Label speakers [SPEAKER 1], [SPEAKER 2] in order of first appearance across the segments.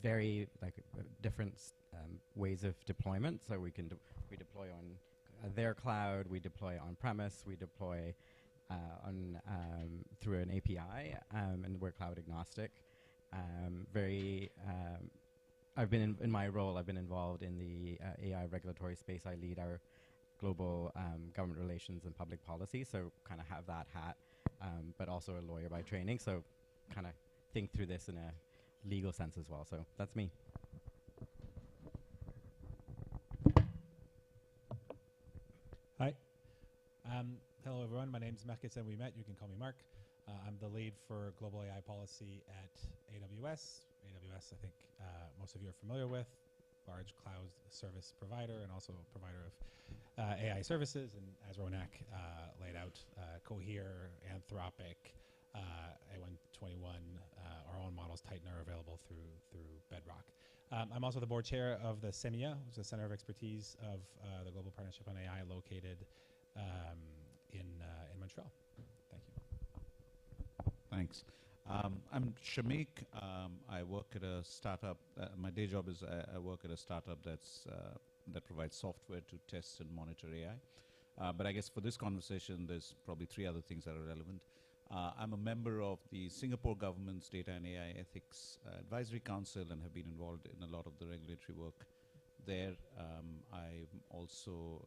[SPEAKER 1] very different ways of deployment. So we deploy on their cloud, we deploy on premise, we deploy on through an API, and we're cloud agnostic. I've been in my role, I've been involved in the AI regulatory space. I lead our global government relations and public policy, so kind of have that hat, but also a lawyer by training, so kind of think through this in a legal sense as well. So that's me.
[SPEAKER 2] Hi. Hello, everyone. My name is Mehket and we met. You can call me Mark. I'm the lead for global AI policy at AWS. AWS, I think most of you are familiar with, large cloud service provider and also a provider of AI services. And as Ronak laid out, Cohere, Anthropic, A121, our own models, Titan, are available through Bedrock. I'm also the board chair of the CEMIA, which is the Center of Expertise of the Global Partnership on AI, located in Montreal. Thank you.
[SPEAKER 3] Thanks. I'm Shamik. I work at a startup. My day job is I work at a startup that provides software to test and monitor AI. But I guess for this conversation, there's probably three other things that are relevant. I'm a member of the Singapore government's Data and AI Ethics Advisory Council and have been involved in a lot of the regulatory work there. I'm also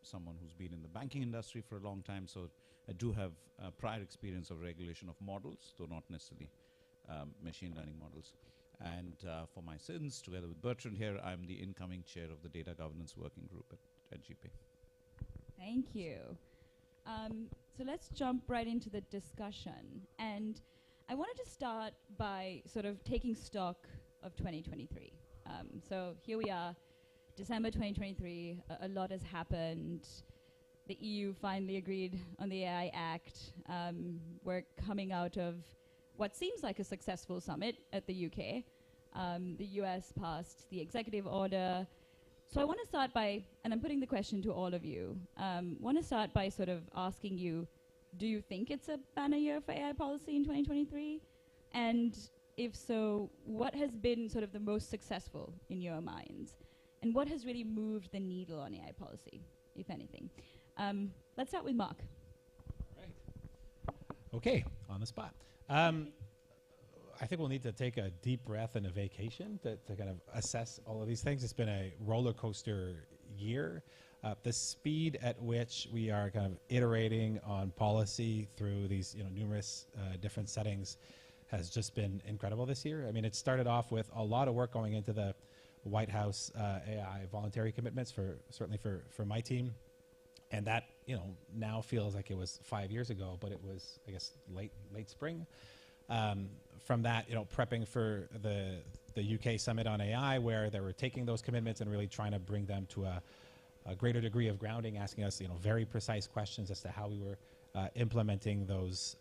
[SPEAKER 3] someone who's been in the banking industry for a long time, so I do have prior experience of regulation of models, though not necessarily machine learning models. And for my sins, together with Bertrand here, I'm the incoming chair of the Data Governance Working Group at GPay.
[SPEAKER 4] Thank you. So let's jump right into the discussion. And I wanted to start by sort of taking stock of 2023. So here we are, December 2023, a lot has happened. The EU finally agreed on the AI Act. We're coming out of what seems like a successful summit at the UK. The US passed the executive order. So I want to start by, and I'm putting the question to all of you, want to start by sort of asking you, do you think it's a banner year for AI policy in 2023? And if so, what has been sort of the most successful in your minds? And what has really moved the needle on AI policy, if anything? Let's start with Mark.
[SPEAKER 2] Right. Okay, on the spot. I think we'll need to take a deep breath and a vacation to kind of assess all of these things. It's been a roller coaster year. The speed at which we are kind of iterating on policy through these numerous different settings has just been incredible this year. I mean, it started off with a lot of work going into the White House AI voluntary commitments certainly for my team. And that, now feels like it was 5 years ago, but it was, I guess, late spring. From that, prepping for the UK Summit on AI, where they were taking those commitments and really trying to bring them to a greater degree of grounding, asking us, very precise questions as to how we were implementing those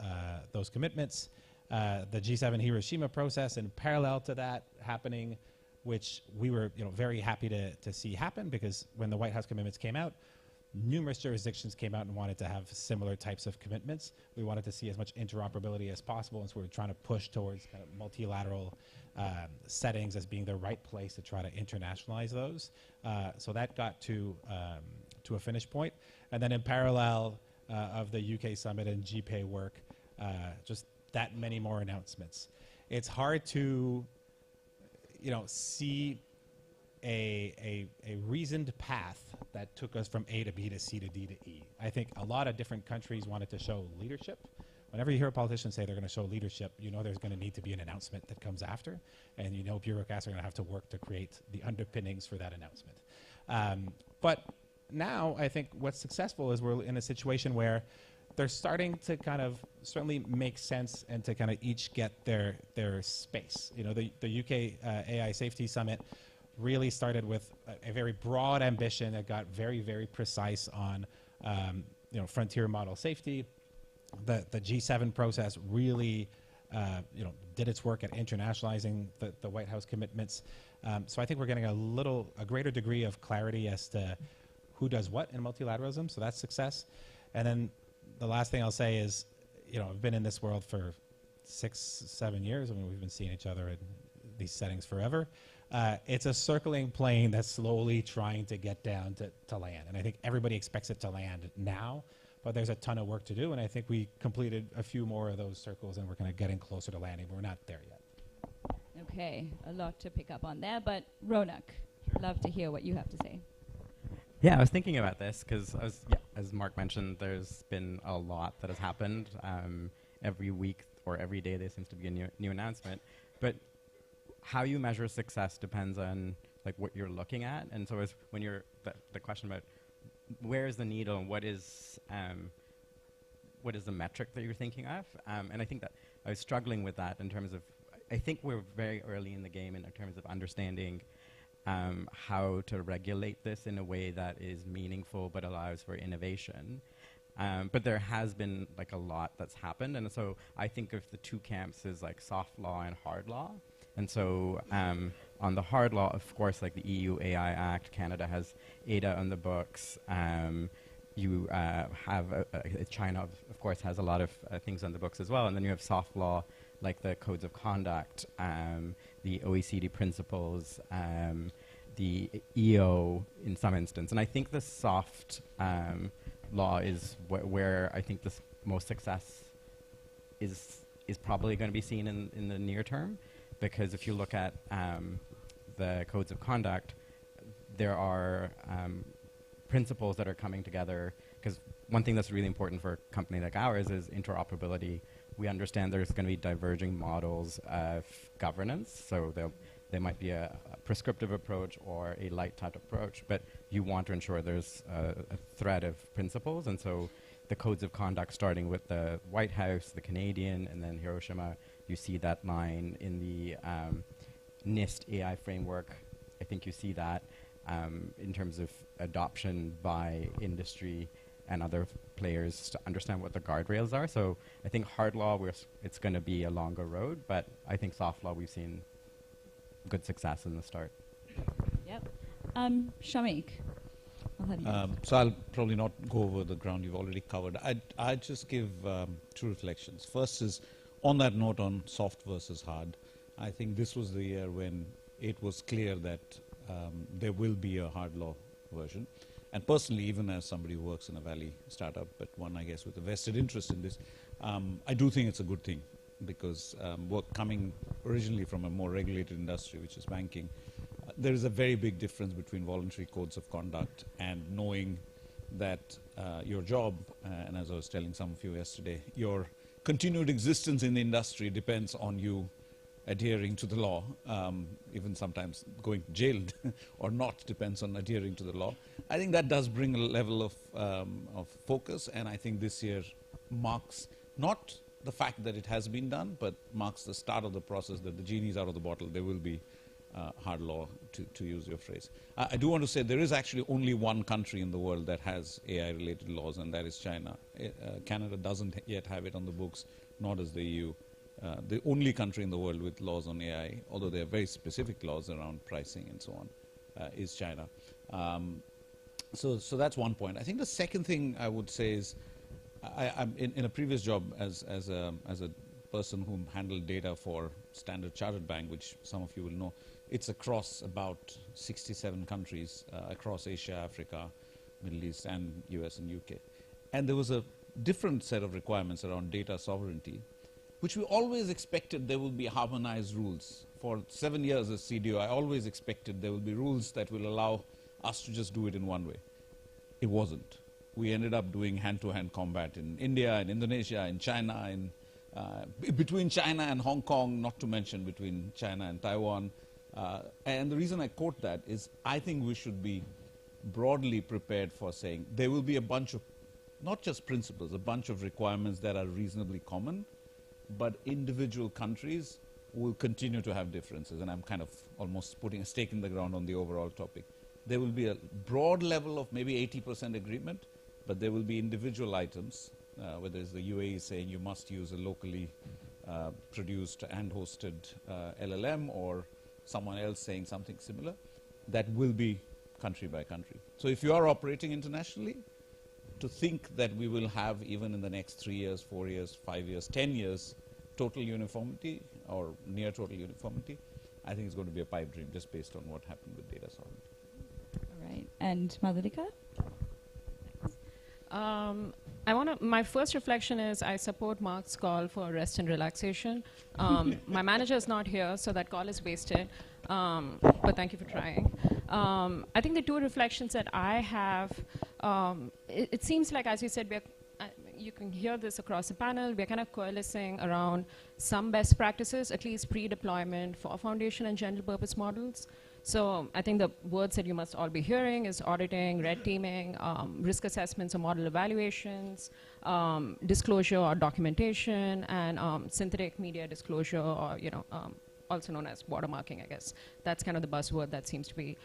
[SPEAKER 2] commitments. The G7 Hiroshima process, in parallel to that happening, which we were, very happy to see happen, because when the White House commitments came out, numerous jurisdictions came out and wanted to have similar types of commitments. We wanted to see as much interoperability as possible, and so we were trying to push towards kind of multilateral settings as being the right place to try to internationalize those. So that got to a finish point. And then in parallel of the UK Summit and GPay work, just that many more announcements. It's hard to, see a reasoned path that took us from A to B to C to D to E. I think a lot of different countries wanted to show leadership. Whenever you hear a politician say they're going to show leadership, there's going to need to be an announcement that comes after, and bureaucrats are going to have to work to create the underpinnings for that announcement. But now I think what's successful is we're in a situation where they're starting to kind of certainly make sense and to kind of each get their space. The UK AI Safety Summit really started with a very broad ambition that got very, very precise on frontier model safety. The G7 process really did its work at internationalizing the White House commitments. So I think we're getting a greater degree of clarity as to who does what in multilateralism. So that's success. And then the last thing I'll say is, I've been in this world for 6-7 years. I mean, we've been seeing each other at these settings forever. It's a circling plane that's slowly trying to get down to land. And I think everybody expects it to land now, but there's a ton of work to do. And I think we completed a few more of those circles and we're kind of getting closer to landing, but we're not there yet.
[SPEAKER 4] Okay, a lot to pick up on there, but Ronak, love to hear what you have to say.
[SPEAKER 1] Yeah, I was thinking about this because, as Mark mentioned, there's been a lot that has happened. Every week or every day there seems to be a new announcement. But how you measure success depends on like what you're looking at. And so when you're the question about where is the needle and what is the metric that you're thinking of? And I think that I was struggling with that in terms of, I think we're very early in the game in terms of understanding how to regulate this in a way that is meaningful but allows for innovation. But there has been like a lot that's happened, and so I think of the two camps as like soft law and hard law. And so on the hard law, of course, like the EU AI Act, Canada has ADA on the books. You have China, of course, has a lot of things on the books as well, and then you have soft law like the codes of conduct, the OECD principles, the EO in some instance. And I think the soft law is where I think the most success is probably going to be seen in the near term, because if you look at the codes of conduct, there are principles that are coming together, because one thing that's really important for a company like ours is interoperability. We understand there's going to be diverging models of governance, so there might be a prescriptive approach or a light touch approach, but you want to ensure there's a thread of principles. And so the codes of conduct, starting with the White House, the Canadian, and then Hiroshima, you see that line in the NIST AI framework. I think you see that in terms of adoption by industry and other players to understand what the guardrails are. So I think hard law, it's going to be a longer road, but I think soft law, we've seen good success in the start.
[SPEAKER 4] Yep. Shamik, I'll have you.
[SPEAKER 3] So I'll probably not go over the ground you've already covered. I'd just give two reflections. First is, on that note on soft versus hard, I think this was the year when it was clear that there will be a hard law version. And personally, even as somebody who works in a Valley startup, but one, I guess, with a vested interest in this, I do think it's a good thing, because work coming originally from a more regulated industry, which is banking, there is a very big difference between voluntary codes of conduct and knowing that your job, and as I was telling some of you yesterday, your continued existence in the industry depends on you adhering to the law, even sometimes going jailed or not depends on adhering to the law. I think that does bring a level of focus, and I think this year marks not the fact that it has been done, but marks the start of the process, that the genie's out of the bottle. There will be hard law, to use your phrase. I do want to say there is actually only one country in the world that has AI-related laws, and that is China. Canada doesn't yet have it on the books, nor does the EU. The only country in the world with laws on AI, although there are very specific laws around pricing and so on, is China. So that's one point. I think the second thing I would say is, I'm in a previous job as a person who handled data for Standard Chartered Bank, which some of you will know. It's across about 67 countries across Asia, Africa, Middle East, and US and UK. And there was a different set of requirements around data sovereignty, which we always expected there will be harmonized rules. For 7 years as CDO, I always expected there will be rules that will allow us to just do it in one way. It wasn't. We ended up doing hand-to-hand combat in India, in Indonesia, in China, between China and Hong Kong, not to mention between China and Taiwan. And the reason I quote that is I think we should be broadly prepared for saying there will be a bunch of, not just principles, a bunch of requirements that are reasonably common, but individual countries will continue to have differences. And I'm kind of almost putting a stake in the ground on the overall topic. There will be a broad level of maybe 80% agreement, but there will be individual items, whether it's the UAE saying you must use a locally produced and hosted LLM, or someone else saying something similar, that will be country by country. So if you are operating internationally, to think that we will have, even in the next 3 years, 4 years, 5 years, 10 years, total uniformity or near total uniformity, I think it's going to be a pipe dream just based on what happened with data sovereignty.
[SPEAKER 4] All right. And Madhulika?
[SPEAKER 5] My first reflection is I support Mark's call for rest and relaxation. My manager is not here, so that call is wasted. But thank you for trying. I think the two reflections that I have, it seems like, as you said, you can hear this across the panel, we're kind of coalescing around some best practices, at least pre-deployment for foundation and general purpose models. So I think the words that you must all be hearing is auditing, red teaming, risk assessments or model evaluations, disclosure or documentation, and synthetic media disclosure, or also known as watermarking, I guess. That's kind of the buzzword that seems to be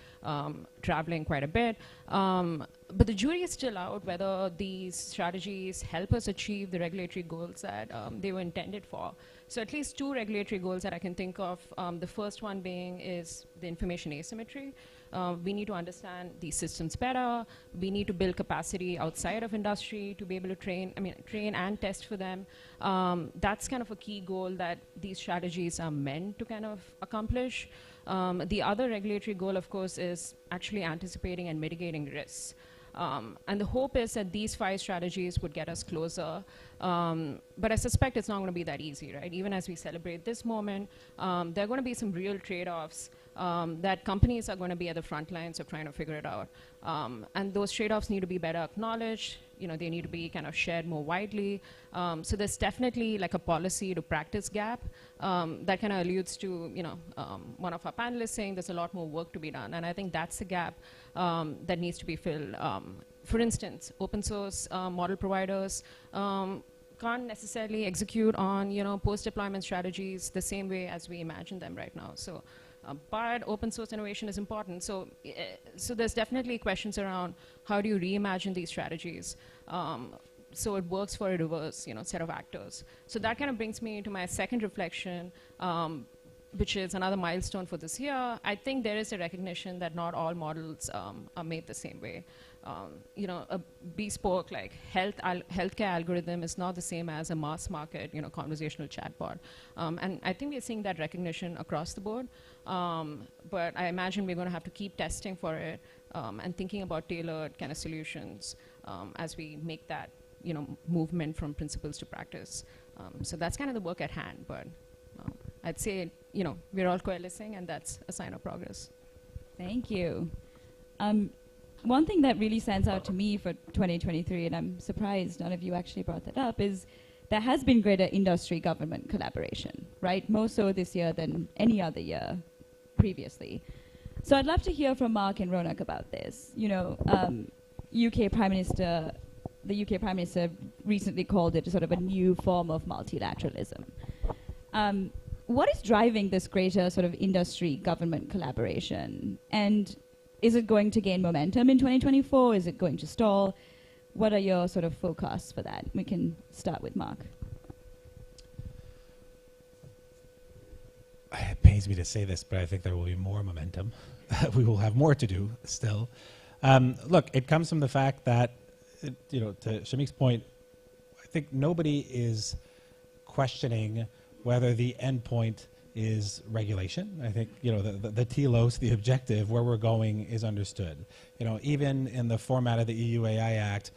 [SPEAKER 5] traveling quite a bit. But the jury is still out whether these strategies help us achieve the regulatory goals that they were intended for. So at least two regulatory goals that I can think of. The first one being is the information asymmetry. We need to understand these systems better. We need to build capacity outside of industry to be able to train and test for them. That's kind of a key goal that these strategies are meant to kind of accomplish. The other regulatory goal, of course, is actually anticipating and mitigating risks. And the hope is that these 5 strategies would get us closer. But I suspect it's not going to be that easy, right? Even as we celebrate this moment, there are going to be some real trade-offs that companies are going to be at the front lines of trying to figure it out. And those trade-offs need to be better acknowledged. They need to be kind of shared more widely. So there's definitely like a policy to practice gap that kind of alludes to, one of our panelists saying there's a lot more work to be done. And I think that's the gap that needs to be filled. For instance, open source model providers can't necessarily execute on, post-deployment strategies the same way as we imagine them right now. So, but open source innovation is important. So, so there's definitely questions around how do you reimagine these strategies so it works for a diverse, set of actors. So that kind of brings me to my second reflection, which is another milestone for this year. I think there is a recognition that not all models are made the same way. A bespoke like healthcare algorithm is not the same as a mass market, conversational chatbot. And I think we're seeing that recognition across the board. But I imagine we're going to have to keep testing for it and thinking about tailored kind of solutions as we make that, movement from principles to practice. So that's kind of the work at hand. But I'd say, we're all coalescing, and that's a sign of progress.
[SPEAKER 4] Thank you. One thing that really stands out to me for 2023, and I'm surprised none of you actually brought that up, is there has been greater industry-government collaboration, right? More so this year than any other year previously. So I'd love to hear from Mark and Ronak about this. The UK Prime Minister recently called it sort of a new form of multilateralism. What is driving this greater sort of industry-government collaboration? And is it going to gain momentum in 2024? Is it going to stall? What are your sort of forecasts for that? We can start with Mark.
[SPEAKER 2] It pains me to say this, but I think there will be more momentum. We will have more to do still. Look, it comes from the fact that, to Shamik's point, I think nobody is questioning whether the end point is regulation. I think, the telos, the objective, where we're going is understood. Even in the format of the EU AI Act,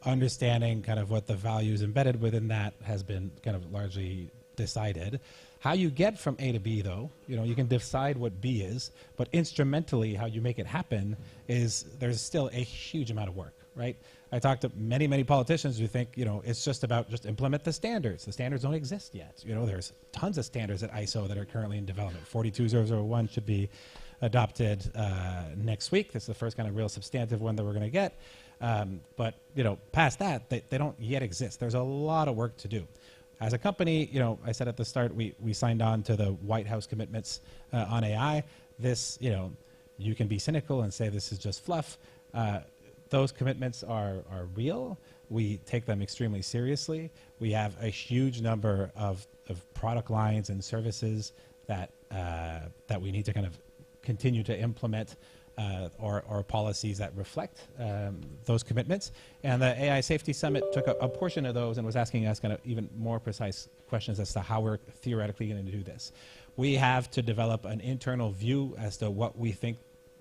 [SPEAKER 2] understanding kind of what the values embedded within that has been kind of largely decided. How you get from A to B, though, you can decide what B is, but instrumentally how you make it happen is there's still a huge amount of work, right? I talked to many, many politicians who think, it's just about just implement the standards. The standards don't exist yet. There's tons of standards at ISO that are currently in development. 42001 should be adopted next week. This is the first kind of real substantive one that we're going to get. But, past that, they don't yet exist. There's a lot of work to do. As a company, I said at the start, we signed on to the White House commitments on AI. This, you can be cynical and say this is just fluff. Those commitments are real. We take them extremely seriously. We have a huge number of product lines and services that we need to kind of continue to implement. or policies that reflect those commitments. And the AI Safety Summit took a portion of those and was asking us kind of even more precise questions as to how we're theoretically going to do this. We have to develop an internal view as to what we think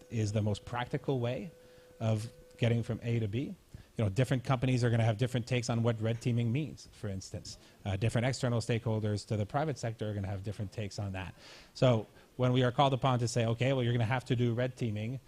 [SPEAKER 2] is the most practical way of getting from A to B. You know, different companies are going to have different takes on what red teaming means, for instance. Different external stakeholders to the private sector are going to have different takes on that. So when we are called upon to say, okay, well, you're going to have to do red teaming,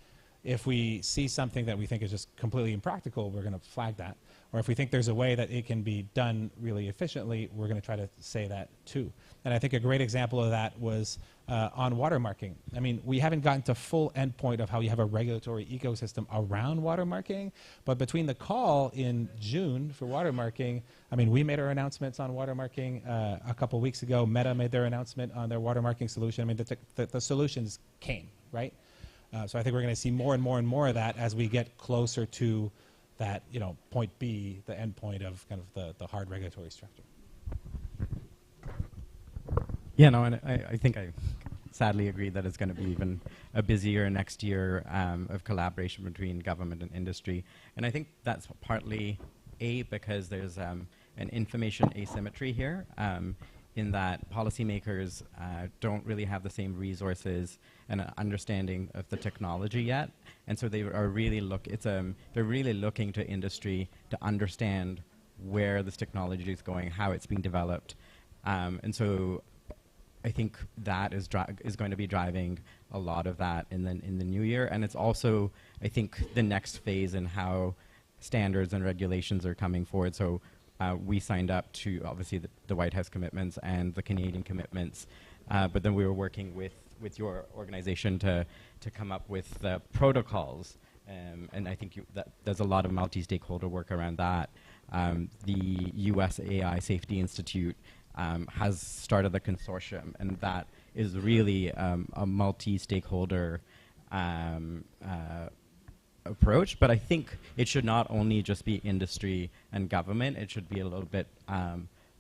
[SPEAKER 2] if we see something that we think is just completely impractical, we're going to flag that. Or if we think there's a way that it can be done really efficiently, we're going to try to say that too. And I think a great example of that was on watermarking. I mean, we haven't gotten to full endpoint of how you have a regulatory ecosystem around watermarking, but between the call in June for watermarking, I mean, we made our announcements on watermarking a couple weeks ago. Meta made their announcement on their watermarking solution. I mean, the solutions came, right? So I think we're going to see more and more and more of that as we get closer to that, you know, point B, the end point of kind of the hard regulatory structure.
[SPEAKER 1] Yeah, no, and I think I sadly agree that it's going to be even a busier next year of collaboration between government and industry. And I think that's partly because there's an information asymmetry here, in that policymakers don't really have the same resources and understanding of the technology yet, and so they are really they're really looking to industry to understand where this technology is going, how it's being developed, and so I think that is going to be driving a lot of that in the new year, and it's also, I think, the next phase in how standards and regulations are coming forward. So we signed up to obviously the White House commitments and the Canadian commitments, but then we were working with your organization to come up with the protocols, and I think that there's a lot of multi-stakeholder work around that. The US AI Safety Institute has started the consortium, and that is really a multi-stakeholder approach. But I think it should not only just be industry and government, it should be a little bit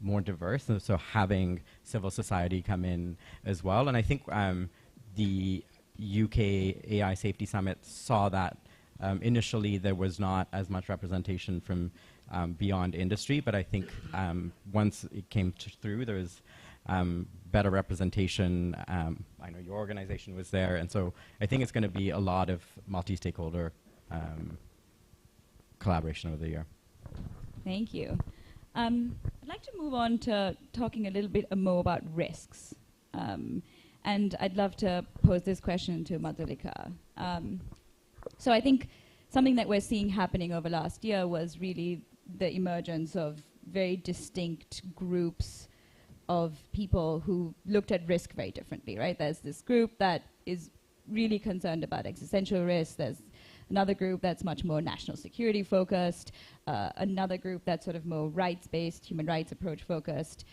[SPEAKER 1] more diverse, and so having civil society come in as well. And I think the UK AI Safety Summit saw that initially there was not as much representation from beyond industry, but I think once it came through, there was better representation. I know your organization was there, and so I think it's going to be a lot of multi-stakeholder collaboration over the year.
[SPEAKER 4] Thank you. I'd like to move on to talking a little bit more about risks. And I'd love to pose this question to Madhulika. So I think something that we're seeing happening over last year was really the emergence of very distinct groups of people who looked at risk very differently, right? There's this group that is really concerned about existential risk. There's another group that's much more national security focused, another group that's sort of more rights-based, human rights approach focused.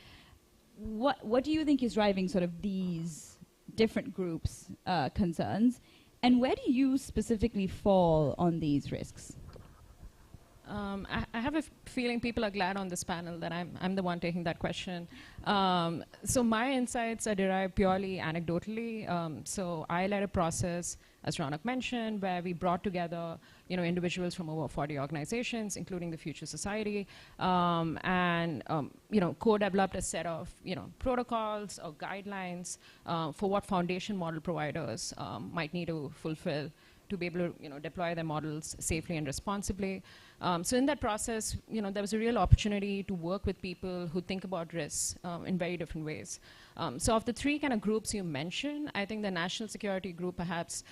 [SPEAKER 4] What do you think is driving sort of these different groups' concerns? And where do you specifically fall on these risks?
[SPEAKER 5] I have a feeling people are glad on this panel that I'm the one taking that question. So my insights are derived purely anecdotally. So I led a process, as Ronak mentioned, where we brought together individuals from over 40 organizations, including the Future Society, and co-developed a set of protocols or guidelines for what foundation model providers might need to fulfill to be able to deploy their models safely and responsibly. So in that process, there was a real opportunity to work with people who think about risks in very different ways. So of the three kind of groups you mentioned, I think the national security group perhaps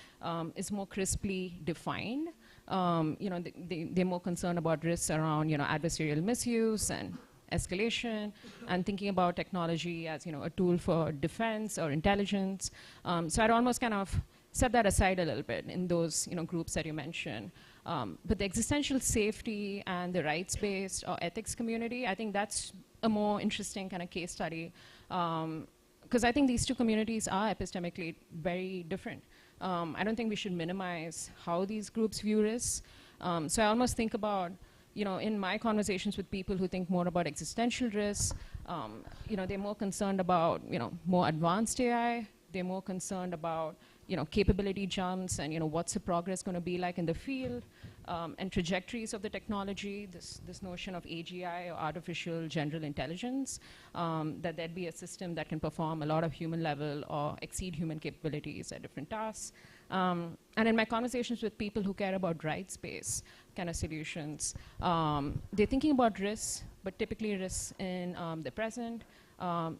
[SPEAKER 5] is more crisply defined. They're more concerned about risks around adversarial misuse and escalation, and thinking about technology as a tool for defense or intelligence. So I'd almost kind of set that aside a little bit in those groups that you mentioned. But the existential safety and the rights-based or ethics community, I think that's a more interesting kind of case study, because I think these two communities are epistemically very different. I don't think we should minimize how these groups view risks. So I almost think about, in my conversations with people who think more about existential risks, they're more concerned about, more advanced AI They're more concerned about, capability jumps and, what's the progress going to be like in the field, and trajectories of the technology, this notion of AGI, or artificial general intelligence, that there'd be a system that can perform a lot of human level or exceed human capabilities at different tasks. And in my conversations with people who care about rights-based kind of solutions, they're thinking about risks, but typically risks in the present.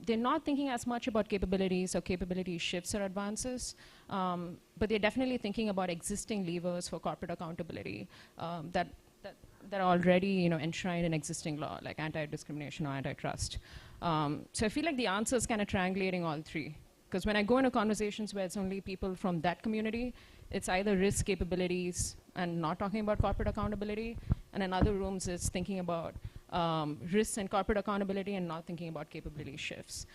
[SPEAKER 5] They're not thinking as much about capabilities or capability shifts or advances, but they're definitely thinking about existing levers for corporate accountability that are already enshrined in existing law, like anti-discrimination or antitrust. So I feel like the answer is kind of triangulating all three. Because when I go into conversations where it's only people from that community, it's either risk capabilities and not talking about corporate accountability, and in other rooms it's thinking about risks and corporate accountability and not thinking about capability shifts.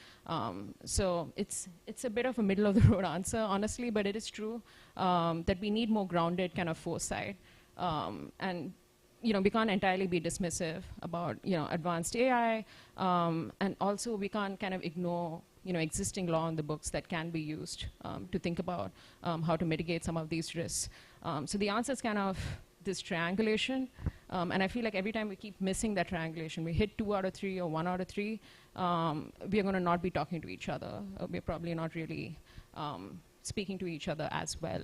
[SPEAKER 5] So it's a bit of a middle of the road answer, honestly, but it is true that we need more grounded kind of foresight. And we can't entirely be dismissive about advanced AI, and also we can't kind of ignore existing law in the books that can be used to think about how to mitigate some of these risks. So the answer is kind of this triangulation, and I feel like every time we keep missing that triangulation, we hit 2 out of 3 or 1 out of 3, we are going to not be talking to each other. We're probably not really speaking to each other as well.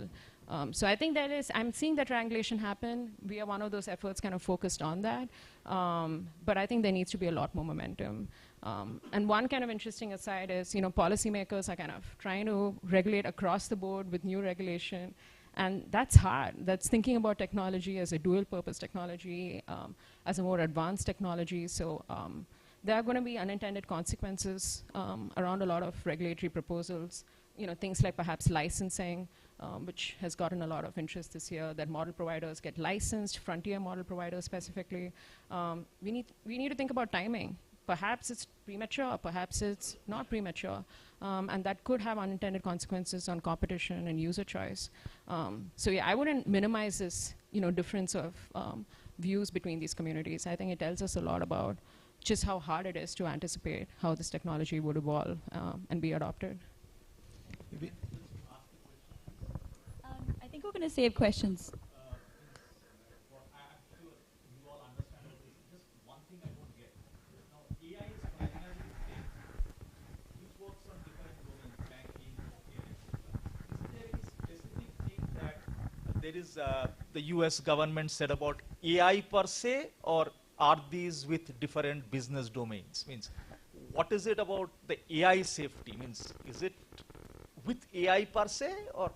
[SPEAKER 5] So I think I'm seeing that triangulation happen. We are one of those efforts kind of focused on that. But I think there needs to be a lot more momentum. And one kind of interesting aside is, policymakers are kind of trying to regulate across the board with new regulation. And that's hard. That's thinking about technology as a dual purpose technology, as a more advanced technology. So there are going to be unintended consequences around a lot of regulatory proposals. Things like perhaps licensing, which has gotten a lot of interest this year, that model providers get licensed, frontier model providers specifically. We need to think about timing. Perhaps it's premature, perhaps it's not premature, and that could have unintended consequences on competition and user choice. So yeah, I wouldn't minimize this difference of views between these communities. I think it tells us a lot about just how hard it is to anticipate how this technology would evolve and be adopted.
[SPEAKER 4] I think we're going to save questions.
[SPEAKER 6] There is the US government said about AI per se, or are these with different business domains? Means, what is it about the AI safety? Means, is it with AI per se, or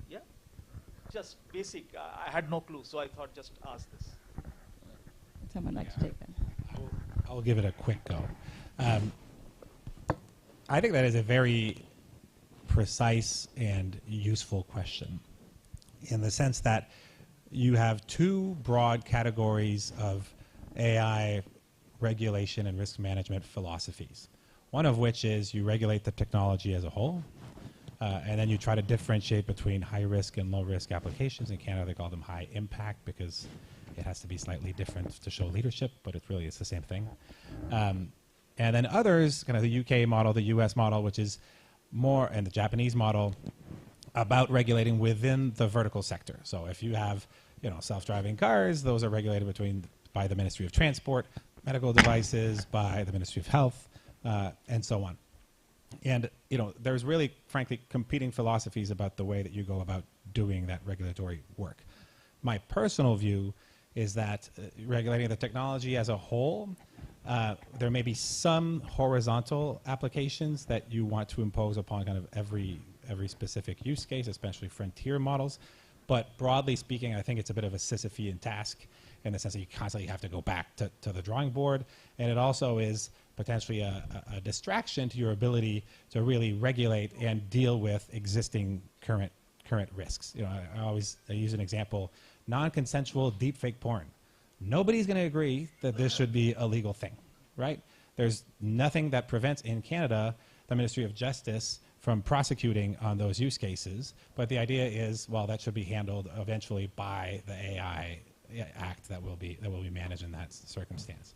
[SPEAKER 6] yeah? Just basic. I had no clue, so I thought just ask this.
[SPEAKER 4] Someone like to take that?
[SPEAKER 2] I'll give it a quick go. I think that is a very precise and useful question, in the sense that you have 2 broad categories of AI regulation and risk management philosophies. One of which is you regulate the technology as a whole, and then you try to differentiate between high risk and low risk applications. In Canada, they call them high impact because it has to be slightly different to show leadership, but it's the same thing. And then others, kind of the UK model, the US model, which is more, and the Japanese model, about regulating within the vertical sector. So if you have, self-driving cars, those are regulated by the Ministry of Transport, medical devices by the Ministry of Health, and so on. And there's really, frankly, competing philosophies about the way that you go about doing that regulatory work. My personal view is that regulating the technology as a whole, there may be some horizontal applications that you want to impose upon kind of every specific use case, especially frontier models. But broadly speaking, I think it's a bit of a Sisyphean task in the sense that you constantly have to go back to the drawing board. And it also is potentially a distraction to your ability to really regulate and deal with existing current risks. I use an example, non-consensual deepfake porn. Nobody's going to agree that this should be a legal thing, right? There's nothing that prevents, in Canada, the Ministry of Justice from prosecuting on those use cases, but the idea is, well, that should be handled eventually by the AI Act that will be managed in that circumstance.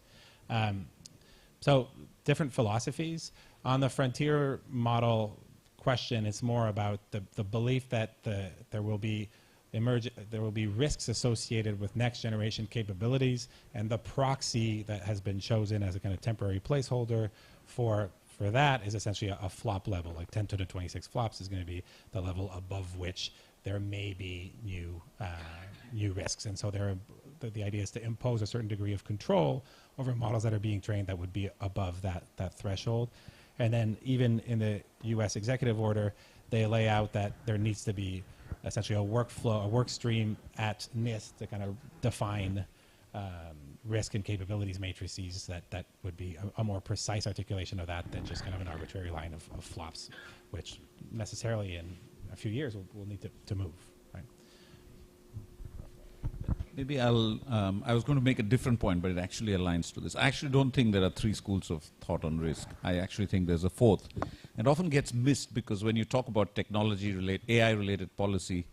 [SPEAKER 2] So different philosophies. On the frontier model question. It's more about the belief that there will be risks associated with next generation capabilities, and the proxy that has been chosen as a kind of temporary placeholder for that is essentially a flop level. Like 10 to the 26 flops is going to be the level above which there may be new risks. And so the idea is to impose a certain degree of control over models that are being trained that would be above that threshold. And then even in the US executive order, they lay out that there needs to be essentially a workflow, a work stream at NIST to kind of define risk and capabilities matrices that would be a more precise articulation of that than just kind of an arbitrary line of flops, which necessarily in a few years we'll need to move. Right?
[SPEAKER 3] Maybe I was going to make a different point, but it actually aligns to this. I actually don't think there are three schools of thought on risk. I actually think there's a fourth. It often gets missed because when you talk about AI-related policy,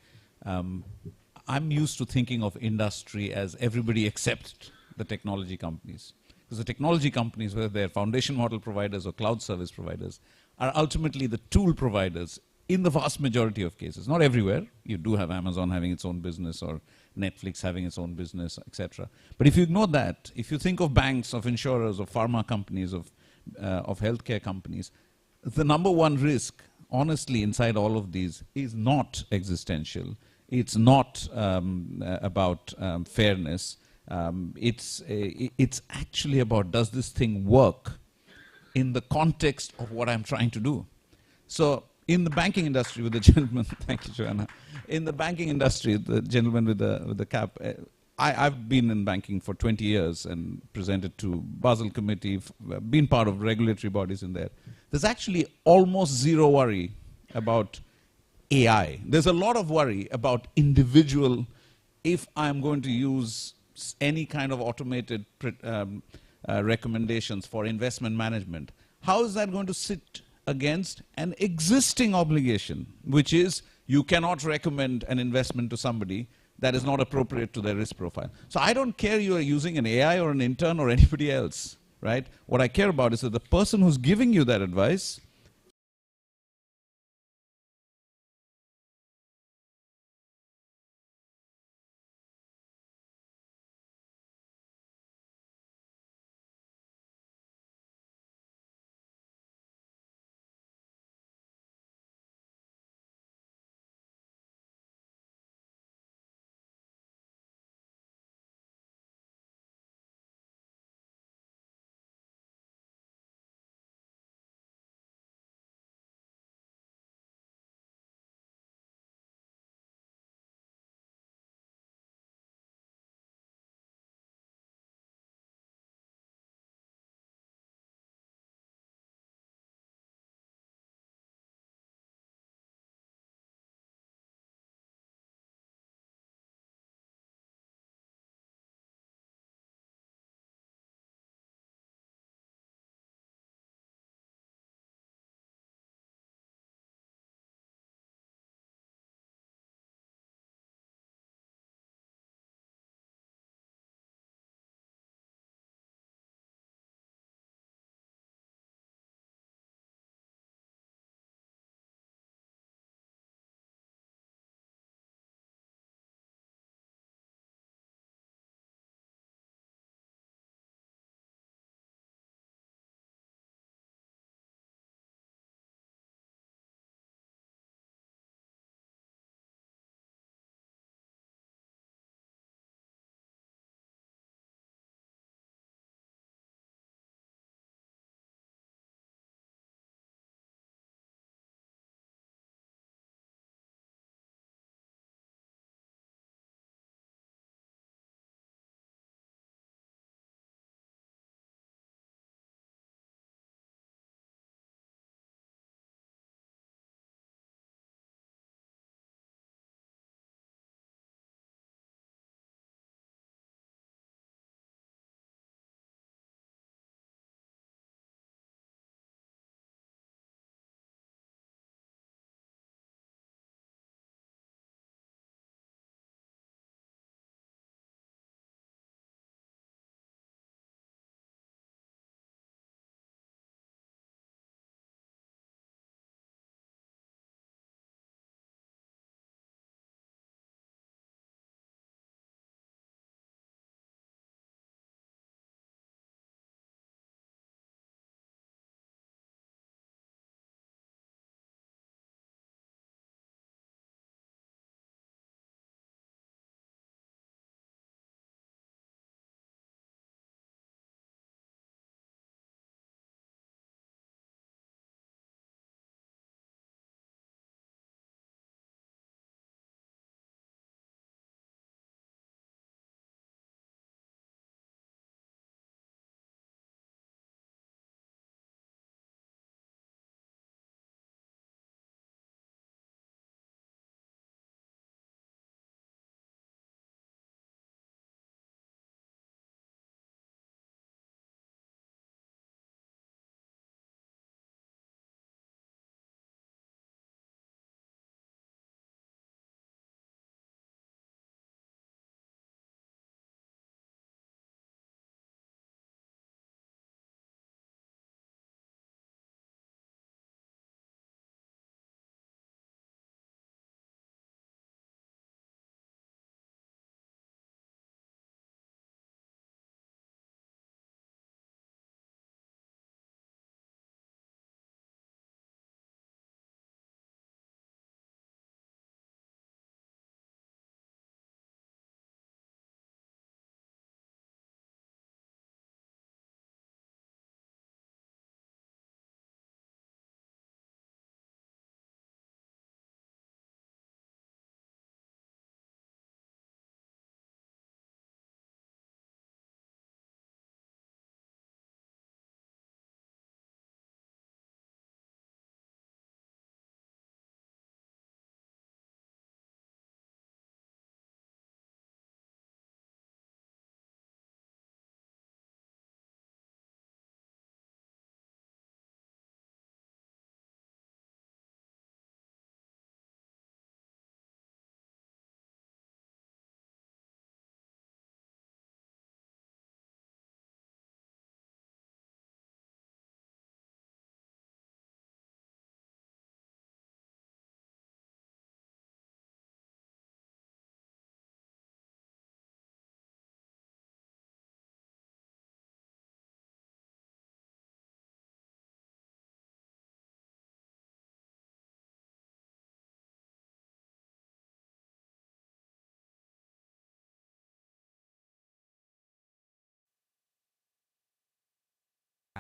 [SPEAKER 3] I'm used to thinking of industry as everybody except the technology companies. Because the technology companies, whether they're foundation model providers or cloud service providers, are ultimately the tool providers in the vast majority of cases. Not everywhere. You do have Amazon having its own business or Netflix having its own business, etc. But if you ignore that, if you think of banks, of insurers, of pharma companies, of healthcare companies, the number one risk, honestly, inside all of these is not existential. It's not about fairness. It's actually about, does this thing work in the context of what I'm trying to do? So in the banking industry, with the gentleman, thank you, Joanna. In the banking industry, the gentleman with the cap, I've been in banking for 20 years and presented to Basel Committee, been part of regulatory bodies in there. There's actually almost zero worry about AI. There's a lot of worry about individual, if I'm going to use any kind of automated recommendations for investment management, how is that going to sit against an existing obligation, which is you cannot recommend an investment to somebody that is not appropriate to their risk profile. So I don't care you are using an AI or an intern or anybody else, right? What I care about is that the person who's giving you that advice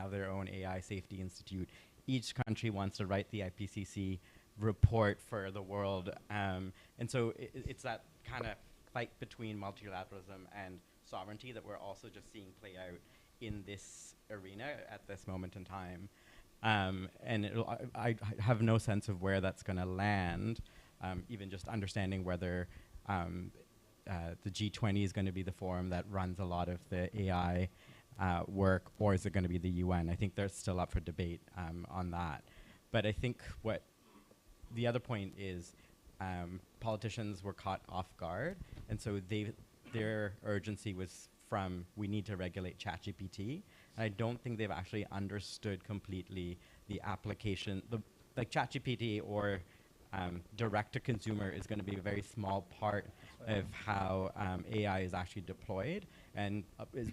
[SPEAKER 1] have their own AI Safety Institute. Each country wants to write the IPCC report for the world. And so it's that kind of fight between multilateralism and sovereignty that we're also just seeing play out in this arena at this moment in time. And I have no sense of where that's going to land, even just understanding whether the G20 is going to be the forum that runs a lot of the AI work, or is it going to be the UN? I think they're still up for debate on that. But I think what the other point is, politicians were caught off guard, and so their urgency was from, we need to regulate ChatGPT. And I don't think they've actually understood completely the application. Like ChatGPT or direct-to-consumer is going to be a very small part of how AI is actually deployed. And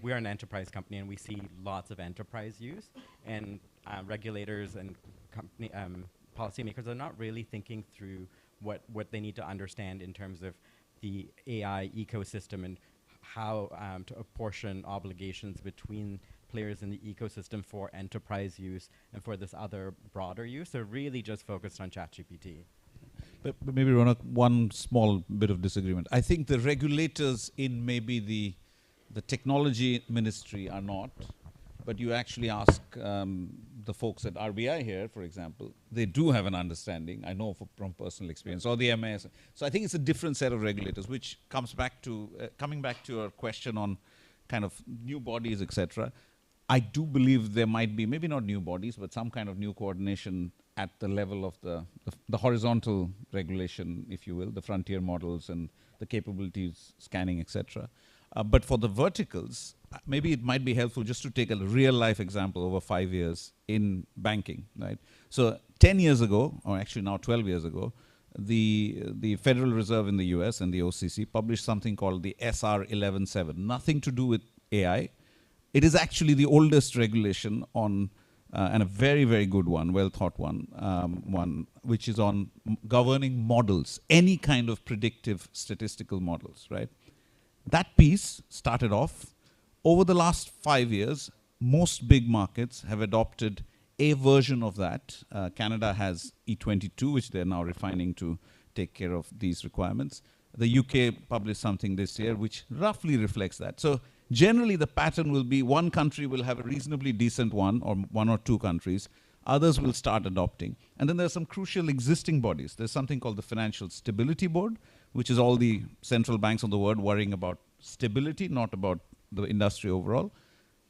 [SPEAKER 1] we're an enterprise company, and we see lots of enterprise use. And regulators and company policymakers are not really thinking through what they need to understand in terms of the AI ecosystem and how to apportion obligations between players in the ecosystem for enterprise use and for this other broader use. They're really just focused on ChatGPT.
[SPEAKER 3] But maybe, Ronak, one small bit of disagreement. I think the regulators in maybe the technology ministry are not, but you actually ask the folks at RBI here, for example, they do have an understanding, I know from personal experience, or the MAS. So I think it's a different set of regulators, which comes back to, coming back to your question on kind of new bodies, etc. I do believe there might be, maybe not new bodies, but some kind of new coordination at the level of the horizontal regulation, if you will, the frontier models and the capabilities scanning, etc. But for the verticals, maybe it might be helpful just to take a real life example over 5 years in banking, right? So 10 years ago, or actually now 12 years ago, the Federal Reserve in the US and the OCC published something called the SR 11.7, nothing to do with AI. It is actually the oldest regulation on, and a very, very good one, well thought one, which is on governing models, any kind of predictive statistical models, right? That piece started off. Over the last 5 years, most big markets have adopted a version of that. Canada has E22, which they're now refining to take care of these requirements. The UK published something this year which roughly reflects that. So generally the pattern will be one country will have a reasonably decent one, or one or two countries. Others will start adopting. And then there's some crucial existing bodies. There's something called the Financial Stability Board, which is all the central banks of the world worrying about stability, not about the industry overall.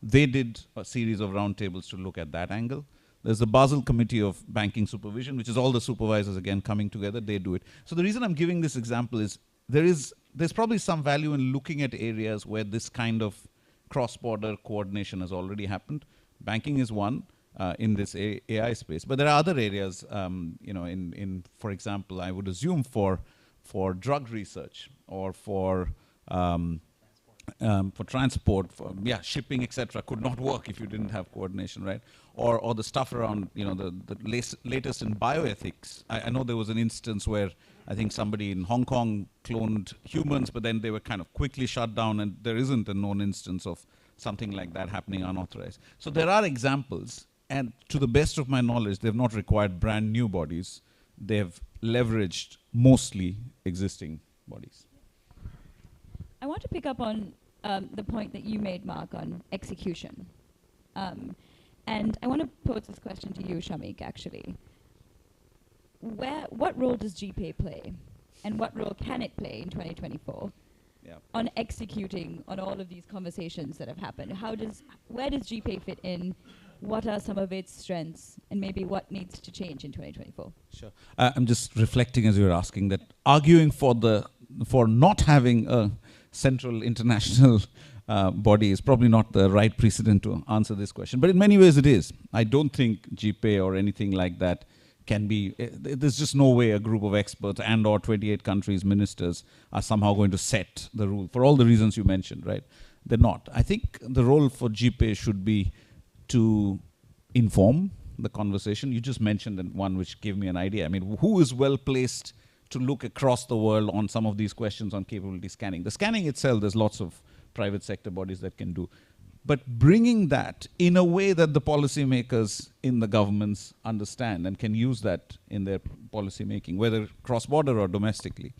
[SPEAKER 3] They did a series of roundtables to look at that angle. There's the Basel Committee of Banking Supervision, which is all the supervisors again coming together. They do it. So the reason I'm giving this example is there's probably some value in looking at areas where this kind of cross-border coordination has already happened. Banking is one in this AI space, but there are other areas. For example, I would assume for drug research or for transport, shipping, etc., could not work if you didn't have coordination, right? Or the stuff around, the latest in bioethics. I know there was an instance where I think somebody in Hong Kong cloned humans, but then they were kind of quickly shut down, and there isn't a known instance of something like that happening unauthorized. So there are examples, and to the best of my knowledge, they've not required brand new bodies. They've leveraged mostly existing bodies.
[SPEAKER 4] I want to pick up on the point that you made, Mark, on execution. And I want to pose this question to you, Shamik, actually. What role does GPay play? And what role can it play in 2024 on executing on all of these conversations that have happened? Where does GPay fit in? What are some of its strengths? And maybe what needs to change in 2024?
[SPEAKER 3] Sure. I'm just reflecting as you were asking that arguing for not having a central international body is probably not the right precedent to answer this question. But in many ways it is. I don't think GPay or anything like that can be, there's just no way a group of experts and or 28 countries' ministers are somehow going to set the rule for all the reasons you mentioned, right? They're not. I think the role for GPay should be to inform the conversation. You just mentioned one which gave me an idea. I mean, who is well placed to look across the world on some of these questions on capability scanning? The scanning itself, there's lots of private sector bodies that can do. but bringing that in a way that the policymakers in the governments understand and can use that in their policy making, whether cross-border or domestically.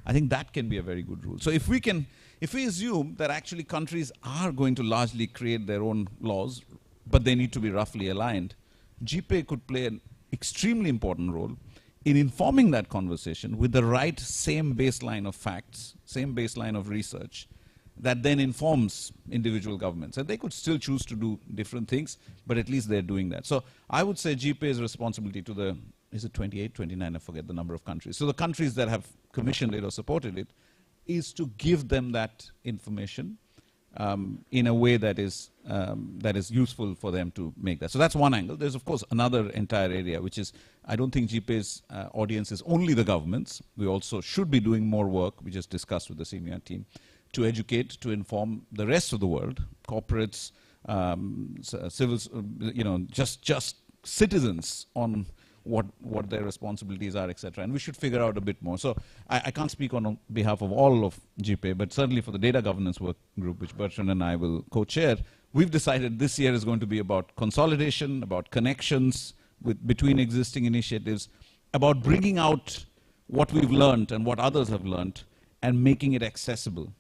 [SPEAKER 3] I think that can be a very good rule. So if we assume that actually countries are going to largely create their own laws, but they need to be roughly aligned, GPay could play an extremely important role in informing that conversation with the right same baseline of facts, same baseline of research, that then informs individual governments. And they could still choose to do different things, but at least they're doing that. So I would say GPay's responsibility to the, is it 28, 29, I forget the number of countries. So the countries that have commissioned it or supported it, is to give them that information in a way that is useful for them to make that. So that's one angle. There's of course another entire area, which is, I don't think GPay's audience is only the governments. We also should be doing more work, we just discussed with the senior team, to educate, to inform the rest of the world, corporates, civil, just citizens on what their responsibilities are, etc. And we should figure out a bit more. So I can't speak on behalf of all of GPay, but certainly for the data governance work group, which Bertrand and I will co-chair, we've decided this year is going to be about consolidation, about connections between existing initiatives, about bringing out what we've learned and what others have learned, and making it accessible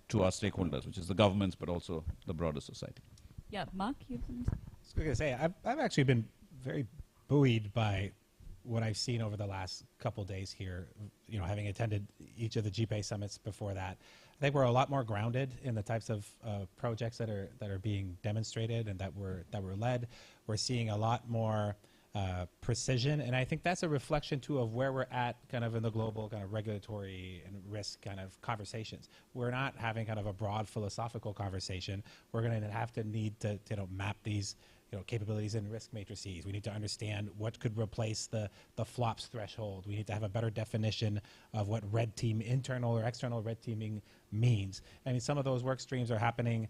[SPEAKER 3] to our stakeholders, which is the governments, but also the broader society.
[SPEAKER 4] Yeah, Mark, you have something to say?
[SPEAKER 2] I was going to say, I've actually been very buoyed by what I've seen over the last couple days here, having attended each of the GPay summits before that. I think we're a lot more grounded in the types of projects that are being demonstrated and that were led. We're seeing a lot more precision, and I think that's a reflection too of where we're at kind of in the global kind of regulatory and risk kind of conversations. We're not having kind of a broad philosophical conversation. We're going to need to map these capabilities in risk matrices. We need to understand what could replace the flops threshold. We need to have a better definition of what red team, internal or external red teaming means. I mean, some of those work streams are happening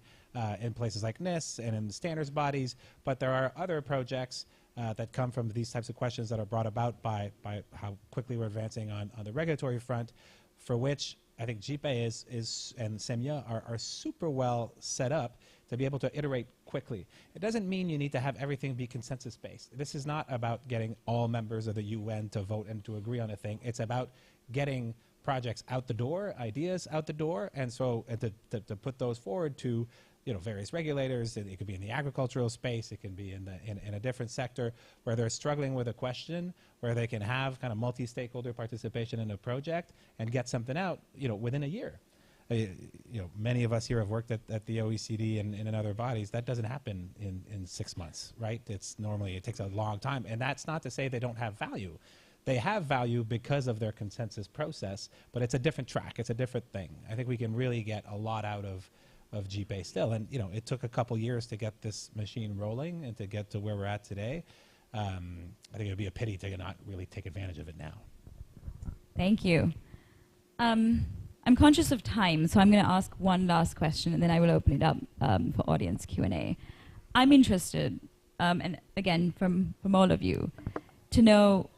[SPEAKER 2] in places like NIST and in the standards bodies, but there are other projects that come from these types of questions that are brought about by how quickly we're advancing on the regulatory front, for which I think GPay is and Semya are super well set up to be able to iterate quickly. It doesn't mean you need to have everything be consensus-based. This is not about getting all members of the UN to vote and to agree on a thing. It's about getting projects out the door, ideas out the door, and to put those forward to various regulators. It could be in the agricultural space, it can be in a different sector where they're struggling with a question, where they can have kind of multi-stakeholder participation in a project and get something out within a year. Many of us here have worked at the OECD and in other bodies. That doesn't happen in 6 months, right? It takes a long time, and that's not to say they don't have value. They have value because of their consensus process, but it's a different track. It's a different thing. I think we can really get a lot out of GPay still, and it took a couple years to get this machine rolling and to get to where we're at today. I think it would be a pity to not really take advantage of it now.
[SPEAKER 4] Thank you. I'm conscious of time, so I'm going to ask one last question, and then I will open it up for audience Q&A. I'm interested, and again, from all of you, to know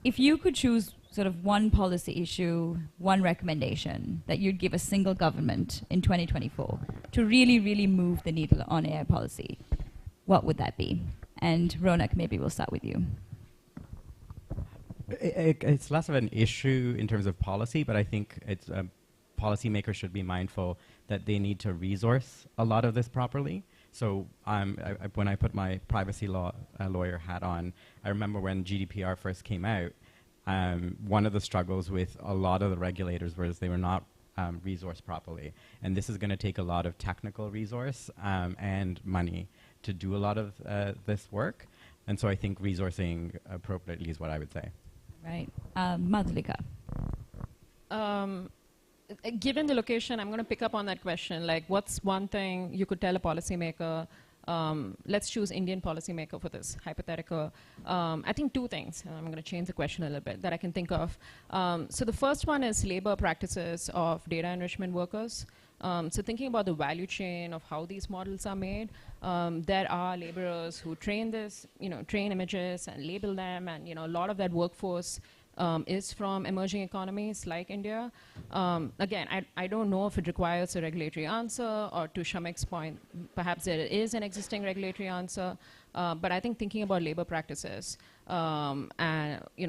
[SPEAKER 4] if you could choose sort of one policy issue, one recommendation that you'd give a single government in 2024 to really, really move the needle on AI policy, what would that be? And Ronak, maybe we'll start with you.
[SPEAKER 1] It's less of an issue in terms of policy, but I think it's policymakers should be mindful that they need to resource a lot of this properly. So when I put my privacy law lawyer hat on, I remember when GDPR first came out, one of the struggles with a lot of the regulators was they were not resourced properly. And this is going to take a lot of technical resource and money to do a lot of this work. And so I think resourcing appropriately is what I would say.
[SPEAKER 4] Right. Madhulika.
[SPEAKER 5] Given the location, I'm going to pick up on that question. Like, what's one thing you could tell a policymaker? Let's choose Indian policymaker for this hypothetical. I think two things. I'm going to change the question a little bit that I can think of. So the first one is labor practices of data enrichment workers. So thinking about the value chain of how these models are made, there are laborers who train images and label them, and a lot of that workforce is from emerging economies like India. Again, I don't know if it requires a regulatory answer, or to Shamik's point, perhaps there is an existing regulatory answer. But I think thinking about labor practices and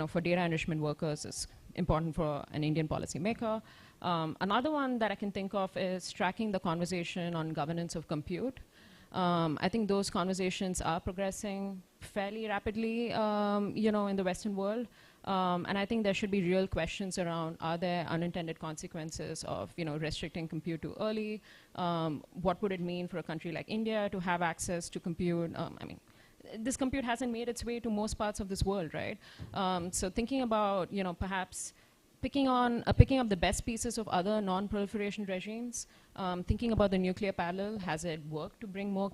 [SPEAKER 5] for data enrichment workers is important for an Indian policymaker. Another one that I can think of is tracking the conversation on governance of compute. I think those conversations are progressing fairly rapidly, in the Western world. And I think there should be real questions around, are there unintended consequences of restricting compute too early? What would it mean for a country like India to have access to compute? This compute hasn't made its way to most parts of this world, right? So thinking about, perhaps picking up the best pieces of other non-proliferation regimes, thinking about the nuclear parallel, has it worked to bring more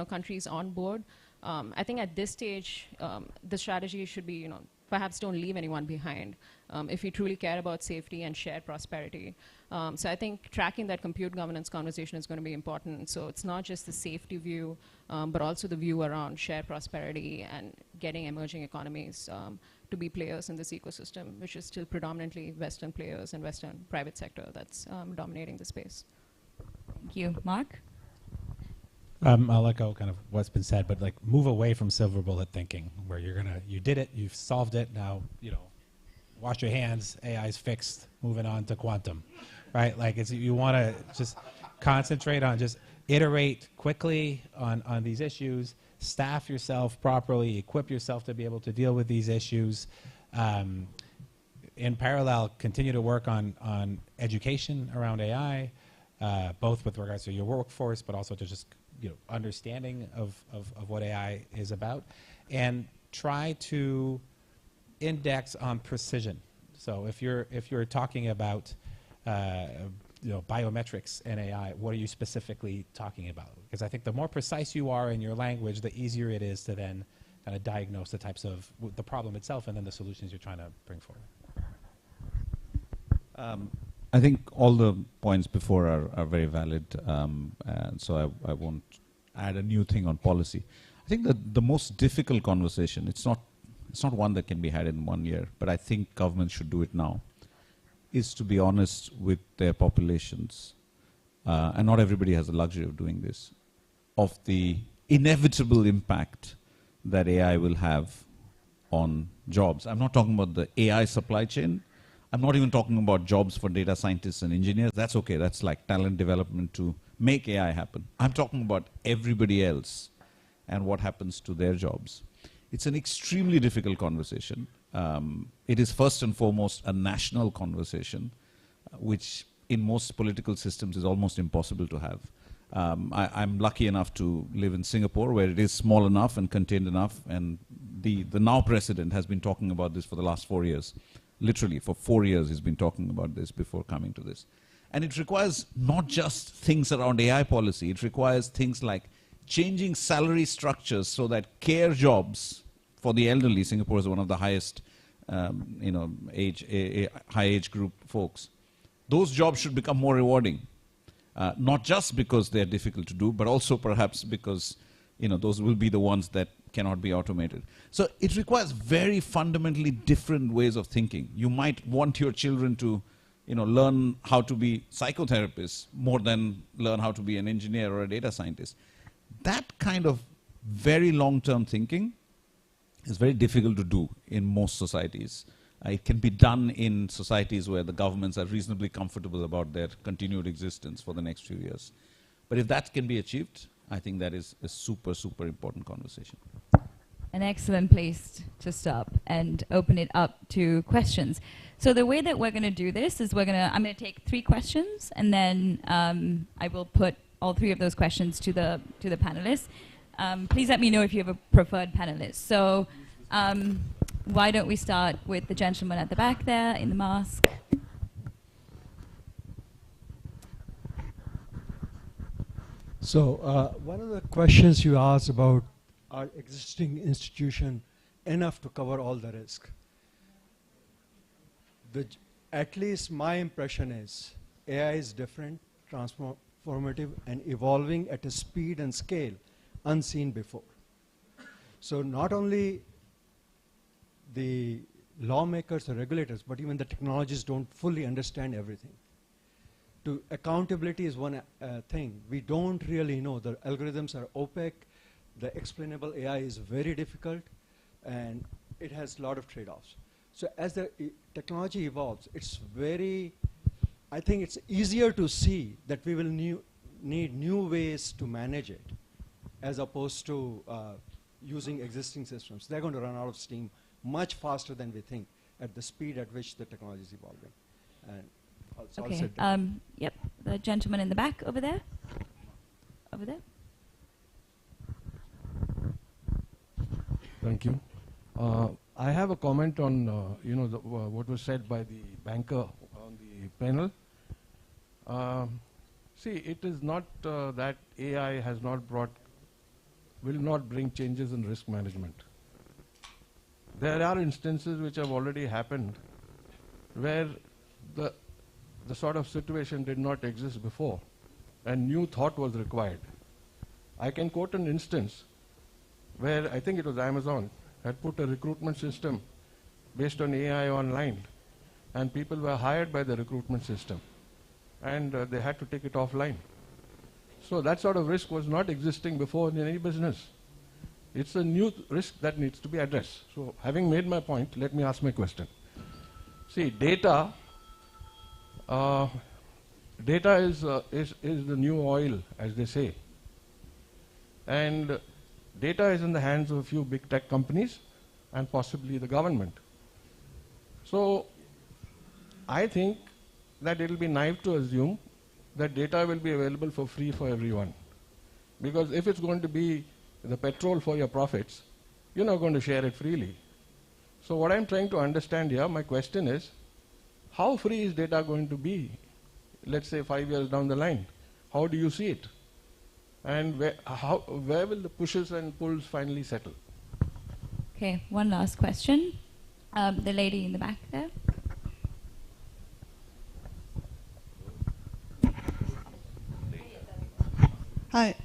[SPEAKER 5] countries on board? I think at this stage, the strategy should be, perhaps don't leave anyone behind if we truly care about safety and shared prosperity. So I think tracking that compute governance conversation is going to be important. So it's not just the safety view, but also the view around shared prosperity and getting emerging economies to be players in this ecosystem, which is still predominantly Western players and Western private sector that's dominating the space.
[SPEAKER 4] Thank you. Mark?
[SPEAKER 2] I'll echo kind of what's been said, but like move away from silver bullet thinking, where you did it, you've solved it, now, wash your hands, AI's fixed, moving on to quantum, right? Like you want to just concentrate on just iterate quickly on these issues, staff yourself properly, equip yourself to be able to deal with these issues. In parallel, continue to work on education around AI, both with regards to your workforce, but also to just understanding of what AI is about, and try to index on precision. So if you're talking about biometrics and AI, what are you specifically talking about? Because I think the more precise you are in your language, the easier it is to then kind of diagnose the types of the problem itself and then the solutions you're trying to bring forward.
[SPEAKER 3] I think all the points before are very valid, and so I won't add a new thing on policy. I think that the most difficult conversation, it's not one that can be had in 1 year, but I think governments should do it now, is to be honest with their populations, and not everybody has the luxury of doing this, of the inevitable impact that AI will have on jobs. I'm not talking about the AI supply chain. I'm not even talking about jobs for data scientists and engineers. That's okay. That's like talent development to make AI happen. I'm talking about everybody else and what happens to their jobs. It's an extremely difficult conversation. It is first and foremost a national conversation, which in most political systems is almost impossible to have. I'm lucky enough to live in Singapore, where it is small enough and contained enough, and the now president has been talking about this for the last 4 years. Literally, for 4 years he's been talking about this before coming to this. And it requires not just things around AI policy, it requires things like changing salary structures so that care jobs for the elderly, Singapore is one of the highest high age group folks, those jobs should become more rewarding. Not just because they're difficult to do, but also perhaps because those will be the ones that cannot be automated. So it requires very fundamentally different ways of thinking. You might want your children to learn how to be psychotherapists more than learn how to be an engineer or a data scientist. That kind of very long-term thinking is very difficult to do in most societies. It can be done in societies where the governments are reasonably comfortable about their continued existence for the next few years. But if that can be achieved, I think that is a super, super important conversation.
[SPEAKER 4] An excellent place to stop and open it up to questions. So the way that we're going to do this is I'm going to take 3 questions, and then I will put all 3 of those questions to the panelists. Please let me know if you have a preferred panelist. So why don't we start with the gentleman at the back there in the mask?
[SPEAKER 7] So one of the questions you asked about our existing institution enough to cover all the risk. At least my impression is AI is different, transformative, and evolving at a speed and scale unseen before. So not only the lawmakers or regulators, but even the technologists don't fully understand everything. Accountability is one thing. We don't really know. The algorithms are opaque. The explainable AI is very difficult, and it has a lot of trade-offs. So as the technology evolves, I think it's easier to see that we will need new ways to manage it, as opposed to using existing systems. They're going to run out of steam much faster than we think at the speed at which the technology is evolving. And I'll
[SPEAKER 4] Okay.
[SPEAKER 7] sit down.
[SPEAKER 4] Yep. The gentleman in the back over there. Over there.
[SPEAKER 8] Thank you. I have a comment on what was said by the banker on the panel. See, it is not that AI will not bring changes in risk management. There are instances which have already happened where the sort of situation did not exist before and new thought was required. I can quote an instance where I think it was Amazon had put a recruitment system based on AI online, and people were hired by the recruitment system, and they had to take it offline. So that sort of risk was not existing before in any business. It's a new risk that needs to be addressed. So having made my point, let me ask my question. See, data is the new oil, as they say. And data is in the hands of a few big tech companies and possibly the government. So I think that it will be naive to assume that data will be available for free for everyone. Because if it's going to be the petrol for your profits, you're not going to share it freely. So what I'm trying to understand here, my question is, how free is data going to be, let's say 5 years down the line? How do you see it? And where will the pushes and pulls finally settle?
[SPEAKER 4] Okay, one last question. The lady in the back there.
[SPEAKER 9] Hi,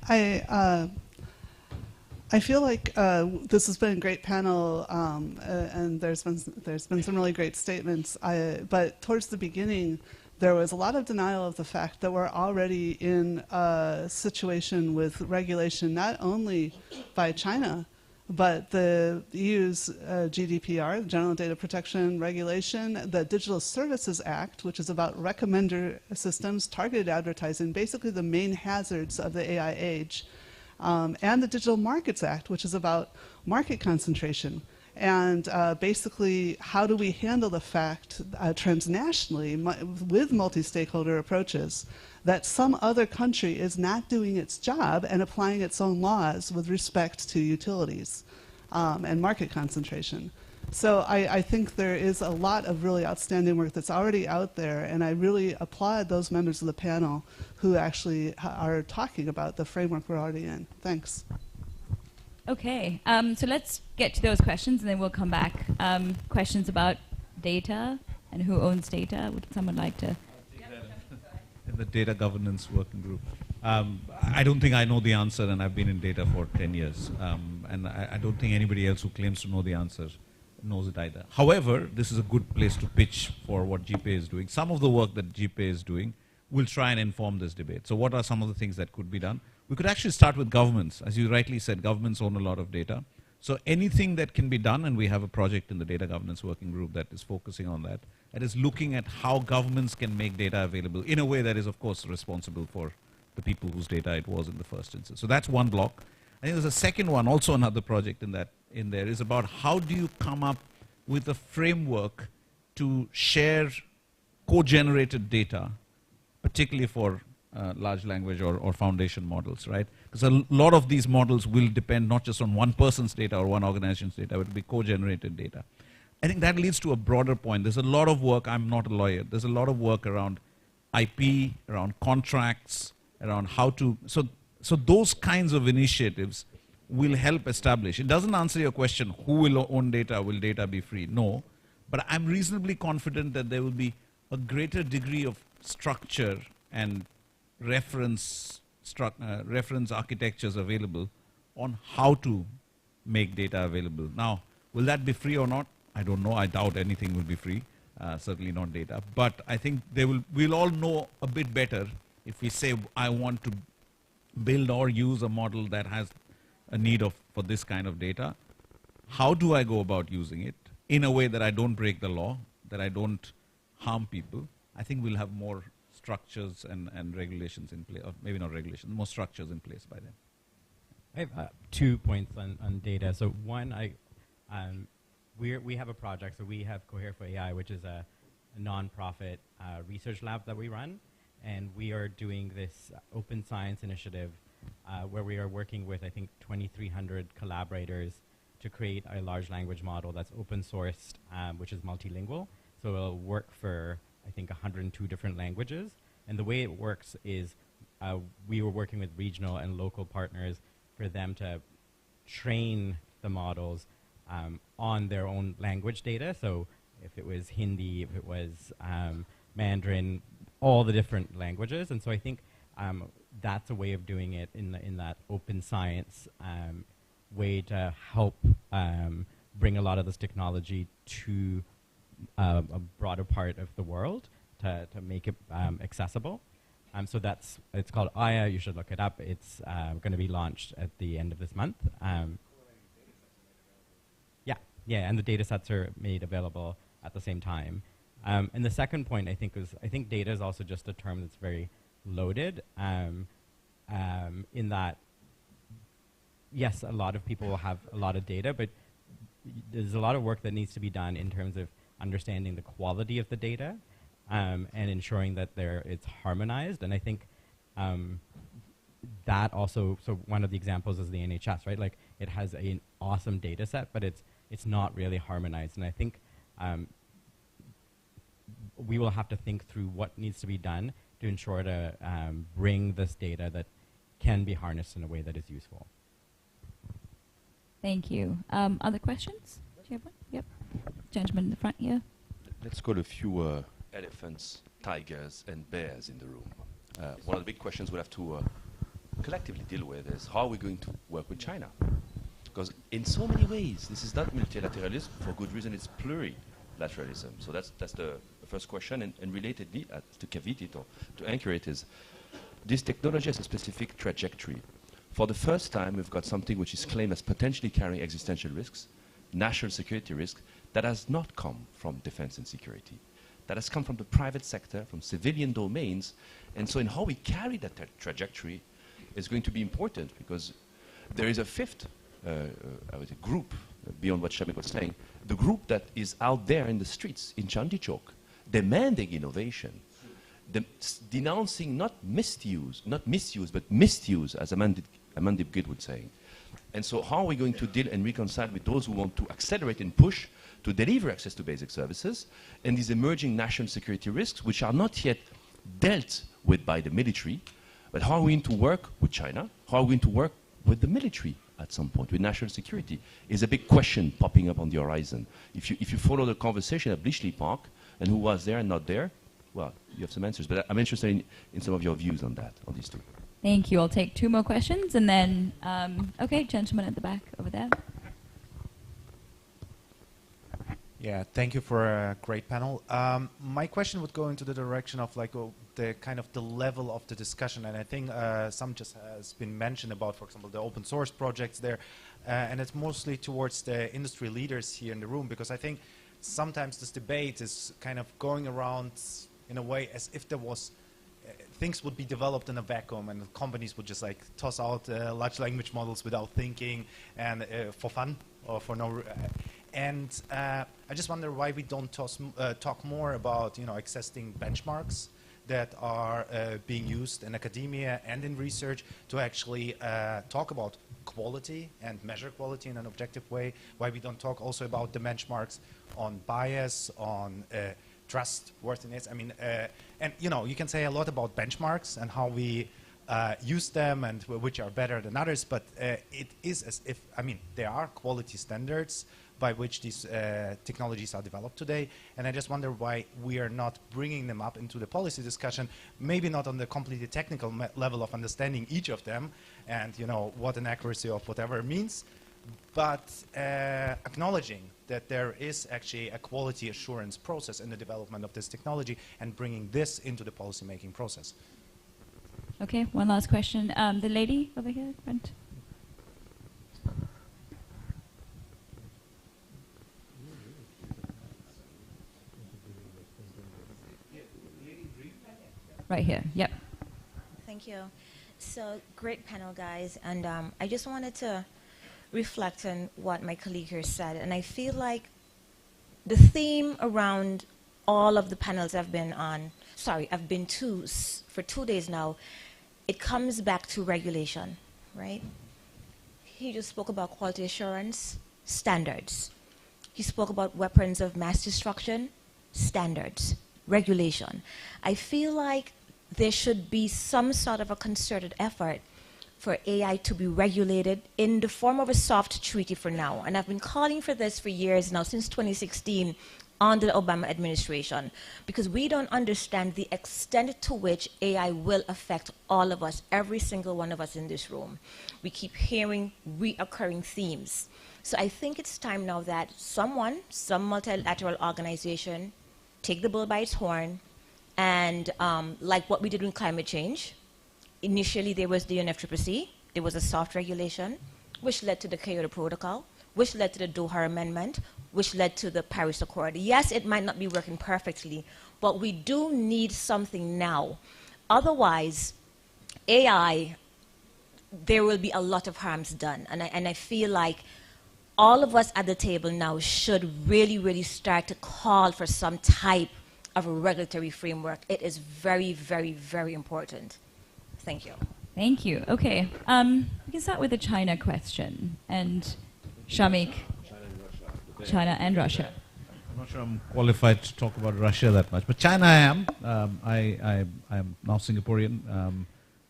[SPEAKER 9] I feel like this has been a great panel, and there's been some really great statements. But towards the beginning, there was a lot of denial of the fact that we're already in a situation with regulation not only by China, but the EU's GDPR, General Data Protection Regulation, the Digital Services Act, which is about recommender systems, targeted advertising, basically the main hazards of the AI age, and the Digital Markets Act, which is about market concentration. And basically, how do we handle the fact transnationally with multi-stakeholder approaches that some other country is not doing its job and applying its own laws with respect to utilities and market concentration? So I think there is a lot of really outstanding work that's already out there, and I really applaud those members of the panel who actually are talking about the framework we're already in. Thanks.
[SPEAKER 4] Okay, so let's get to those questions and then we'll come back. Questions about data and who owns data. Would someone like to?
[SPEAKER 3] In the data governance working group. I don't think I know the answer, and I've been in data for 10 years. And I don't think anybody else who claims to know the answer knows it either. However, this is a good place to pitch for what GPay is doing. Some of the work that GPay is doing will try and inform this debate. So what are some of the things that could be done? We could actually start with governments. As you rightly said, governments own a lot of data. So anything that can be done, and we have a project in the data governance working group that is focusing on that, that is looking at how governments can make data available in a way that is, of course, responsible for the people whose data it was in the first instance. So that's one block. I think there's a second one, also another project in there, is about how do you come up with a framework to share co-generated data, particularly for large language or foundation models, right? Because a lot of these models will depend not just on one person's data or one organization's data, but it will be co-generated data. I think that leads to a broader point. There's a lot of work, I'm not a lawyer, there's a lot of work around IP, around contracts, around how to, so those kinds of initiatives will help establish. It doesn't answer your question, who will own data, will data be free? No, but I'm reasonably confident that there will be a greater degree of structure and reference architectures available on how to make data available. Now, will that be free or not? I don't know. I doubt anything will be free. Certainly not data. But I think we'll all know a bit better if we say, I want to build or use a model that has a need for this kind of data. How do I go about using it in a way that I don't break the law, that I don't harm people? I think we'll have more structures and regulations in place, or maybe not regulations, more structures in place by then.
[SPEAKER 1] I have 2 points on data. So one, we have a project. So we have Cohere for AI, which is a non-profit research lab that we run, and we are doing this open science initiative where we are working with, I think, 2,300 collaborators to create a large language model that's open sourced, which is multilingual. So it'll work for, I think, 102 different languages. And the way it works is we were working with regional and local partners for them to train the models on their own language data. So if it was Hindi, if it was Mandarin, all the different languages. And so I think that's a way of doing it in that open science way to help bring a lot of this technology to a broader part of the world to make it accessible. So it's called Aya. You should look it up. It's going to be launched at the end of this month. Yeah, and the data sets are made available at the same time. And the second point I think data is also just a term that's very loaded in that, yes, a lot of people will have a lot of data, but there's a lot of work that needs to be done in terms of understanding the quality of the data and ensuring that it's harmonized. And I think that also, so one of the examples is the NHS, right? Like it has an awesome data set, but it's not really harmonized. And I think we will have to think through what needs to be done to ensure to bring this data that can be harnessed in a way that is useful.
[SPEAKER 4] Thank you. Other questions? Do you have one? Yep. Gentleman in the front here.
[SPEAKER 10] Let's call a few elephants, tigers, and bears in the room. One of the big questions we'll have to collectively deal with is how are we going to work with China? Because in so many ways, this is not multilateralism. For good reason, it's plurilateralism. So that's the first question. And relatedly, to Kavit it or to anchor it, is this technology has a specific trajectory. For the first time, we've got something which is claimed as potentially carrying existential risks, national security risks, that has not come from defense and security. That has come from the private sector, from civilian domains. And so in how we carry that trajectory is going to be important, because there is a fifth group, beyond what Shamik was saying, the group that is out there in the streets, in Chandichok, demanding innovation, denouncing not misuse, but misuse, as Amandip Gid would say. And so how are we going to deal and reconcile with those who want to accelerate and push to deliver access to basic services and these emerging national security risks, which are not yet dealt with by the military, but how are we going to work with China? How are we going to work with the military at some point, with national security? Is a big question popping up on the horizon. If you follow the conversation at Bletchley Park and who was there and not there, well, you have some answers. But I'm interested in some of your views on that, on these two.
[SPEAKER 4] Thank you. I'll take two more questions, and then, okay, gentleman at the back over there.
[SPEAKER 11] Yeah, thank you for a great panel. My question would go into the direction of like the kind of the level of the discussion, and I think some just has been mentioned about, for example, the open source projects there, and it's mostly towards the industry leaders here in the room, because I think sometimes this debate is kind of going around in a way as if there was things would be developed in a vacuum and the companies would just like toss out large language models without thinking and for fun or for no. And I just wonder why we don't talk more about, you know, existing benchmarks that are being used in academia and in research to actually talk about quality and measure quality in an objective way. Why we don't talk also about the benchmarks on bias, on trustworthiness. I mean, and you know, you can say a lot about benchmarks and how we use them and which are better than others, but it is as if, I mean, there are quality standards by which these technologies are developed today, and I just wonder why we are not bringing them up into the policy discussion, maybe not on the completely technical level of understanding each of them and, you know, what an accuracy of whatever means, but acknowledging that there is actually a quality assurance process in the development of this technology and bringing this into the policymaking process.
[SPEAKER 4] Okay, one last question. The lady over here, front. Right here, yep.
[SPEAKER 12] Thank you. So, great panel, guys. And I just wanted to reflect on what my colleague here said. And I feel like the theme around all of the panels I've been to for 2 days now, it comes back to regulation, right? He just spoke about quality assurance, standards. He spoke about weapons of mass destruction, standards, regulation. I feel like there should be some sort of a concerted effort for AI to be regulated in the form of a soft treaty for now. And I've been calling for this for years now, since 2016, under the Obama administration, because we don't understand the extent to which AI will affect all of us, every single one of us in this room. We keep hearing reoccurring themes. So I think it's time now that some multilateral organization, take the bull by its horn, and like what we did with climate change, initially there was the UNFCCC, there was a soft regulation, which led to the Kyoto Protocol, which led to the Doha Amendment, which led to the Paris Accord. Yes, it might not be working perfectly, but we do need something now. Otherwise, AI, there will be a lot of harms done. And I feel like all of us at the table now should really, really start to call for some type of a regulatory framework. It is very, very, very important. Thank you.
[SPEAKER 4] Thank you. Okay, we can start with the China question. And Shamik, China and Russia.
[SPEAKER 3] I'm not sure I'm qualified to talk about Russia that much, but China I am. I am now Singaporean,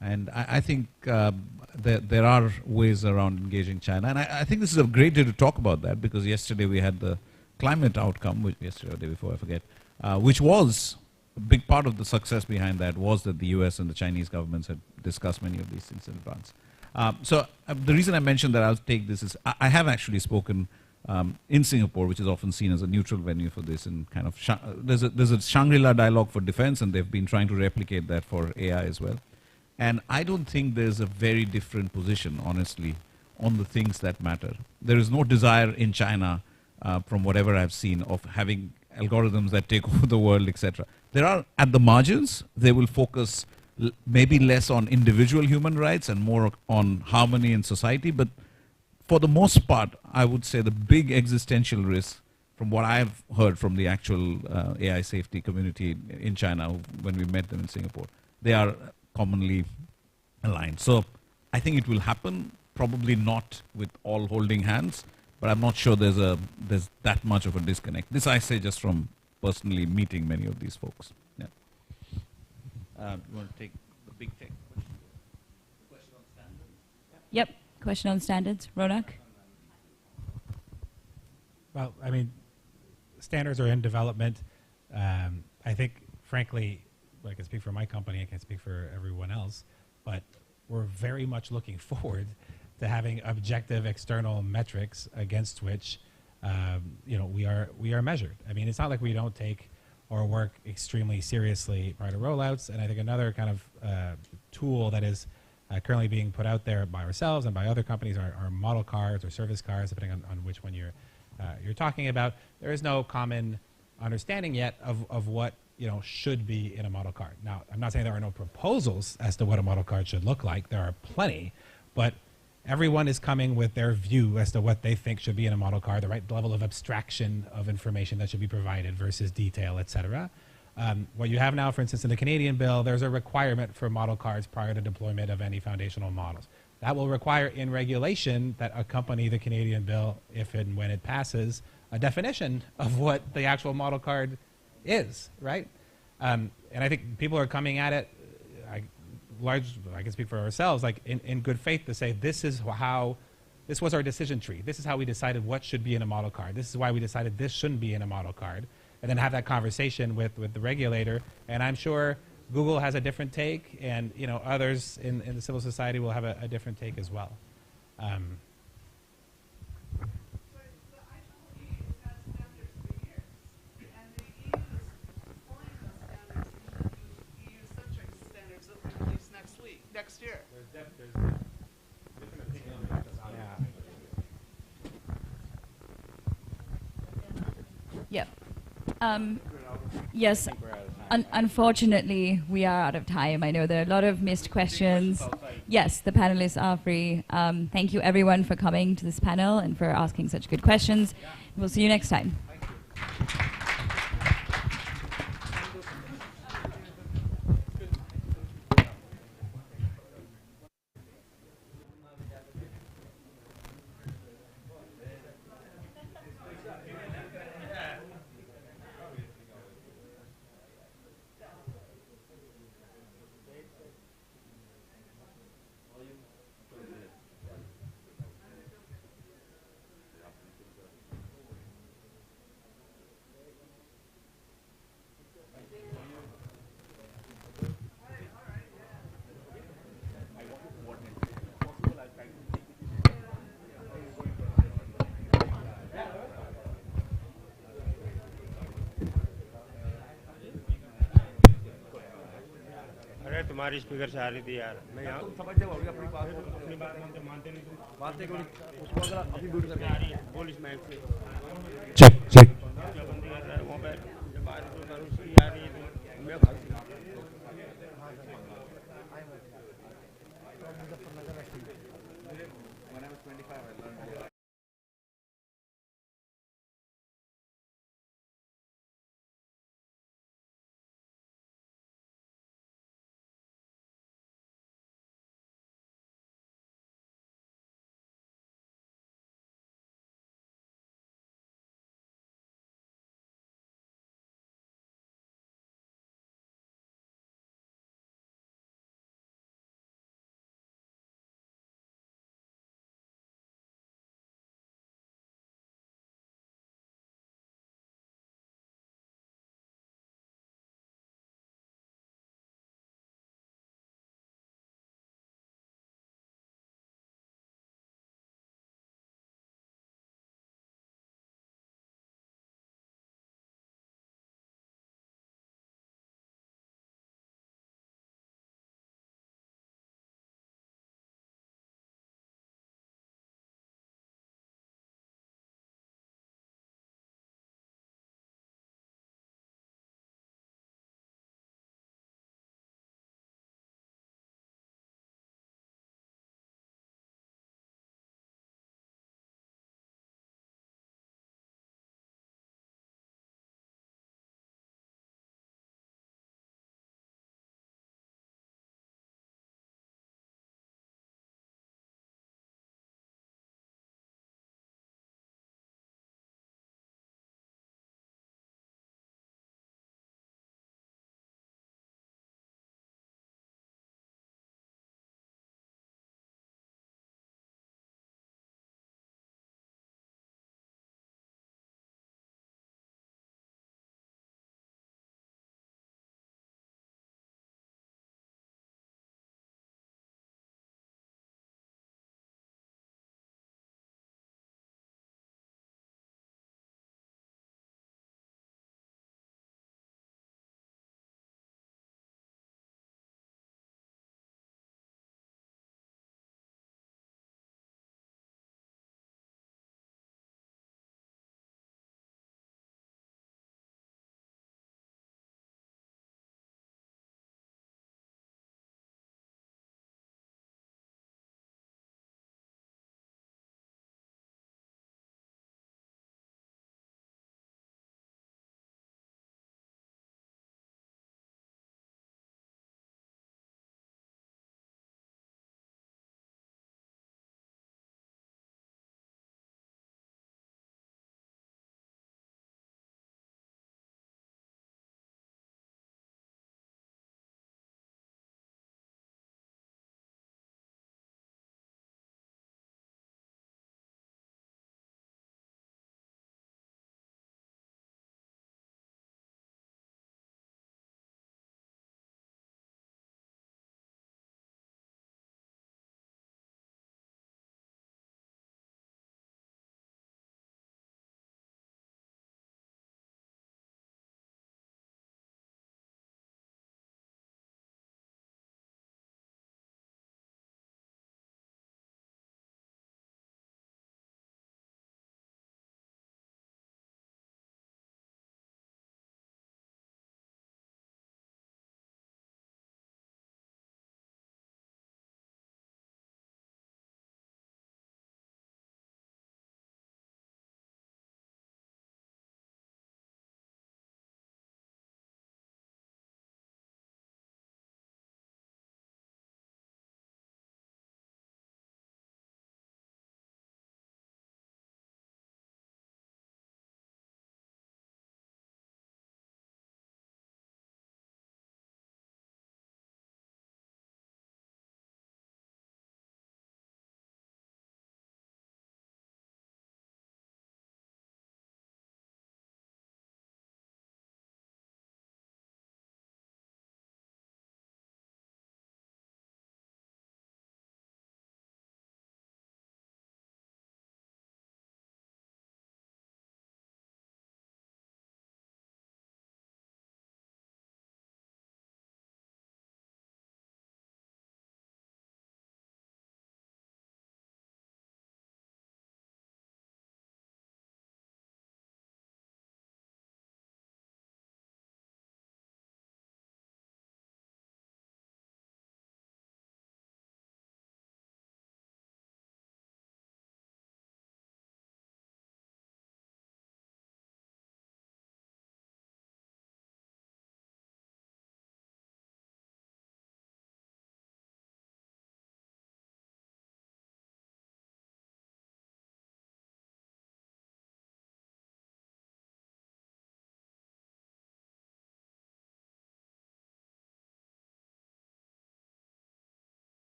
[SPEAKER 3] and I think there are ways around engaging China. And I think this is a great day to talk about that, because yesterday we had the climate outcome, yesterday or the day before, I forget, which was a big part of the success behind that was that the US and the Chinese governments had discussed many of these things in advance. So the reason I mentioned that I'll take this is I have actually spoken in Singapore, which is often seen as a neutral venue for this, and kind of there's a Shangri-La dialogue for defense, and they've been trying to replicate that for AI as well. And I don't think there's a very different position, honestly, on the things that matter. There is no desire in China, from whatever I've seen, of having algorithms that take over the world, etc. There are, at the margins, they will focus maybe less on individual human rights and more on harmony in society, but for the most part, I would say the big existential risk, from what I've heard from the actual AI safety community in China when we met them in Singapore, they are commonly aligned. So I think it will happen, probably not with all holding hands, but I'm not sure there's that much of a disconnect. This I say just from personally meeting many of these folks. Yeah. You want to take the big tech question on standards?
[SPEAKER 4] Yep. Question on standards, Ronak?
[SPEAKER 2] Well, I mean, standards are in development. I think, frankly, I can speak for my company, I can't speak for everyone else, but we're very much looking forward to having objective external metrics against which we are measured. I mean, it's not like we don't take our work extremely seriously prior to rollouts, and I think another kind of tool that is currently being put out there by ourselves and by other companies are model cards or service cards, depending on which one you're talking about. There is no common understanding yet of what should be in a model card. Now, I'm not saying there are no proposals as to what a model card should look like. There are plenty, but everyone is coming with their view as to what they think should be in a model card, the right level of abstraction of information that should be provided versus detail, et cetera. What you have now, for instance, in the Canadian bill, there's a requirement for model cards prior to deployment of any foundational models. That will require in regulation that accompany the Canadian bill, if and when it passes, a definition of what the actual model card is, right? And I think people are coming at it, I can speak for ourselves, like in good faith to say this was our decision tree. This is how we decided what should be in a model card. This is why we decided this shouldn't be in a model card. And then have that conversation with the regulator. And I'm sure Google has a different take, and others in the civil society will have a different take as well.
[SPEAKER 13] next year.
[SPEAKER 4] Yep. Yes. Unfortunately, we are out of time. I know there are a lot of missed questions. Yes, the panelists are free. Thank you, everyone, for coming to this panel and for asking such good questions. We'll see you next time.
[SPEAKER 14] अरे तुम्हारी speaker से आ रही थी यार मैं यहाँ तुम समझ जाओ अपनी बात अपनी बात मानते नहीं तुम बातें क्यों नहीं उसको अगर अभी बूट करके आ रही है बोल इस माइक से
[SPEAKER 2] चेक चेक
[SPEAKER 14] बंदी कर रहा है वहाँ पे जब आ रही तो उसकी आ रही है तो मैं
[SPEAKER 3] When I was 25, I learned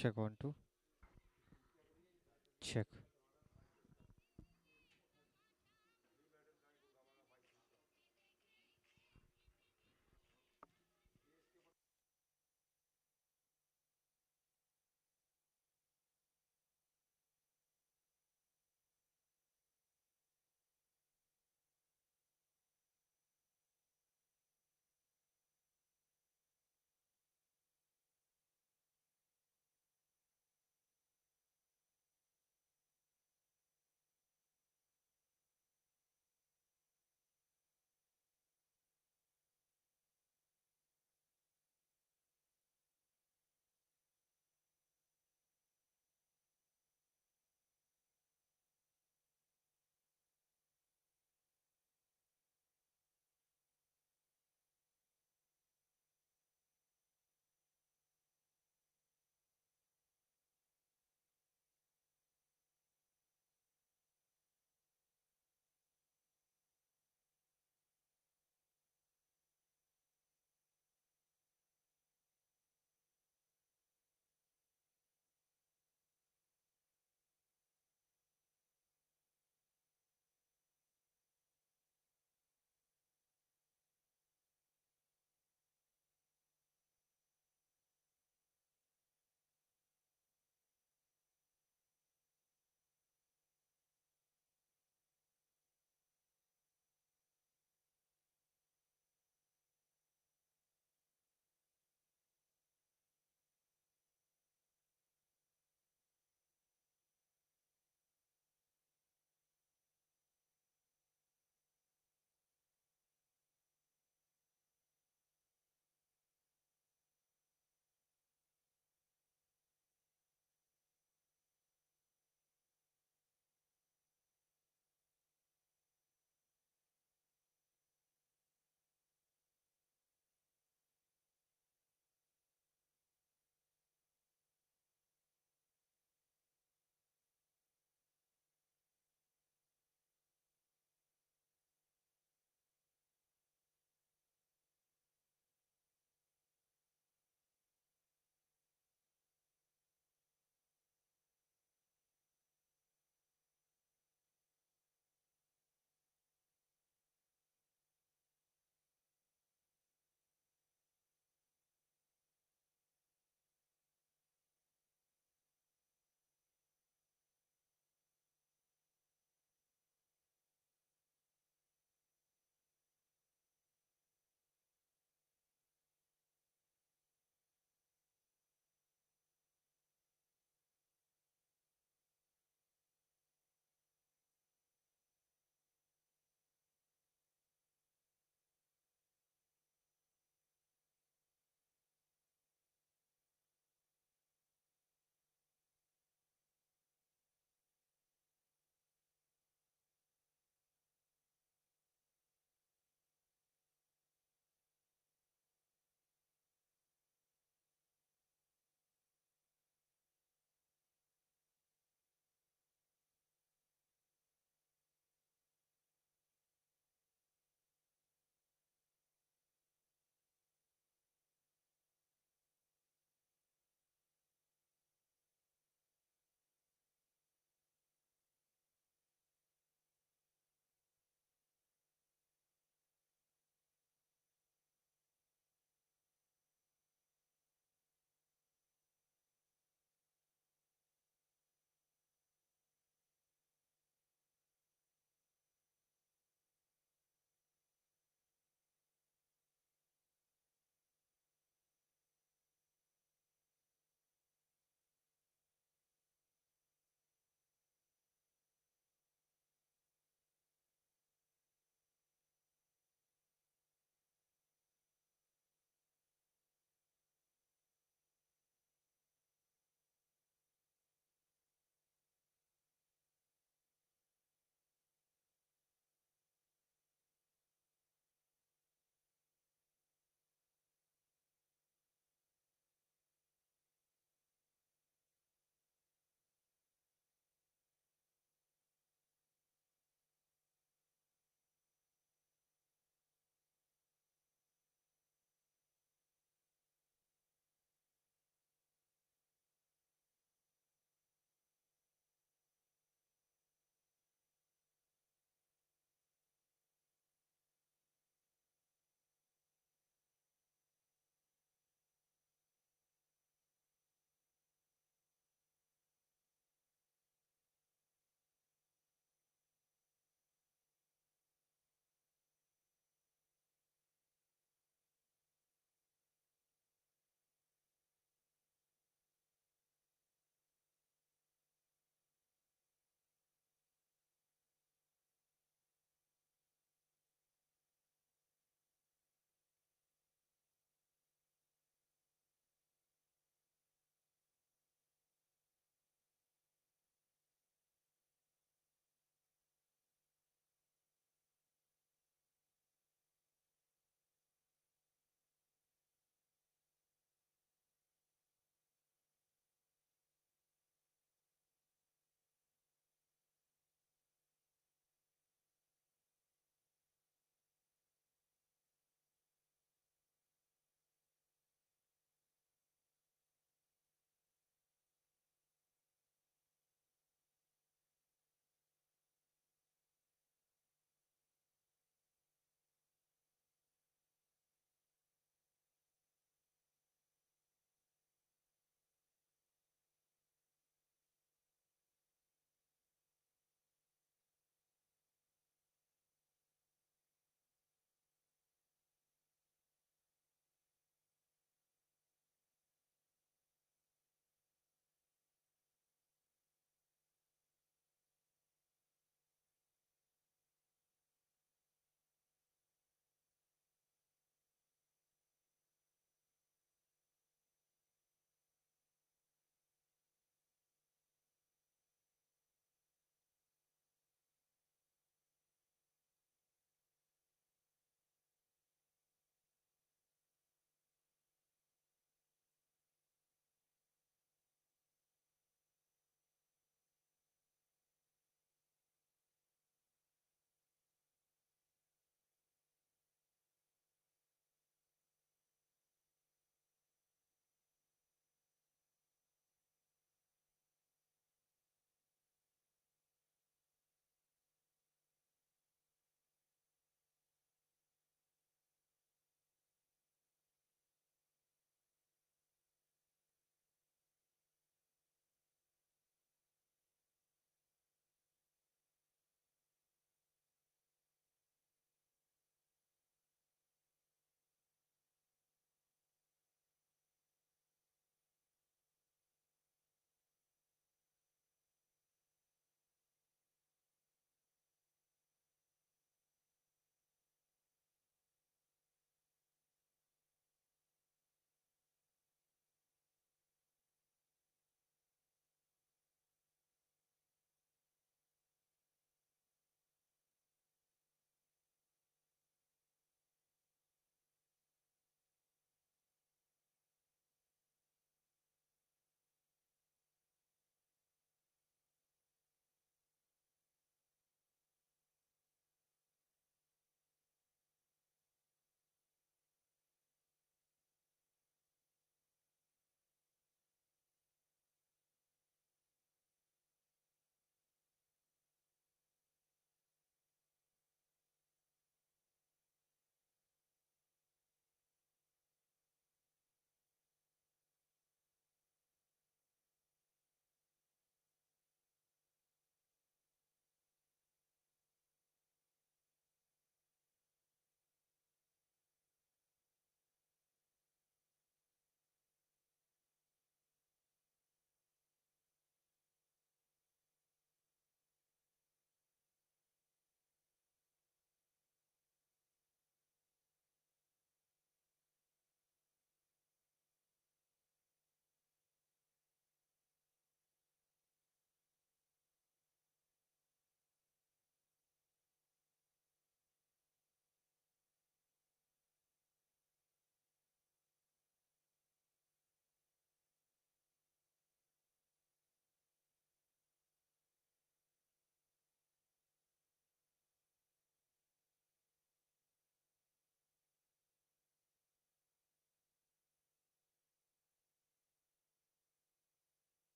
[SPEAKER 13] Check 1 2. Check.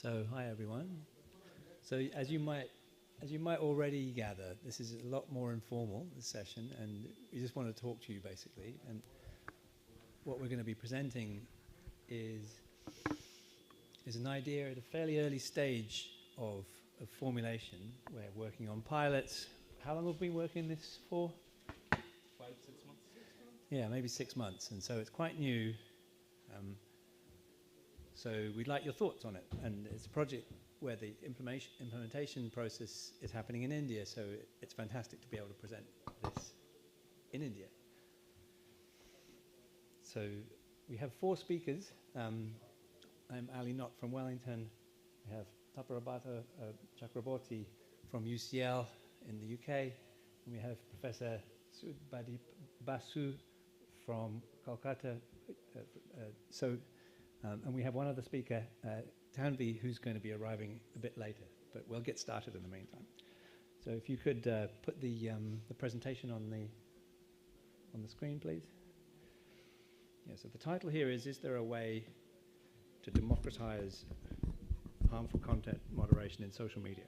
[SPEAKER 13] So, hi everyone. So, as you might already gather, this is a lot more informal, this session, and we just want to talk to you basically. And what we're going to be presenting is an idea at a fairly early stage of formulation. We're working on pilots. How long have we been working this for?
[SPEAKER 3] 5, 6 months.
[SPEAKER 13] Yeah, maybe 6 months. And so it's quite new. So we'd like your thoughts on it. And it's a project where the implementation process is happening in India, so it's fantastic to be able to present this in India. So we have 4 speakers. I'm Ali Knott from Wellington. We have Taparabata Chakraborty from UCL in the UK. And we have Professor Sudhbadip Basu from Kolkata. And we have one other speaker, Tanvi, who's going to be arriving a bit later. But we'll get started in the meantime. So if you could put the presentation on the screen, please. Yeah, so the title here is there a way to democratize harmful content moderation in social media?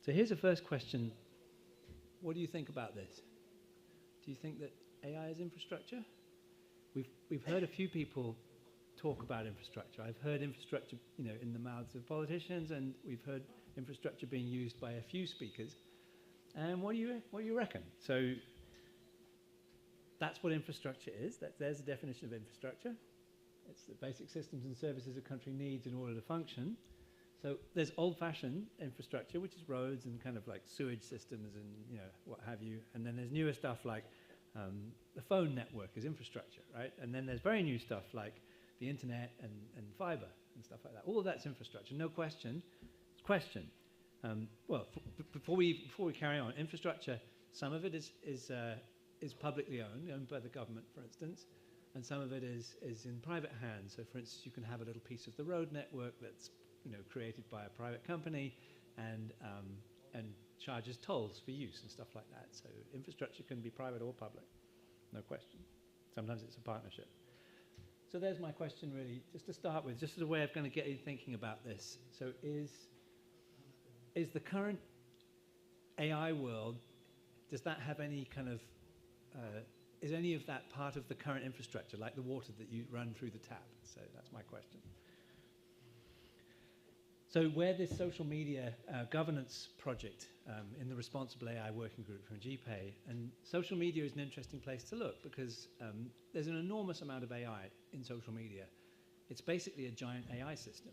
[SPEAKER 13] So here's the first question. What do you think about this? Do you think that AI is infrastructure? We've heard a few people talk about infrastructure. I've heard infrastructure, in the mouths of politicians, and we've heard infrastructure being used by a few speakers. And what do you reckon? So that's what infrastructure is. There's the definition of infrastructure. It's the basic systems and services a country needs in order to function. So there's old-fashioned infrastructure, which is roads and kind of like sewage systems and what have you. And then there's newer stuff like the phone network is infrastructure, right? And then there's very new stuff like the internet and fiber and stuff like that. All of that's infrastructure, no question. Question. Before we carry on, infrastructure, some of it is publicly owned by the government, for instance, and some of it is in private hands. So, for instance, you can have a little piece of the road network that's created by a private company and charges tolls for use and stuff like that. So infrastructure can be private or public, no question. Sometimes it's a partnership. So there's my question really, just to start with, just as a way of going to get you thinking about this. So is the current AI world, does that have any kind of, is any of that part of the current infrastructure, like the water that you run through the tap? So that's my question. So where this social media governance project in the Responsible AI Working Group from GPay, and social media is an interesting place to look because there's an enormous amount of AI in social media. It's basically a giant AI system.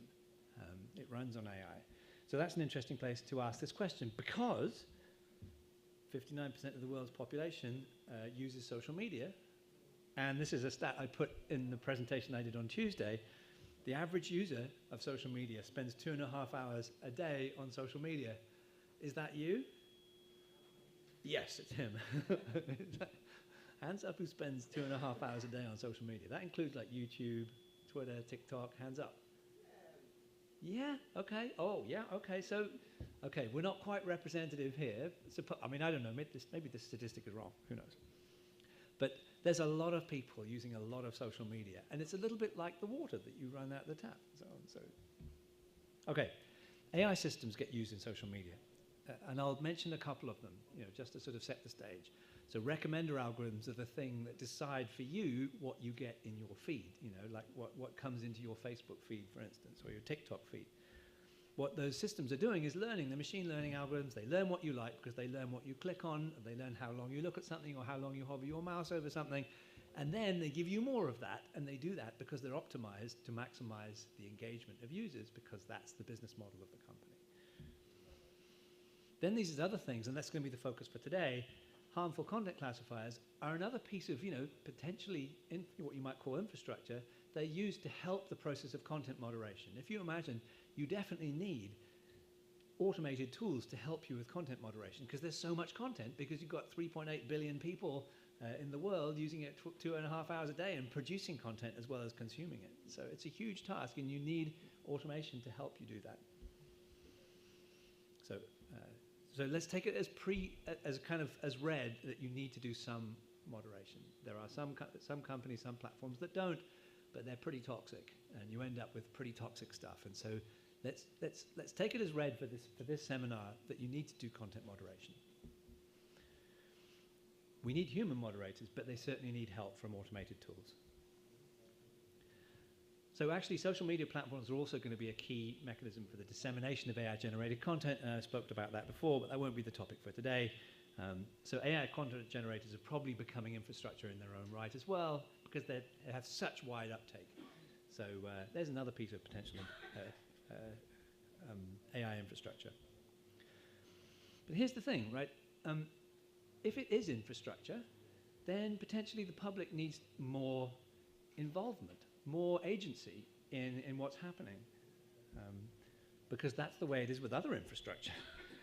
[SPEAKER 13] It runs on AI. So that's an interesting place to ask this question because 59% of the world's population uses social media. And this is a stat I put in the presentation I did on Tuesday. The average user of social media spends 2.5 hours a day on social media. Is that you? Yes, it's him. Hands up who spends 2.5 hours a day on social media. That includes like YouTube, Twitter, TikTok, hands up. Yeah, okay. Oh, yeah, okay. So, okay, we're not quite representative here. I mean, I don't know, maybe this statistic is wrong. Who knows? But there's a lot of people using a lot of social media, and it's a little bit like the water that you run out the tap. Okay, AI systems get used in social media, and I'll mention a couple of them, just to sort of set the stage. So recommender algorithms are the thing that decide for you what you get in your feed, like what comes into your Facebook feed, for instance, or your TikTok feed. What those systems are doing is learning the machine learning algorithms. They learn what you like because they learn what you click on. They learn how long you look at something or how long you hover your mouse over something. And then they give you more of that. And they do that because they're optimized to maximize the engagement of users because that's the business model of the company. Then these other things, and that's going to be the focus for today, harmful content classifiers are another piece of, potentially what you might call infrastructure. They're used to help the process of content moderation. If you imagine, you definitely need automated tools to help you with content moderation because there's so much content because you've got 3.8 billion people in the world using it 2.5 hours a day and producing content as well as consuming it. So it's a huge task and you need automation to help you do that. So let's take it as read that you need to do some moderation. There are some companies, some platforms that don't. but they're pretty toxic, and you end up with pretty toxic stuff. And so let's take it as read for this seminar that you need to do content moderation. We need human moderators, but they certainly need help from automated tools. So actually, social media platforms are also going to be a key mechanism for the dissemination of AI-generated content, and I spoke about that before, but that won't be the topic for today. So AI content generators are probably becoming infrastructure in their own right as well, because they have such wide uptake. So there's another piece of potential AI infrastructure. But here's the thing, right? If it is infrastructure, then potentially the public needs more involvement, more agency in what's happening, because that's the way it is with other infrastructure.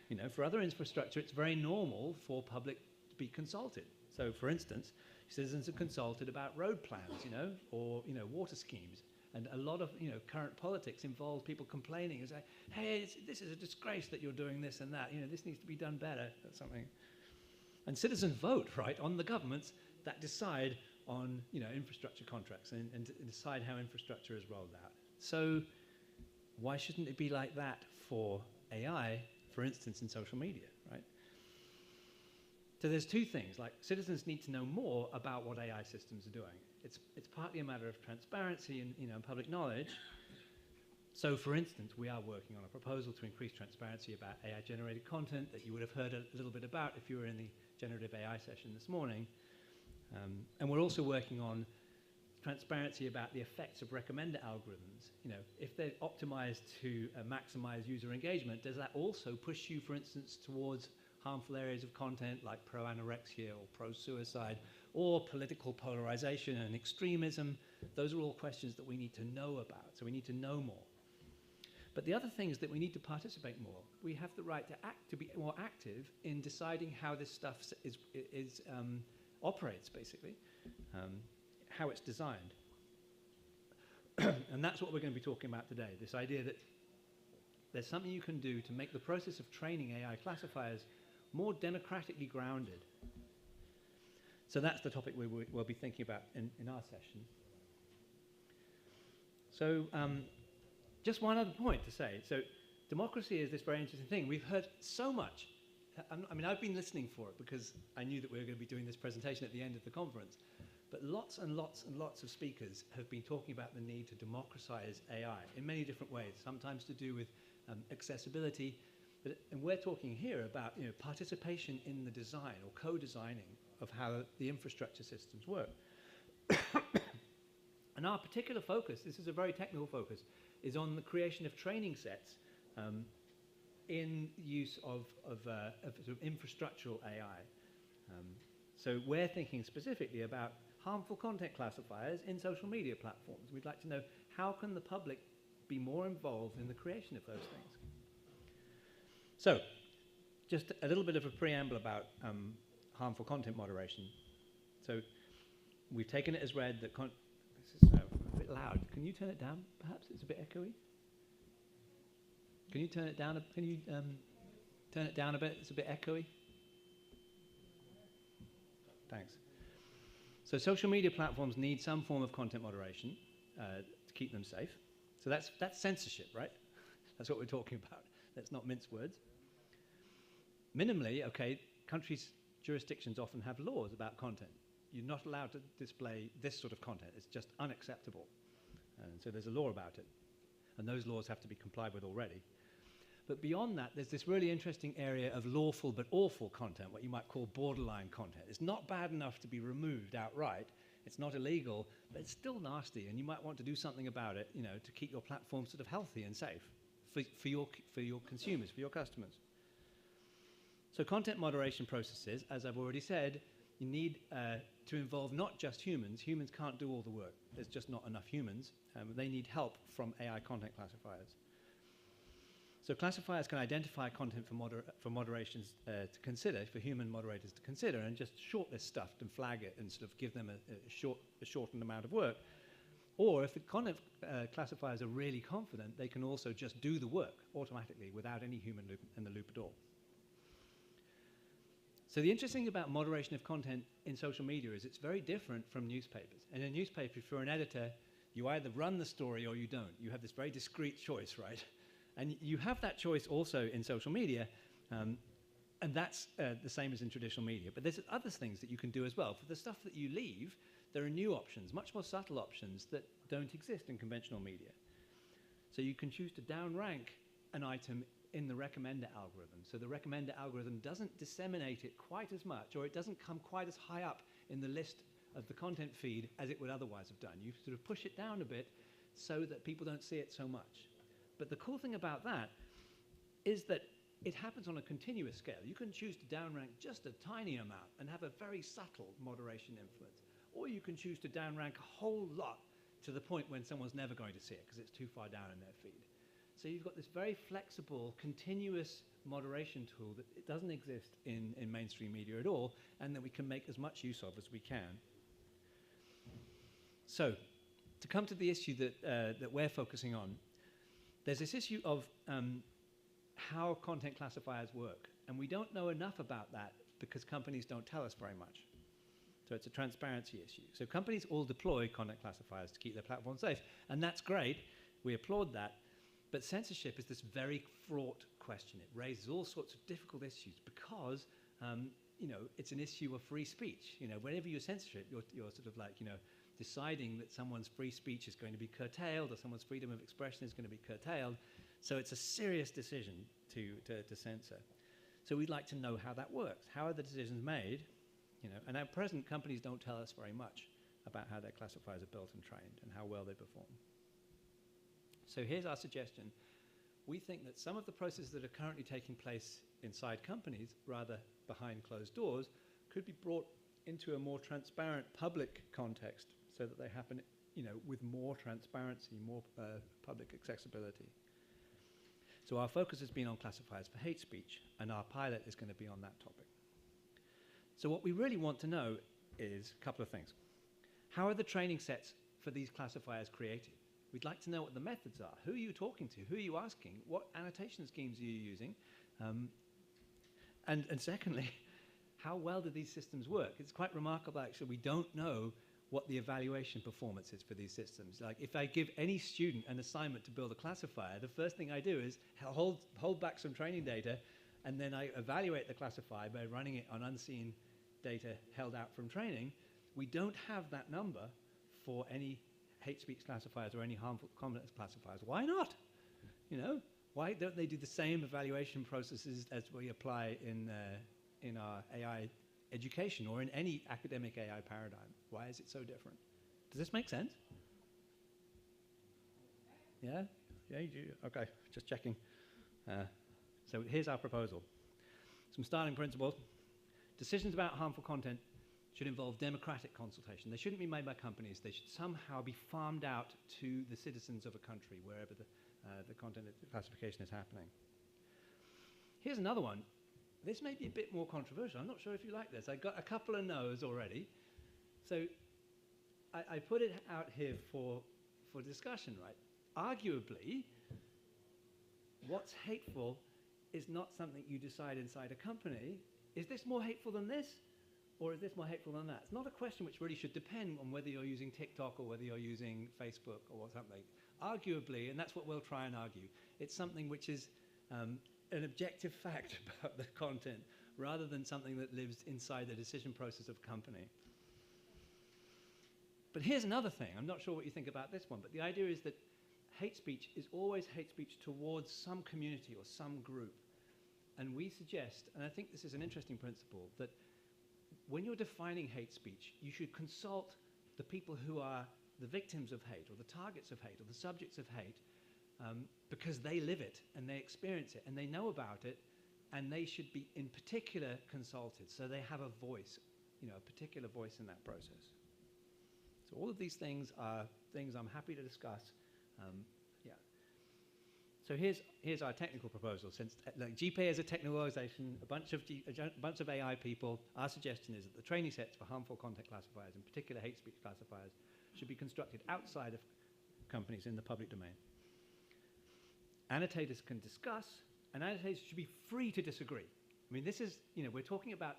[SPEAKER 13] You know, for other infrastructure, it's very normal for public to be consulted. So, for instance, citizens are consulted about road plans, you know, or water schemes, and a lot of current politics involves people complaining and saying, "Hey, this is a disgrace that you're doing this and that. You know, this needs to be done better," or something. And citizens vote, right, on the governments that decide on infrastructure contracts and decide how infrastructure is rolled out. So why shouldn't it be like that for AI, for instance, in social media, right? So there's two things, like citizens need to know more about what AI systems are doing. It's partly a matter of transparency and public knowledge. So for instance, we are working on a proposal to increase transparency about AI-generated content that you would have heard a little bit about if you were in the generative AI session this morning. And we're also working on transparency about the effects of recommender algorithms. If they're optimized to maximize user engagement, does that also push you, for instance, towards harmful areas of content like pro-anorexia or pro-suicide or political polarization and extremism? Those are all questions that we need to know about, so we need to know more. But the other thing is that we need to participate more. We have the right to be more active in deciding how this stuff operates, basically, how it's designed. And that's what we're going to be talking about today, this idea that there's something you can do to make the process of training AI classifiers more democratically grounded. So that's the topic we'll be thinking about in our session. So just one other point to say. So democracy is this very interesting thing. We've heard so much. I mean, I've been listening for it because I knew that we were going to be doing this presentation at the end of the conference. But lots and lots and lots of speakers have been talking about the need to democratize AI in many different ways, sometimes to do with accessibility. And we're talking here about participation in the design or co-designing of how the infrastructure systems work. And our particular focus, this is a very technical focus, is on the creation of training sets in use of sort of infrastructural AI. So we're thinking specifically about harmful content classifiers in social media platforms. We'd like to know, how can the public be more involved in the creation of those things? So just a little bit of a preamble about harmful content moderation. So we've taken it as read that this is a bit loud. Can you turn it down, perhaps? It's a bit echoey. Can you turn it down? Can you turn it down a bit? It's a bit echoey. Thanks. So social media platforms need some form of content moderation to keep them safe. So that's censorship, right? That's what we're talking about. Let's not mince words. Minimally, okay, countries' jurisdictions often have laws about content. You're not allowed to display this sort of content. It's just unacceptable. And so there's a law about it. And those laws have to be complied with already. But beyond that, there's this really interesting area of lawful but awful content, what you might call borderline content. It's not bad enough to be removed outright. It's not illegal, but it's still nasty, and you might want to do something about it, to keep your platform sort of healthy and safe for your consumers, for your customers. So content moderation processes, as I've already said, you need to involve not just humans. Humans can't do all the work. There's just not enough humans. They need help from AI content classifiers. So classifiers can identify content for moderations to consider, for human moderators to consider, and just shortlist stuff and flag it and sort of give them a shortened amount of work. Or if the content classifiers are really confident, they can also just do the work automatically without any human loop in the loop at all. So the interesting thing about moderation of content in social media is it's very different from newspapers. In a newspaper, if you're an editor, You either run the story or you don't. You have this very discrete choice, right? And you have that choice also in social media, and that's the same as in traditional media. But there's other things that you can do as well. For the stuff that you leave, there are new options, much more subtle options that don't exist in conventional media. So you can choose to downrank an item in the recommender algorithm. So the recommender algorithm doesn't disseminate it quite as much, or it doesn't come quite as high up in the list of the content feed as it would otherwise have done. You sort of push it down a bit so that people don't see it so much. But the cool thing about that is that it happens on a continuous scale. You can choose to downrank just a tiny amount and have a very subtle moderation influence. Or you can choose to downrank a whole lot to the point when someone's never going to see it because it's too far down in their feed. So you've got this very flexible, continuous moderation tool that it doesn't exist in mainstream media at all, and that we can make as much use of as we can. So, to come to the issue that we're focusing on, there's this issue of how content classifiers work. And we don't know enough about that because companies don't tell us very much. So it's a transparency issue. So companies all deploy content classifiers to keep their platform safe. And that's great. We applaud that. But censorship is this very fraught question. It raises all sorts of difficult issues because it's an issue of free speech. Whenever you censor it, you're sort of like, deciding that someone's free speech is going to be curtailed or someone's freedom of expression is going to be curtailed. So it's a serious decision to censor. So we'd like to know how that works. How are the decisions made? And at present, companies don't tell us very much about how their classifiers are built and trained and how well they perform. So here's our suggestion. We think that some of the processes that are currently taking place inside companies, rather behind closed doors, could be brought into a more transparent public context so that they happen, with more transparency, more public accessibility. So our focus has been on classifiers for hate speech, and our pilot is going to be on that topic. So what we really want to know is a couple of things. How are the training sets for these classifiers created? We'd like to know what the methods are. Who are you talking to? Who are you asking? What annotation schemes are you using? And secondly, how well do these systems work? It's quite remarkable, actually. We don't know what the evaluation performance is for these systems. Like, if I give any student an assignment to build a classifier, the first thing I do is hold back some training data, and then I evaluate the classifier by running it on unseen data held out from training. We don't have that number for any hate speech classifiers or any harmful content classifiers. Why not? Why don't they do the same evaluation processes as we apply in our AI education or in any academic AI paradigm? Why is it so different? Does this make sense? Yeah? Yeah, you do. Okay, just checking. So here's our proposal. Some starting principles. Decisions about harmful content should involve democratic consultation. They shouldn't be made by companies. They should somehow be farmed out to the citizens of a country, wherever the content classification is happening. Here's another one. This may be a bit more controversial. I'm not sure if you like this. I got a couple of no's already. So I put it out here for discussion, right? Arguably, what's hateful is not something you decide inside a company. Is this more hateful than this? Or is this more hateful than that? It's not a question which really should depend on whether you're using TikTok or whether you're using Facebook or something. Arguably, and that's what we'll try and argue, it's something which is an objective fact about the content rather than something that lives inside the decision process of a company. But here's another thing. I'm not sure what you think about this one, but the idea is that hate speech is always hate speech towards some community or some group. And we suggest, and I think this is an interesting principle, that when you're defining hate speech, you should consult the people who are the victims of hate or the targets of hate or the subjects of hate because they live it and they experience it and they know about it, and they should be in particular consulted so they have a voice, a particular voice in that process. So all of these things are things I'm happy to discuss. So here's our technical proposal. Since GPA is a technical organization, a bunch of AI people, our suggestion is that the training sets for harmful content classifiers, in particular hate speech classifiers, should be constructed outside of companies in the public domain. Annotators can discuss, and annotators should be free to disagree. I mean, this is, we're talking about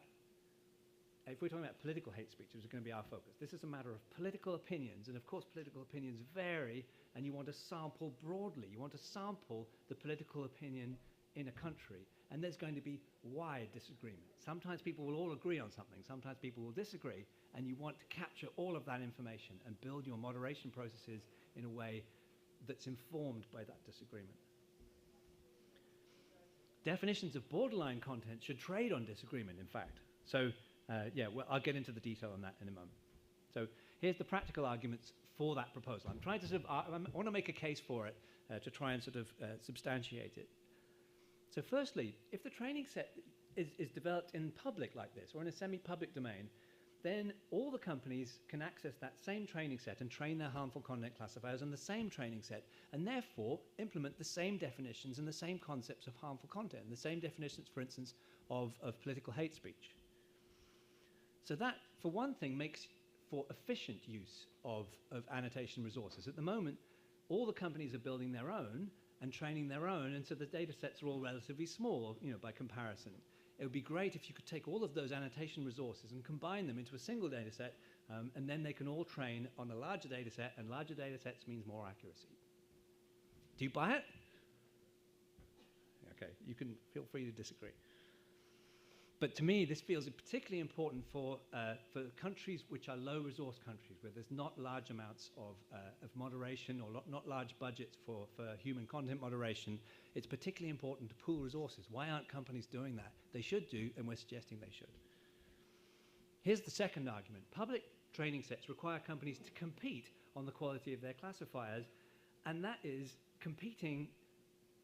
[SPEAKER 13] if we're talking about political hate speech, which is going to be our focus, this is a matter of political opinions. And of course, political opinions vary, and you want to sample broadly. You want to sample the political opinion in a country. And there's going to be wide disagreement. Sometimes people will all agree on something. Sometimes people will disagree. And you want to capture all of that information and build your moderation processes in a way that's informed by that disagreement. Definitions of borderline content should trade on disagreement, in fact. So, yeah, well, I'll get into the detail on that in a moment. So here's the practical arguments for that proposal. I'm trying to sort of, I want to make a case for it to try and sort of substantiate it. So firstly, if the training set is developed in public like this, or in a semi-public domain, then all the companies can access that same training set and train their harmful content classifiers on the same training set, and therefore implement the same definitions and the same concepts of harmful content, the same definitions, for instance, of political hate speech. So that, for one thing, makes for efficient use of annotation resources. At the moment, all the companies are building their own and training their own, and so the data sets are all relatively small, by comparison. It would be great if you could take all of those annotation resources and combine them into a single data set, and then they can all train on a larger data set, and larger data sets means more accuracy. Do you buy it? Okay, you can feel free to disagree. But to me, this feels particularly important for countries which are low-resource countries, where there's not large amounts of moderation or not large budgets for human content moderation. It's particularly important to pool resources. Why aren't companies doing that? They should do, and we're suggesting they should. Here's the second argument. Public training sets require companies to compete on the quality of their classifiers, and that is competing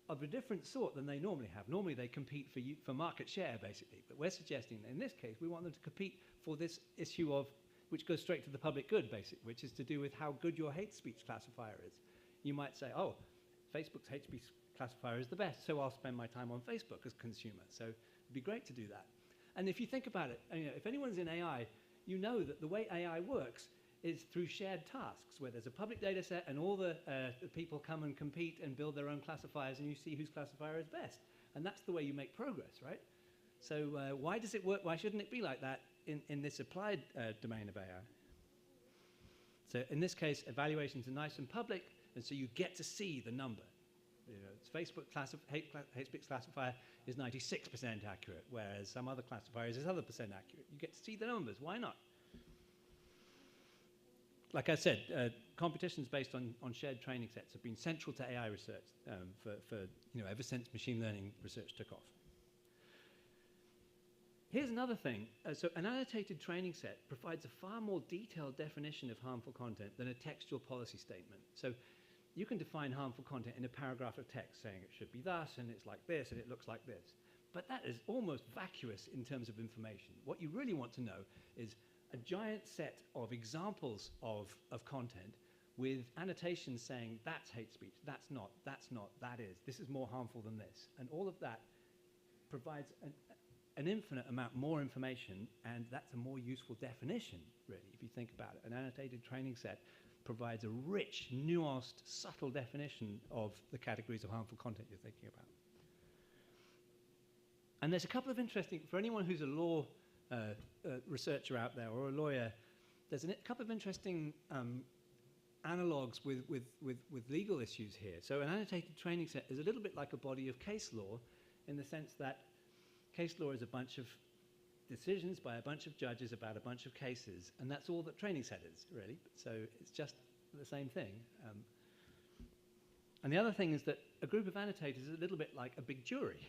[SPEAKER 13] of a different sort than they normally have. Normally they compete for market share, basically. But we're suggesting that in this case, we want them to compete for this issue of, which goes straight to the public good, basically, which is to do with how good your hate speech classifier is. You might say, oh, Facebook's hate speech classifier is the best, so I'll spend my time on Facebook as a consumer. So it'd be great to do that. And if you think about it, if anyone's in AI, you know that the way AI works is through shared tasks, where there's a public data set and all the people come and compete and build their own classifiers, and you see whose classifier is best. And that's the way you make progress, right? So why does it work? Why shouldn't it be like that in this applied domain of AI? So in this case, evaluations are nice and public, and so you get to see the number. Facebook hate speech classifier is 96% accurate, whereas some other classifiers is other percent accurate. You get to see the numbers. Why not? Like I said, competitions based on shared training sets have been central to AI research ever since machine learning research took off. Here's another thing. So an annotated training set provides a far more detailed definition of harmful content than a textual policy statement. So you can define harmful content in a paragraph of text saying it should be thus, and it's like this, and it looks like this. But that is almost vacuous in terms of information. What you really want to know is a giant set of examples of content with annotations saying that's hate speech, that's not, that is, this is more harmful than this. And all of that provides an infinite amount more information, and that's a more useful definition, really, if you think about it. An annotated training set provides a rich, nuanced, subtle definition of the categories of harmful content you're thinking about. And there's a couple of interesting, for anyone who's a law researcher out there or a lawyer, there's a couple of interesting analogues with legal issues here. So an annotated training set is a little bit like a body of case law, in the sense that case law is a bunch of decisions by a bunch of judges about a bunch of cases, and that's all that training set is, really. So it's just the same thing. And the other thing is that a group of annotators is a little bit like a big jury.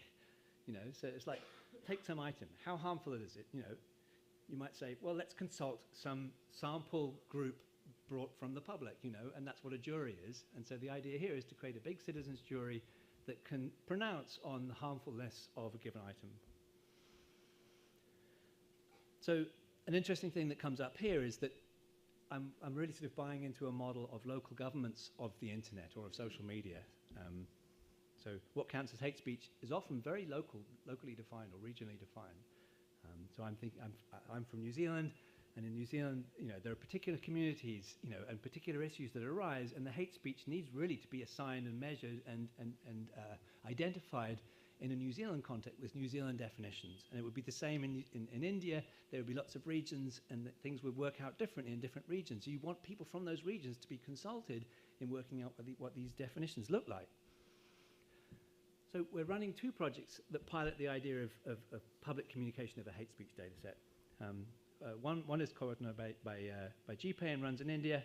[SPEAKER 13] So it's like, take some item. How harmful is it? You might say, well, let's consult some sample group brought from the public, and that's what a jury is. And so the idea here is to create a big citizens jury that can pronounce on the harmfulness of a given item. So an interesting thing that comes up here is that I'm really sort of buying into a model of local governments of the internet or of social media. So what counts as hate speech is often very locally defined or regionally defined. So I'm from New Zealand, and in New Zealand, there are particular communities, and particular issues that arise, and the hate speech needs really to be assigned and measured and identified in a New Zealand context with New Zealand definitions. And it would be the same in India. There would be lots of regions, and things would work out differently in different regions. So you want people from those regions to be consulted in working out what these definitions look like. So we're running 2 projects that pilot the idea of public communication of a hate speech data set. One is coordinated by GPay and runs in India.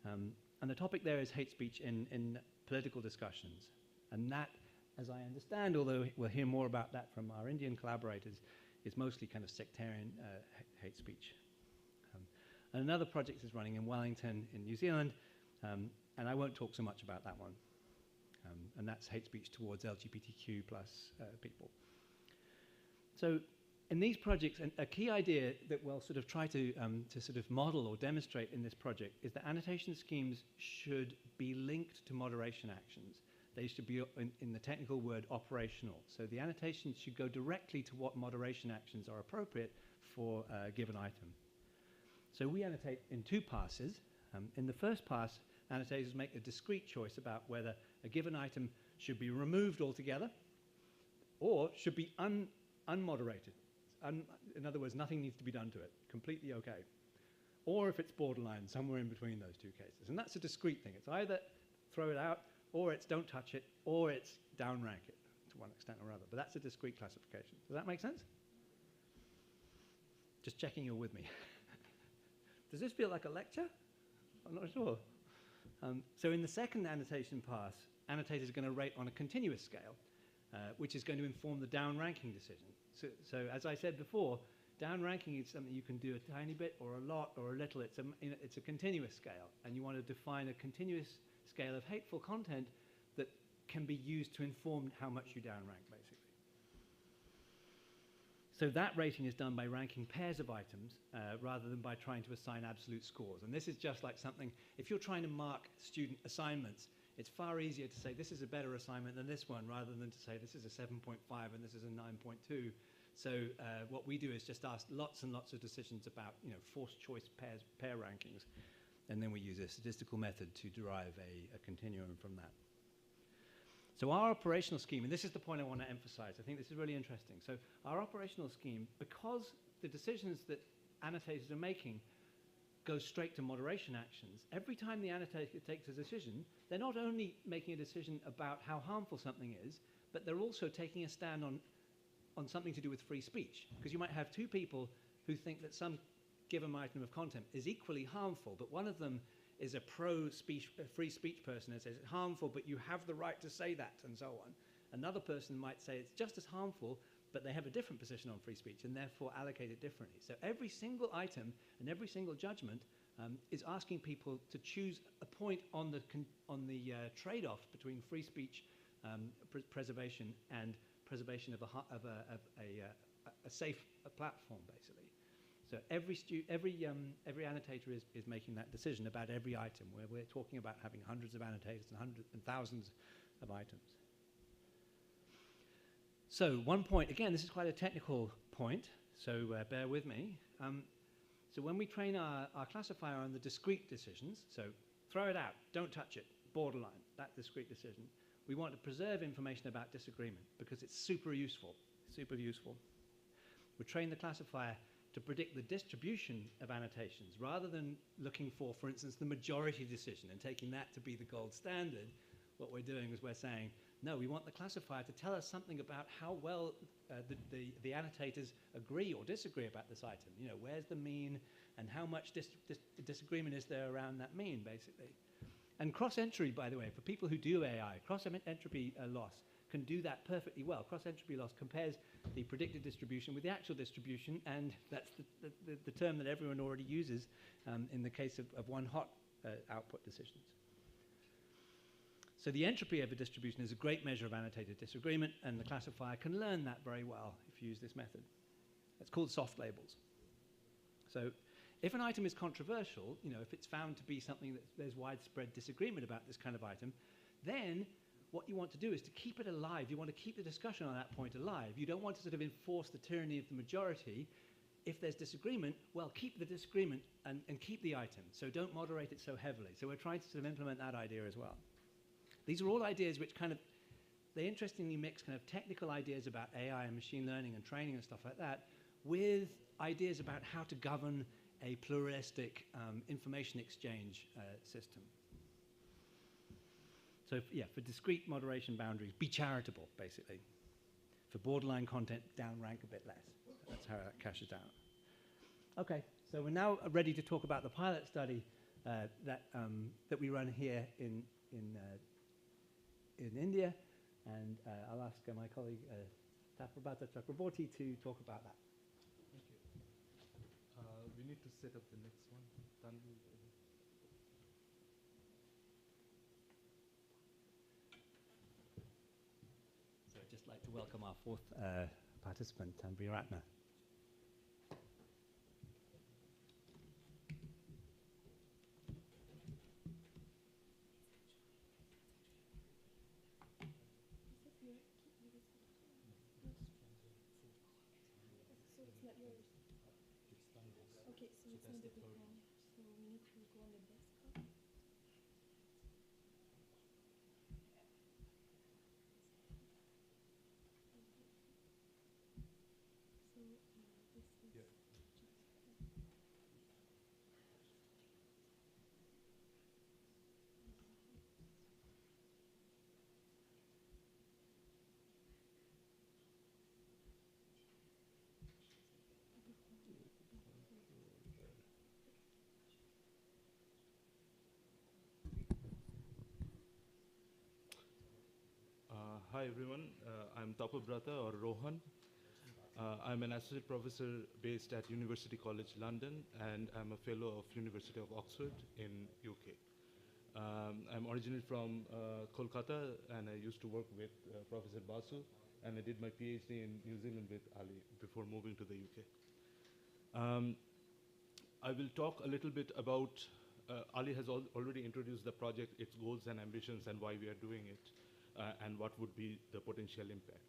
[SPEAKER 13] And the topic there is hate speech in political discussions. And that, as I understand, although we'll hear more about that from our Indian collaborators, is mostly kind of sectarian hate speech. And another project is running in Wellington in New Zealand, and I won't talk so much about that one. And that's hate speech towards LGBTQ plus people. So in these projects, a key idea that we'll sort of try to sort of model or demonstrate in this project is that annotation schemes should be linked to moderation actions. They should be, in the technical word, operational. So the annotations should go directly to what moderation actions are appropriate for a given item. So we annotate in 2 passes. In the first pass, annotators make a discrete choice about whether a given item should be removed altogether or should be unmoderated. In other words, nothing needs to be done to it, completely okay. Or if it's borderline, somewhere in between those 2 cases. And that's a discrete thing. It's either throw it out, or it's don't touch it, or it's downrank it to one extent or other. But that's a discrete classification. Does that make sense? Just checking you're with me. Does this feel like a lecture? I'm not sure. So in the second annotation pass, annotators are going to rate on a continuous scale, which is going to inform the downranking decision. So as I said before, downranking is something you can do a tiny bit or a lot or a little. It's a continuous scale, and you want to define a continuous scale of hateful content that can be used to inform how much you downrank, basically. So that rating is done by ranking pairs of items rather than by trying to assign absolute scores. And this is just like something, if you're trying to mark student assignments, it's far easier to say this is a better assignment than this one rather than to say this is a 7.5 and this is a 9.2. So what we do is just ask lots and lots of decisions about forced choice pair rankings, and then we use a statistical method to derive a continuum from that. So our operational scheme, and this is the point I want to emphasize, I think this is really interesting. So our operational scheme, because the decisions that annotators are making go straight to moderation actions, every time the annotator takes a decision, they're not only making a decision about how harmful something is, but they're also taking a stand on something to do with free speech. Because you might have 2 people who think that some given item of content is equally harmful, but one of them is a free speech person and says it's harmful, but you have the right to say that, and so on. Another person might say it's just as harmful, but they have a different position on free speech and therefore allocate it differently. So every single item and every single judgment is asking people to choose a point on the trade-off between free speech preservation and preservation of a safe platform, basically. So every annotator is making that decision about every item, where we're talking about having hundreds of annotators and hundreds and thousands of items. So one point, again, this is quite a technical point, so bear with me. So when we train our classifier on the discrete decisions, so throw it out, don't touch it, borderline, that discrete decision, we want to preserve information about disagreement because it's super useful, super useful. We train the classifier to predict the distribution of annotations rather than looking for instance, the majority decision and taking that to be the gold standard. What we're doing is we're saying, no, we want the classifier to tell us something about how well the annotators agree or disagree about this item. Where's the mean and how much disagreement is there around that mean, basically. And cross-entropy, by the way, for people who do AI, cross-entropy loss can do that perfectly well. Cross-entropy loss compares the predicted distribution with the actual distribution, and that's the term that everyone already uses in the case of one-hot output decisions. So the entropy of a distribution is a great measure of annotated disagreement, and the classifier can learn that very well if you use this method. It's called soft labels. So if an item is controversial, if it's found to be something that there's widespread disagreement about this kind of item, then what you want to do is to keep it alive. You want to keep the discussion on that point alive. You don't want to sort of enforce the tyranny of the majority. If there's disagreement, well, keep the disagreement and keep the item. So don't moderate it so heavily. So we're trying to sort of implement that idea as well. These are all ideas which kind of they interestingly mix kind of technical ideas about AI and machine learning and training and stuff like that with ideas about how to govern a pluralistic information exchange system. So yeah, for discrete moderation boundaries, be charitable, basically. For borderline content, downrank a bit less. That's how that cashes out. Okay, so we're now ready to talk about the pilot study that we run here in India, and I'll ask my colleague Taprabhata Chakraborty to talk about that.
[SPEAKER 15] Thank you. We need to set up the next one. Tanvi.
[SPEAKER 13] So I'd just like to welcome our fourth participant, Tanvi Ratna.
[SPEAKER 16] Okay, so it's not the big one. So we need to go on the desktop. So this is
[SPEAKER 15] Hi everyone, I'm Tapabrata or Rohan. I'm an associate professor based at University College London, and I'm a fellow of University of Oxford in UK. I'm originally from Kolkata, and I used to work with Professor Basu, and I did my PhD in New Zealand with Ali before moving to the UK. I will talk a little bit about, Ali has already introduced the project, its goals and ambitions, and why we are doing it. And what would be the potential impact.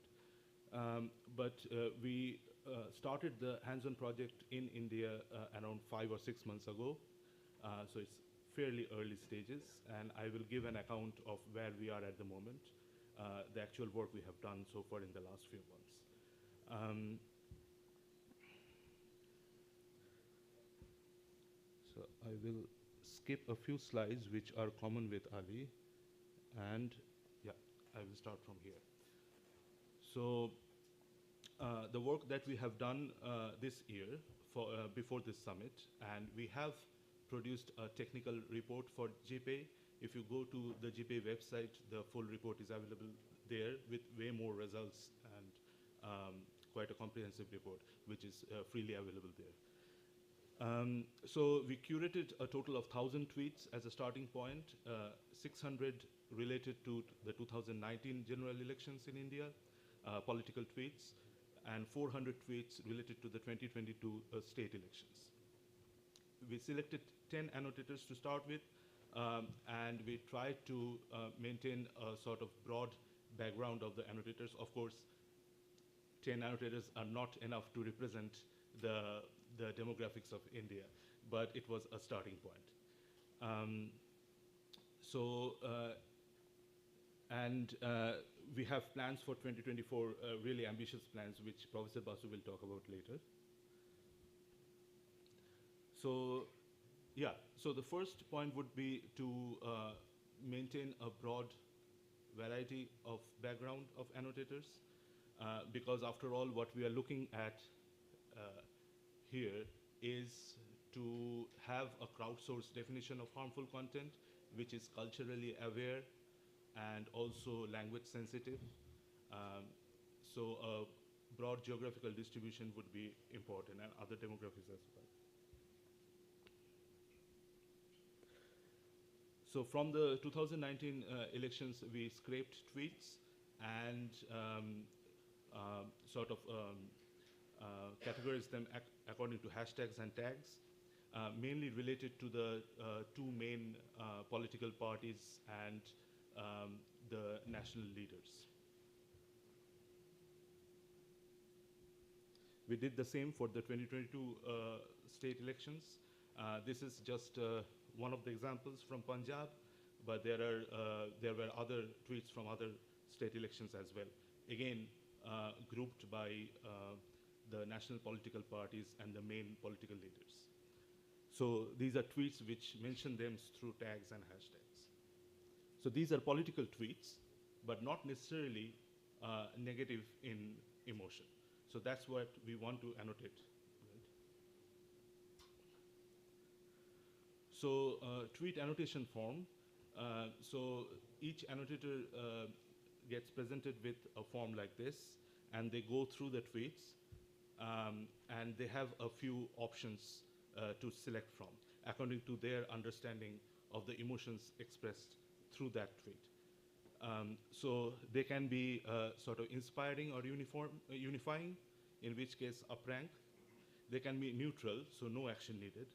[SPEAKER 15] But we started the hands-on project in India around 5 or 6 months ago. So it's fairly early stages, and I will give an account of where we are at the moment, the actual work we have done so far in the last few months. So I will skip a few slides which are common with Ali, and I will start from here. So the work that we have done this year for, before this summit, and we have produced a technical report for GPay. If you go to the GPay website, the full report is available there with way more results and quite a comprehensive report, which is freely available there. So we curated a total of 1,000 tweets as a starting point, 600 related to the 2019 general elections in India, political tweets, and 400 tweets related to the 2022 state elections. We selected 10 annotators to start with, and we tried to maintain a sort of broad background of the annotators. Of course, 10 annotators are not enough to represent the demographics of India, but it was a starting point. We have plans for 2024, really ambitious plans, which Professor Basu will talk about later. So, yeah, so the first point would be to maintain a broad variety of background of annotators, because after all, what we are looking at here is to have a crowdsourced definition of harmful content, which is culturally aware and also language sensitive. So a broad geographical distribution would be important, and other demographics as well. So from the 2019 elections, we scraped tweets and categorized them according to hashtags and tags, mainly related to the two main political parties and the national leaders. We did the same for the 2022 state elections. This is just one of the examples from Punjab, but there were other tweets from other state elections as well. Again, grouped by the national political parties and the main political leaders. So these are tweets which mention them through tags and hashtags. So these are political tweets, but not necessarily negative in emotion. So that's what we want to annotate. Right? So tweet annotation form. So each annotator gets presented with a form like this, and they go through the tweets, and they have a few options to select from, according to their understanding of the emotions expressed through that tweet. So they can be sort of inspiring or unifying, in which case up rank. They can be neutral, so no action needed.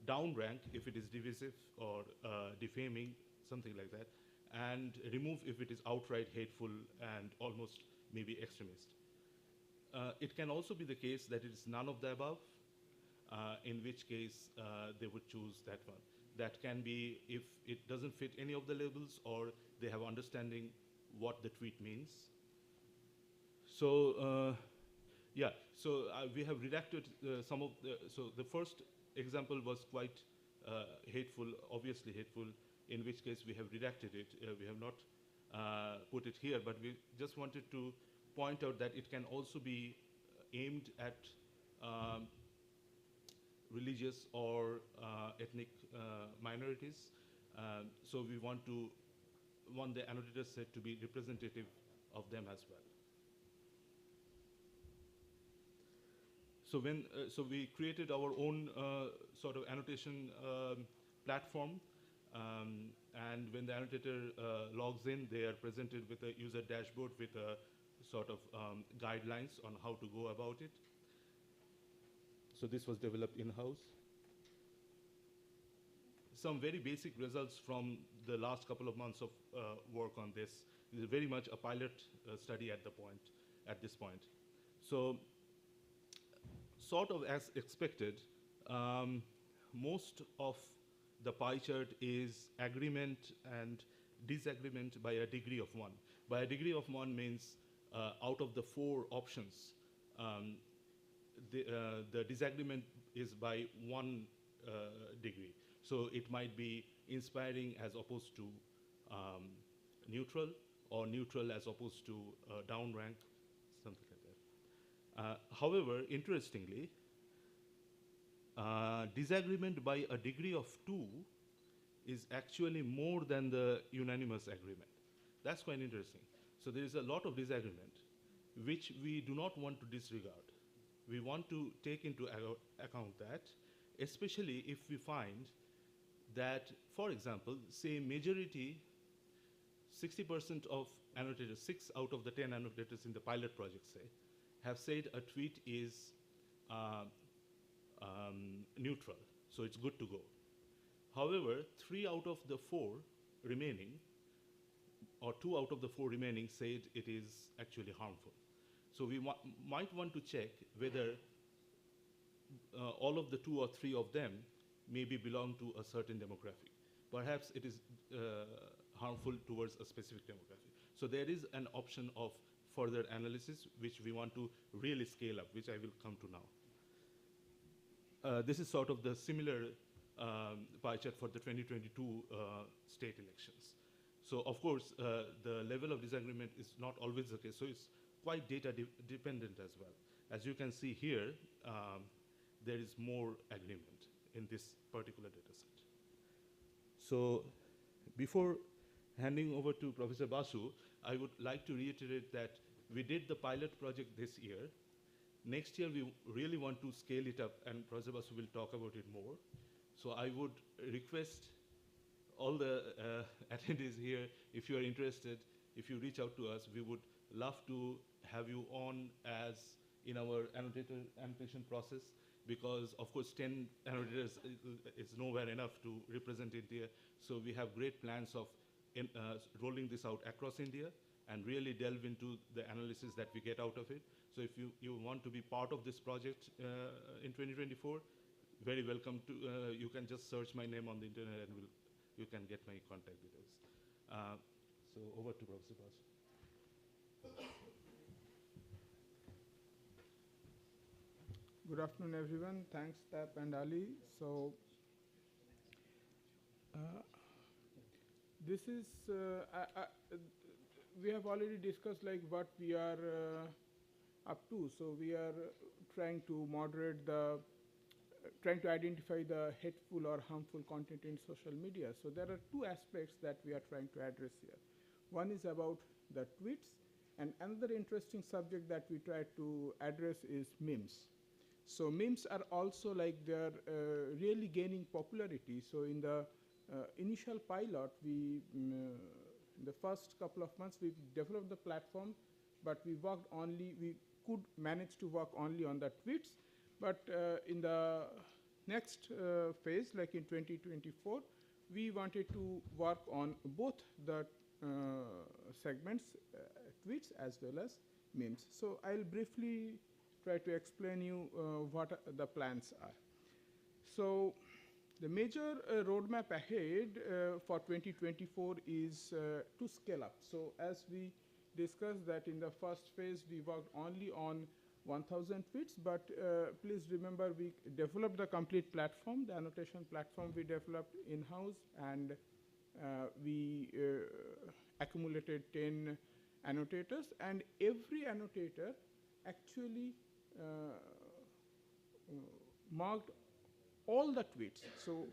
[SPEAKER 15] Down rank if it is divisive or defaming, something like that. And remove if it is outright hateful and almost maybe extremist. It can also be the case that it is none of the above, in which case they would choose that one. That can be if it doesn't fit any of the labels, or they have understanding what the tweet means. So yeah, so we have redacted some of the, so the first example was quite hateful, obviously hateful, in which case we have redacted it. We have not put it here, but we just wanted to point out that it can also be aimed at religious or ethnic minorities. So we want the annotator set to be representative of them as well. So when so we created our own sort of annotation platform, and when the annotator logs in, they are presented with a user dashboard with a sort of guidelines on how to go about it. So this was developed in-house. Some very basic results from the last couple of months of work on this. This is very much a pilot study at this point. So sort of as expected, most of the pie chart is agreement and disagreement by a degree of 1. By a degree of 1 means out of the 4 options, the disagreement is by 1 degree. So it might be inspiring as opposed to neutral, or neutral as opposed to down rank, something like that. However, interestingly, disagreement by a degree of 2 is actually more than the unanimous agreement. That's quite interesting. So there is a lot of disagreement, which we do not want to disregard. We want to take into account that, especially if we find that, for example, say majority, 60% of annotators, 6 out of the 10 annotators in the pilot project, say, have said a tweet is neutral, so it's good to go. However, 3 out of the 4 remaining, or 2 out of the 4 remaining, said it is actually harmful. So we might want to check whether all of the 2 or 3 of them maybe belong to a certain demographic. Perhaps it is harmful towards a specific demographic. So there is an option of further analysis, which we want to really scale up, which I will come to now. This is sort of the similar pie chart for the 2022 state elections. So of course, the level of disagreement is not always the case, so it's quite data dependent as well. As you can see here, there is more agreement in this particular data set. So before handing over to Professor Basu, I would like to reiterate that we did the pilot project this year. Next year, we really want to scale it up, and Professor Basu will talk about it more. So I would request all the attendees here, if you are interested, if you reach out to us, we would love to have you on as in our annotation process, because of course 10 annotators is nowhere enough to represent India. So we have great plans of rolling this out across India and really delve into the analysis that we get out of it. So if you want to be part of this project in 2024, very welcome to, you can just search my name on the internet and you can get my contact details. So over to Professor Basu.
[SPEAKER 17] Good afternoon, everyone. Thanks, Tap and Ali. So, this is we have already discussed like what we are up to. So we are trying to moderate the, trying to identify the hateful or harmful content in social media. So there are two aspects that we are trying to address here. One is about the tweets, and another interesting subject that we try to address is memes. So memes are also like they're really gaining popularity. So in the initial pilot, we in the first couple of months we developed the platform, but we could manage to work only on the tweets. But in the next phase, like in 2024, we wanted to work on both the segments, tweets as well as memes. So I'll briefly try to explain you what the plans are. So the major roadmap ahead for 2024 is to scale up. So as we discussed that in the first phase, we worked only on 1,000 tweets, but please remember we developed the complete platform, the annotation platform we developed in-house, and we accumulated 10 annotators, and every annotator actually marked all the tweets. So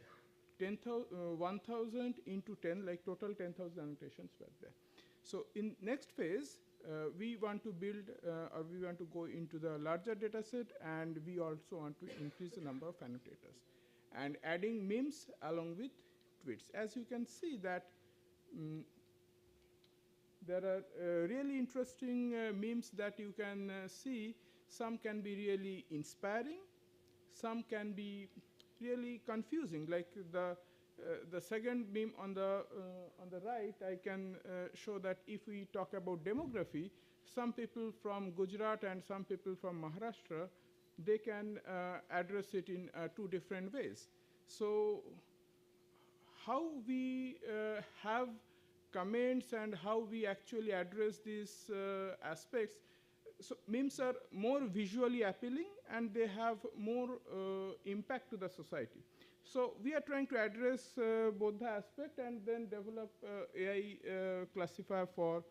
[SPEAKER 17] 1,000 into 10, like total 10,000 annotations were there. So in next phase, we want to build or we want to go into the larger data set, and we also want to increase the number of annotators and adding memes along with tweets. As you can see that there are really interesting memes that you can see. Some can be really inspiring, some can be really confusing. Like the second meme on the right, I can show that if we talk about demography, some people from Gujarat and some people from Maharashtra, they can address it in two different ways. So how we have comments and how we actually address these aspects. So memes are more visually appealing and they have more impact to the society. So we are trying to address both the aspect and then develop AI classifier for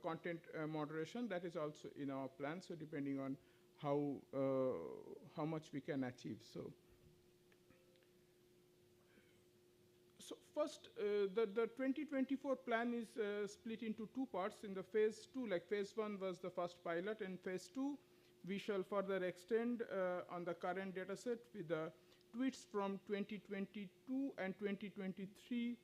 [SPEAKER 17] content moderation. That is also in our plan. So depending on how much we can achieve. So first, the 2024 plan is split into two parts. In the phase two, like phase one was the first pilot, and phase two, we shall further extend on the current data set with the tweets from 2022 and 2023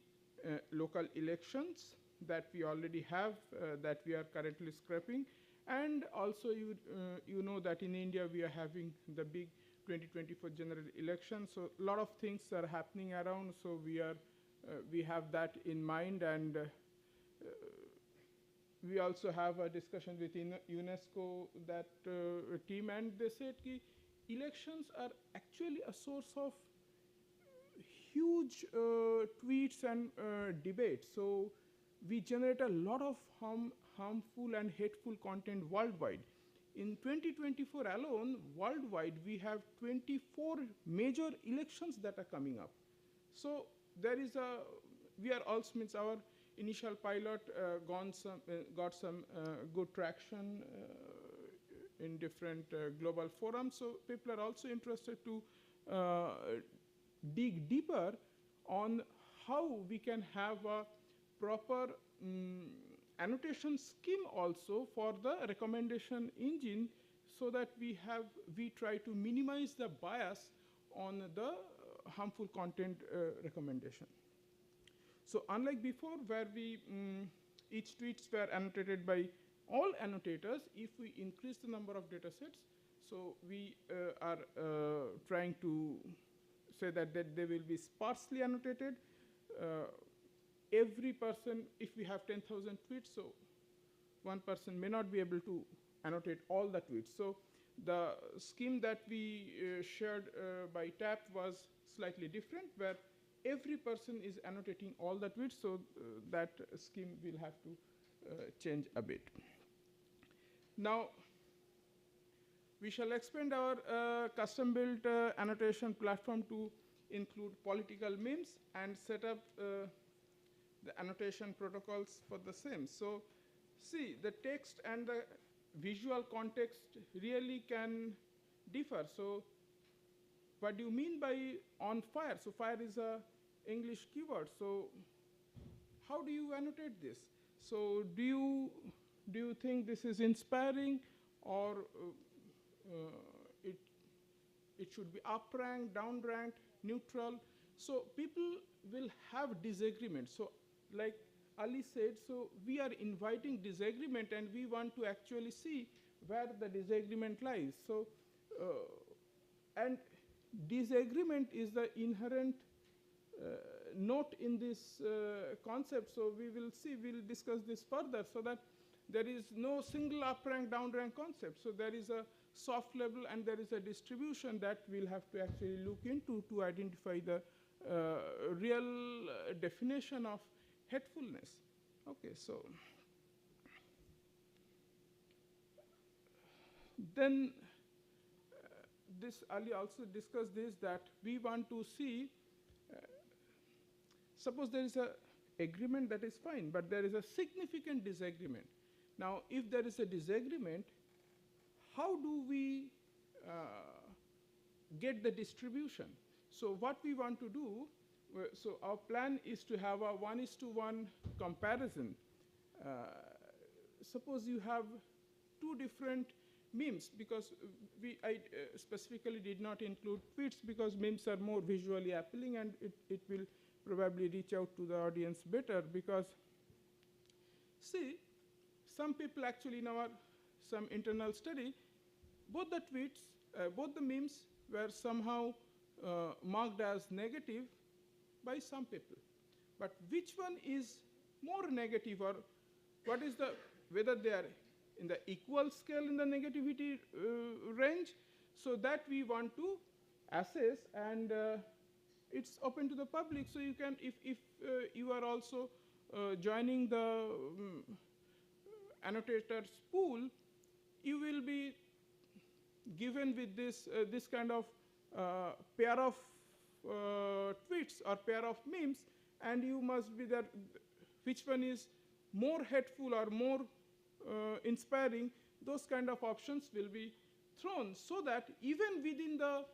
[SPEAKER 17] local elections that we already have, that we are currently scraping. And also you know that in India we are having the big 2024 general election. So a lot of things are happening around. So we have that in mind, and we also have a discussion with UNESCO, that team, and they said that elections are actually a source of huge tweets and debates. So we generate a lot of harmful and hateful content worldwide. In 2024 alone, worldwide, we have 24 major elections that are coming up. So there is we are also, means our initial pilot got some good traction in different global forums. So people are also interested to dig deeper on how we can have a proper annotation scheme also for the recommendation engine, so that we try to minimize the bias on the harmful content recommendation. So unlike before, where each tweets were annotated by all annotators, if we increase the number of data sets, so we are trying to say that they will be sparsely annotated. Every person, if we have 10,000 tweets, so one person may not be able to annotate all the tweets. So the scheme that we shared by TAP was slightly different, where every person is annotating all the tweets. So that scheme will have to change a bit. Now, we shall expand our custom-built annotation platform to include political memes and set up the annotation protocols for the same. So, see, the text and the visual context really can differ. So, what do you mean by on fire? So, fire is a English keyword. So, how do you annotate this? So, do you think this is inspiring, or it should be up-ranked, down-ranked, neutral? So people will have disagreement. So like Ali said, so we are inviting disagreement, and we want to actually see where the disagreement lies. So and disagreement is the inherent note in this concept. So we will see, we'll discuss this further, so that there is no single up-rank, down-rank concept. So there is a soft level and there is a distribution that we'll have to actually look into to identify the real definition of hatefulness. Okay, so then this Ali also discussed this, that we want to see, suppose there is a agreement, that is fine, but there is a significant disagreement. Now, if there is a disagreement, how do we get the distribution? So what we want to do, so our plan is to have a 1:1 comparison. Suppose you have two different memes, because I specifically did not include tweets, because memes are more visually appealing, and it will probably reach out to the audience better. Because see, some people actually in our some internal study, both the tweets, both the memes were somehow marked as negative by some people. But which one is more negative, or what is the, whether they are in the equal scale in the negativity range? So that we want to assess, and it's open to the public. So you can, if you are also joining the annotators pool, you will be given with this this kind of pair of tweets or pair of memes, and you must be there which one is more hateful or more inspiring. Those kind of options will be thrown, so that even within the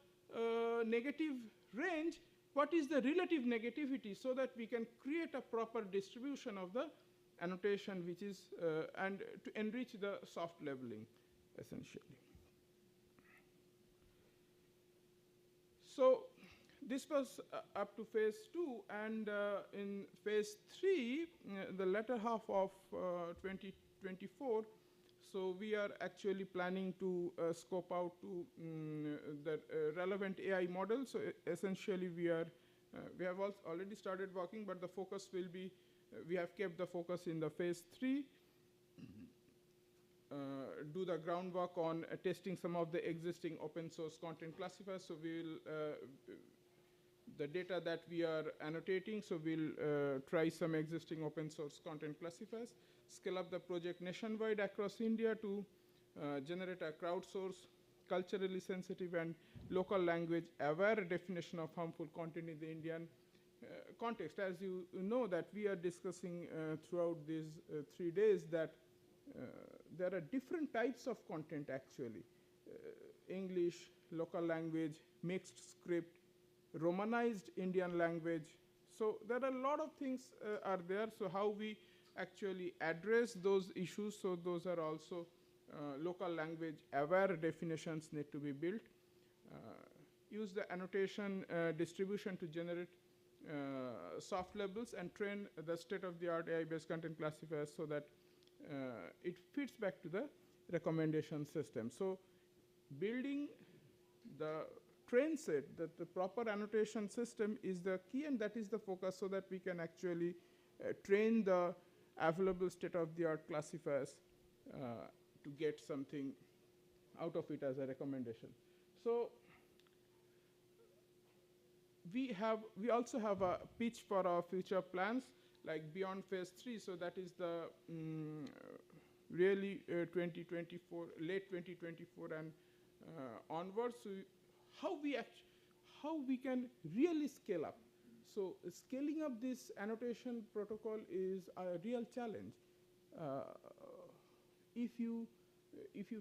[SPEAKER 17] negative range, what is the relative negativity, so that we can create a proper distribution of the annotation, which is and to enrich the soft labeling essentially. So this was up to phase 2, and in phase 3, the latter half of 2024, so we are actually planning to scope out to the relevant AI models. So essentially we have already started working, but the focus will be, we have kept the focus in the phase 3, do the groundwork on testing some of the existing open source content classifiers. So we will, the data that we are annotating, so we'll try some existing open source content classifiers, scale up the project nationwide across India to generate a crowdsourced, culturally sensitive and local language aware definition of harmful content in the Indian context. As you know that we are discussing throughout these 3 days that there are different types of content actually. English, local language, mixed script, Romanized Indian language. So there are a lot of things are there. So how we actually address those issues, so those are also local language aware definitions need to be built. Use the annotation distribution to generate soft labels and train the state-of-the-art AI-based content classifiers so that it fits back to the recommendation system. So building the train set, that the proper annotation system is the key, and that is the focus, so that we can actually train the available state-of-the-art classifiers to get something out of it as a recommendation. So we also have a pitch for our future plans. like beyond phase 3, so that is the really 2024, late 2024 and onwards. So how we can really scale up. So scaling up this annotation protocol is a real challenge. If you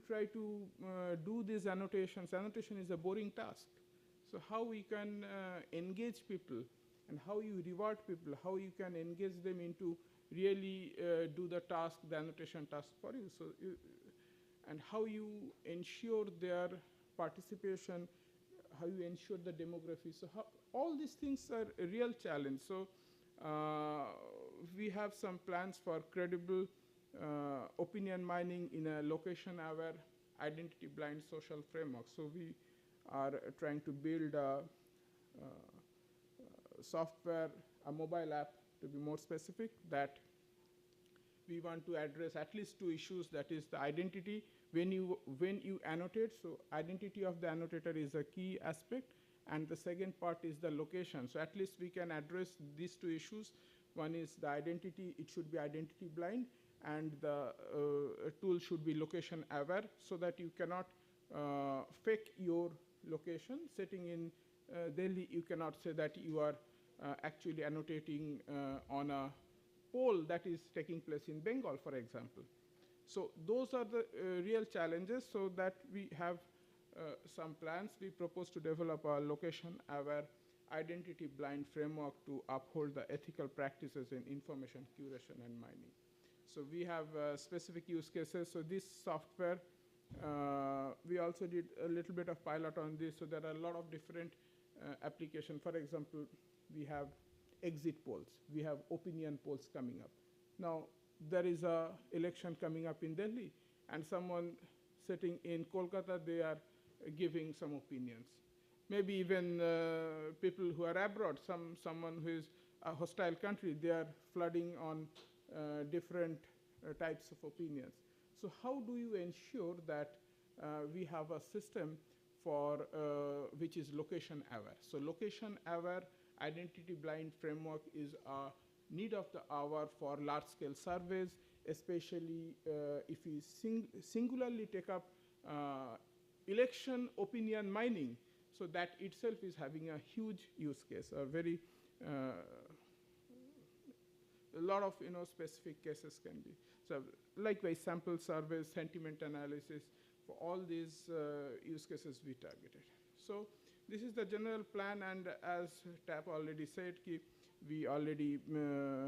[SPEAKER 17] try to do these annotation is a boring task. So how we can engage people and how you reward people, how you can engage them into really do the task, the annotation task for you. So and how you ensure their participation, how you ensure the demography. So all these things are a real challenge. So we have some plans for credible opinion mining in a location-aware, identity-blind social framework. So we are trying to build a software, a mobile app, to be more specific, that we want to address at least 2 issues. That is the identity when you annotate. So identity of the annotator is a key aspect, and the second part is the location. So at least we can address these 2 issues. One is the identity; it should be identity blind, and the tool should be location aware, so that you cannot fake your location. Sitting in Delhi, you cannot say that you are actually annotating on a poll that is taking place in Bengal, for example. So those are the real challenges. So that we have some plans. We propose to develop a location-aware, identity-blind framework to uphold the ethical practices in information curation and mining. So we have specific use cases. So this software, we also did a little bit of pilot on this. So there are a lot of different applications. For example, we have exit polls. We have opinion polls coming up. Now, there is a election coming up in Delhi, and someone sitting in Kolkata, they are giving some opinions. Maybe even people who are abroad, someone who is a hostile country, they are flooding on different types of opinions. So how do you ensure that we have a system for which is location aware? So location aware identity blind framework is a need of the hour for large scale surveys, especially if we singularly take up election opinion mining. So that itself is having a huge use case, a very a lot of specific cases can be. So likewise, sample surveys, sentiment analysis, for all these use cases we targeted. So this is the general plan, and as TAP already said, we already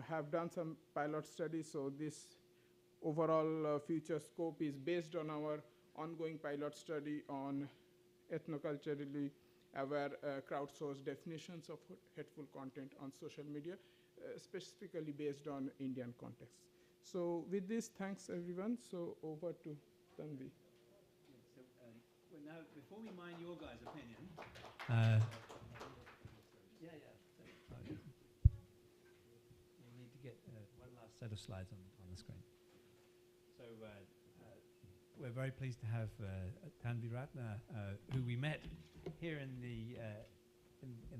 [SPEAKER 17] have done some pilot studies. So this overall future scope is based on our ongoing pilot study on ethnoculturally aware crowdsourced definitions of hateful content on social media, specifically based on Indian context. So with this, thanks everyone. So over to Tanvi.
[SPEAKER 13] So well, now, before we mine your guys' opinion, we'll need to get one last set of slides on the screen. So we're very pleased to have Tanvi Ratna, who we met here in the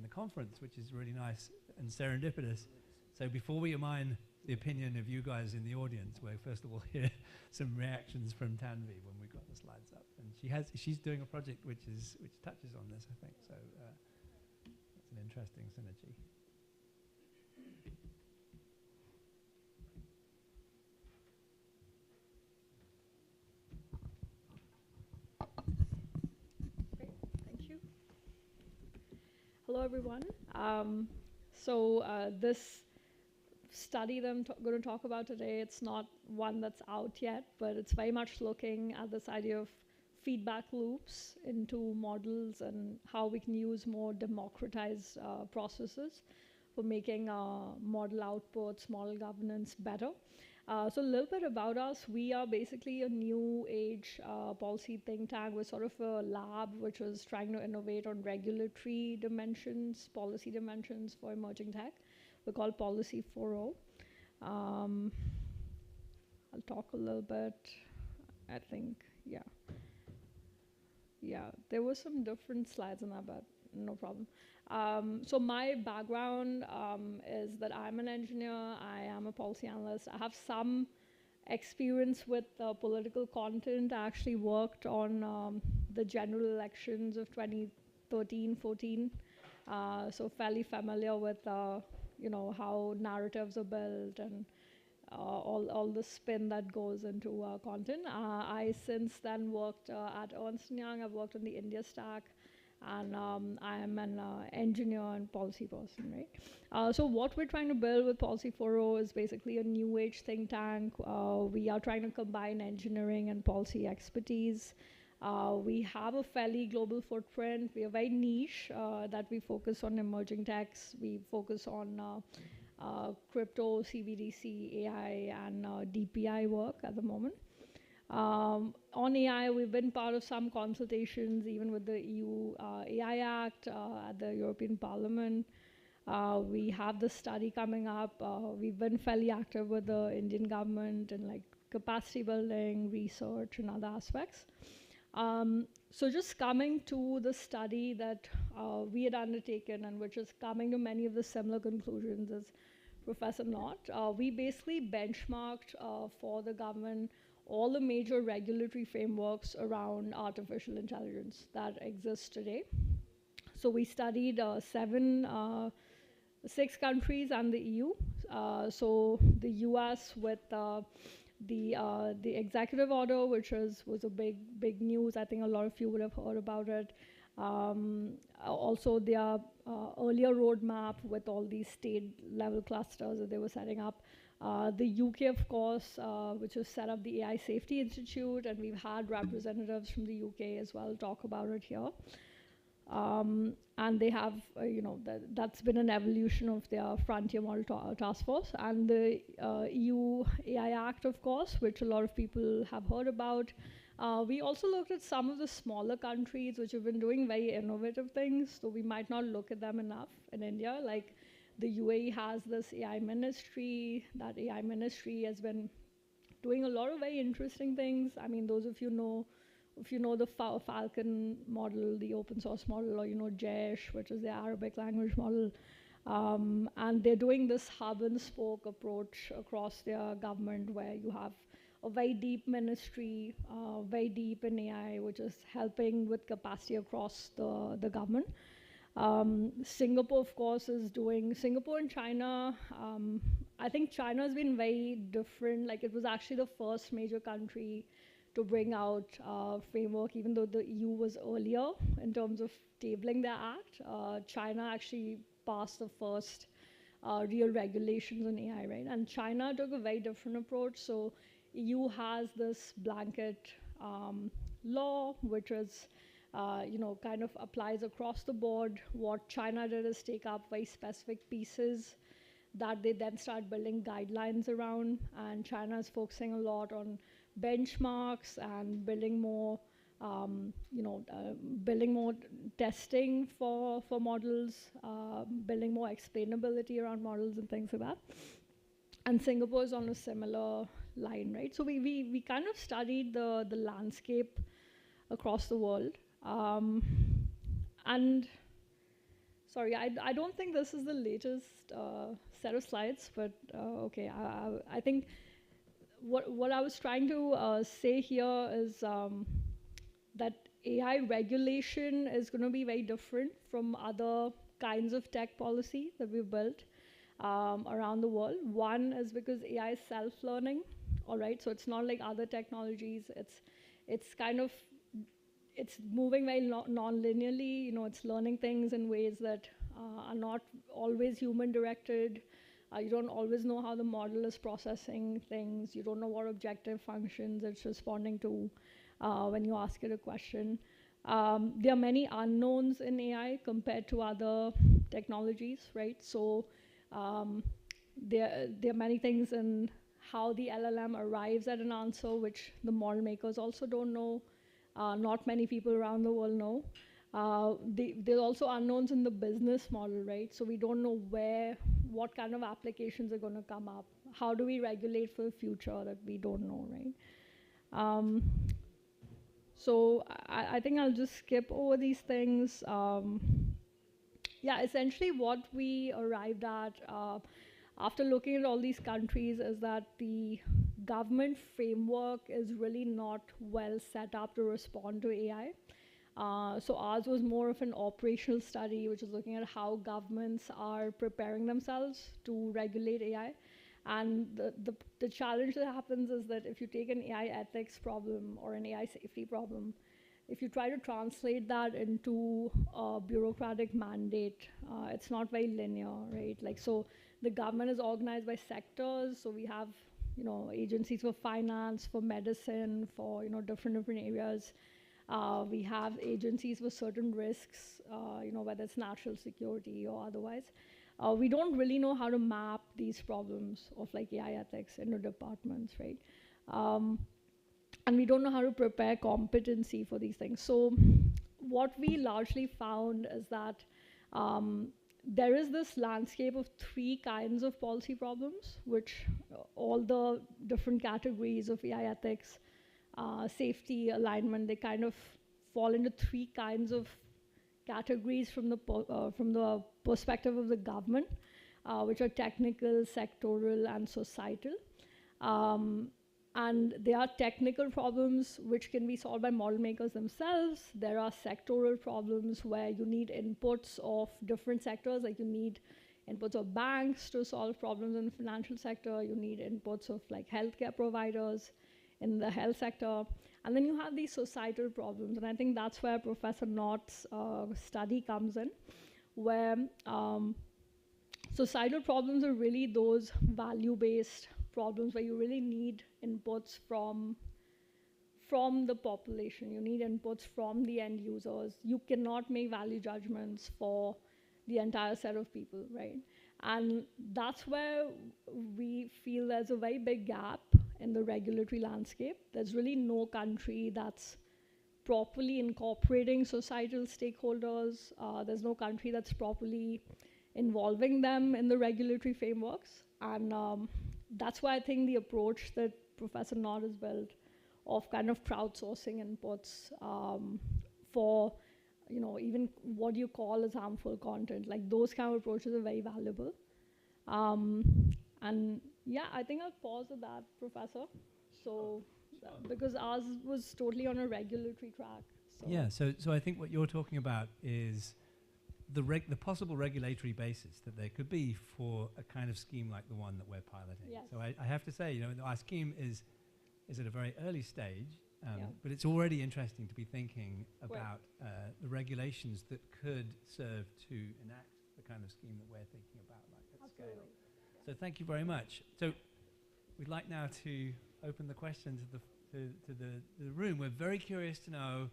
[SPEAKER 13] conference, which is really nice and serendipitous. So before we mine the opinion of you guys in the audience, we'll first of all hear some reactions from Tanvi when we got the slides up. And she's doing a project which touches on this, I think. So it's an interesting synergy.
[SPEAKER 16] Thank you. Hello, everyone. This study that I'm going to talk about today, it's not one that's out yet, but it's very much looking at this idea of feedback loops into models and how we can use more democratized processes for making model outputs, model governance better. So a little bit about us. We are basically a new age policy think tank. We're sort of a lab which is trying to innovate on regulatory dimensions, policy dimensions for emerging tech. We're called Policy 4.0. I'll talk a little bit, I think, yeah. Yeah, there were some different slides on that, but no problem. So my background is that I'm an engineer. I am a policy analyst. I have some experience with political content. I actually worked on the general elections of 2013, 14. So fairly familiar with, how narratives are built and all the spin that goes into content. I since then worked at Ernst & Young. I've worked on the India stack, and I am an engineer and policy person, right? So what we're trying to build with Policy4.0 is basically a new age think tank. We are trying to combine engineering and policy expertise. We have a fairly global footprint. We are very niche that we focus on emerging techs. We focus on crypto, CBDC, AI, and DPI work at the moment. On AI, we've been part of some consultations, even with the EU AI Act at the European Parliament. We have the study coming up. We've been fairly active with the Indian government in like capacity building, research, and other aspects. So just coming to the study that we had undertaken, and which is coming to many of the similar conclusions as Professor Knott, we basically benchmarked for the government all the major regulatory frameworks around artificial intelligence that exist today. So we studied 6 countries and the EU. So the US with the executive order, which was a big news. I think a lot of you would have heard about it. Also their earlier roadmap with all these state level clusters that they were setting up. The UK, of course, which has set up the AI Safety Institute, and we've had representatives from the UK as well talk about it here. And they have, that's been an evolution of their Frontier Model Task Force. And the EU AI Act, of course, which a lot of people have heard about. We also looked at some of the smaller countries which have been doing very innovative things, so we might not look at them enough in India. Like the UAE has this AI ministry. That AI ministry has been doing a lot of very interesting things. I mean, those of you know, if you know the Falcon model, the open source model, or JESH, which is the Arabic language model, and they're doing this hub and spoke approach across their government, where you have a very deep ministry, very deep in AI, which is helping with capacity across the government. Singapore, of course, is doing, Singapore and China, I think China has been very different. Like, it was actually the first major country to bring out framework, even though the EU was earlier in terms of tabling their act. China actually passed the first real regulations on AI, right? And China took a very different approach. So EU has this blanket law, which is, kind of applies across the board. What China did is take up very specific pieces that they then start building guidelines around. And China is focusing a lot on benchmarks and building more, building more testing for models, building more explainability around models and things like that. And Singapore is on a similar line, right? So we kind of studied the landscape across the world. And sorry, I don't think this is the latest set of slides, but okay, I think what I was trying to say here is that AI regulation is going to be very different from other kinds of tech policy that we've built around the world. One is because AI is self-learning, all right? So it's not like other technologies. It's kind of, it's moving very non-linearly. It's learning things in ways that are not always human-directed. You don't always know how the model is processing things. You don't know what objective functions it's responding to when you ask it a question. There are many unknowns in AI compared to other technologies, right? So there are many things in how the LLM arrives at an answer, which the model makers also don't know. Not many people around the world know. There are also unknowns in the business model, right? So we don't know what kind of applications are going to come up. How do we regulate for the future that we don't know, right? So I think I'll just skip over these things. yeah, essentially what we arrived at after looking at all these countries is that the government framework is really not well set up to respond to AI. So ours was more of an operational study, which is looking at how governments are preparing themselves to regulate AI. And the challenge that happens is that if you take an AI ethics problem or an AI safety problem, if you try to translate that into a bureaucratic mandate, it's not very linear, right? Like, so the government is organized by sectors. So we have, agencies for finance, for medicine, for, different areas. We have agencies for certain risks, whether it's national security or otherwise. We don't really know how to map these problems of like AI ethics into departments, right? And we don't know how to prepare competency for these things. So what we largely found is that there is this landscape of 3 kinds of policy problems, which all the different categories of AI ethics, safety, alignment, they kind of fall into 3 kinds of categories from the perspective of the government, which are technical, sectoral, and societal. And there are technical problems which can be solved by model makers themselves. There are sectoral problems where you need inputs of different sectors, like you need inputs of banks to solve problems in the financial sector. You need inputs of like healthcare providers in the health sector. And then you have these societal problems. And I think that's where Professor Nott's study comes in, where societal problems are really those value-based problems where you really need inputs from the population. You need inputs from the end users. You cannot make value judgments for the entire set of people, right? And that's where we feel there's a very big gap in the regulatory landscape. There's really no country that's properly incorporating societal stakeholders. There's no country that's properly involving them in the regulatory frameworks. And that's why I think the approach that Professor Nott has built of kind of crowdsourcing inputs for, even what you call as harmful content, like those kind of approaches are very valuable. And yeah, I think I'll pause at that, Professor. So, because ours was totally on a regulatory track. So.
[SPEAKER 18] Yeah, so I think what you're talking about is the possible regulatory basis that there could be for a kind of scheme like the one that we're piloting.
[SPEAKER 16] Yes.
[SPEAKER 18] So I have to say, our scheme is at a very early stage, but it's already interesting to be thinking about the regulations that could serve to enact the kind of scheme that we're thinking about, like at scale. So thank you very much. So we'd like now to open the questions to the room. We're very curious to know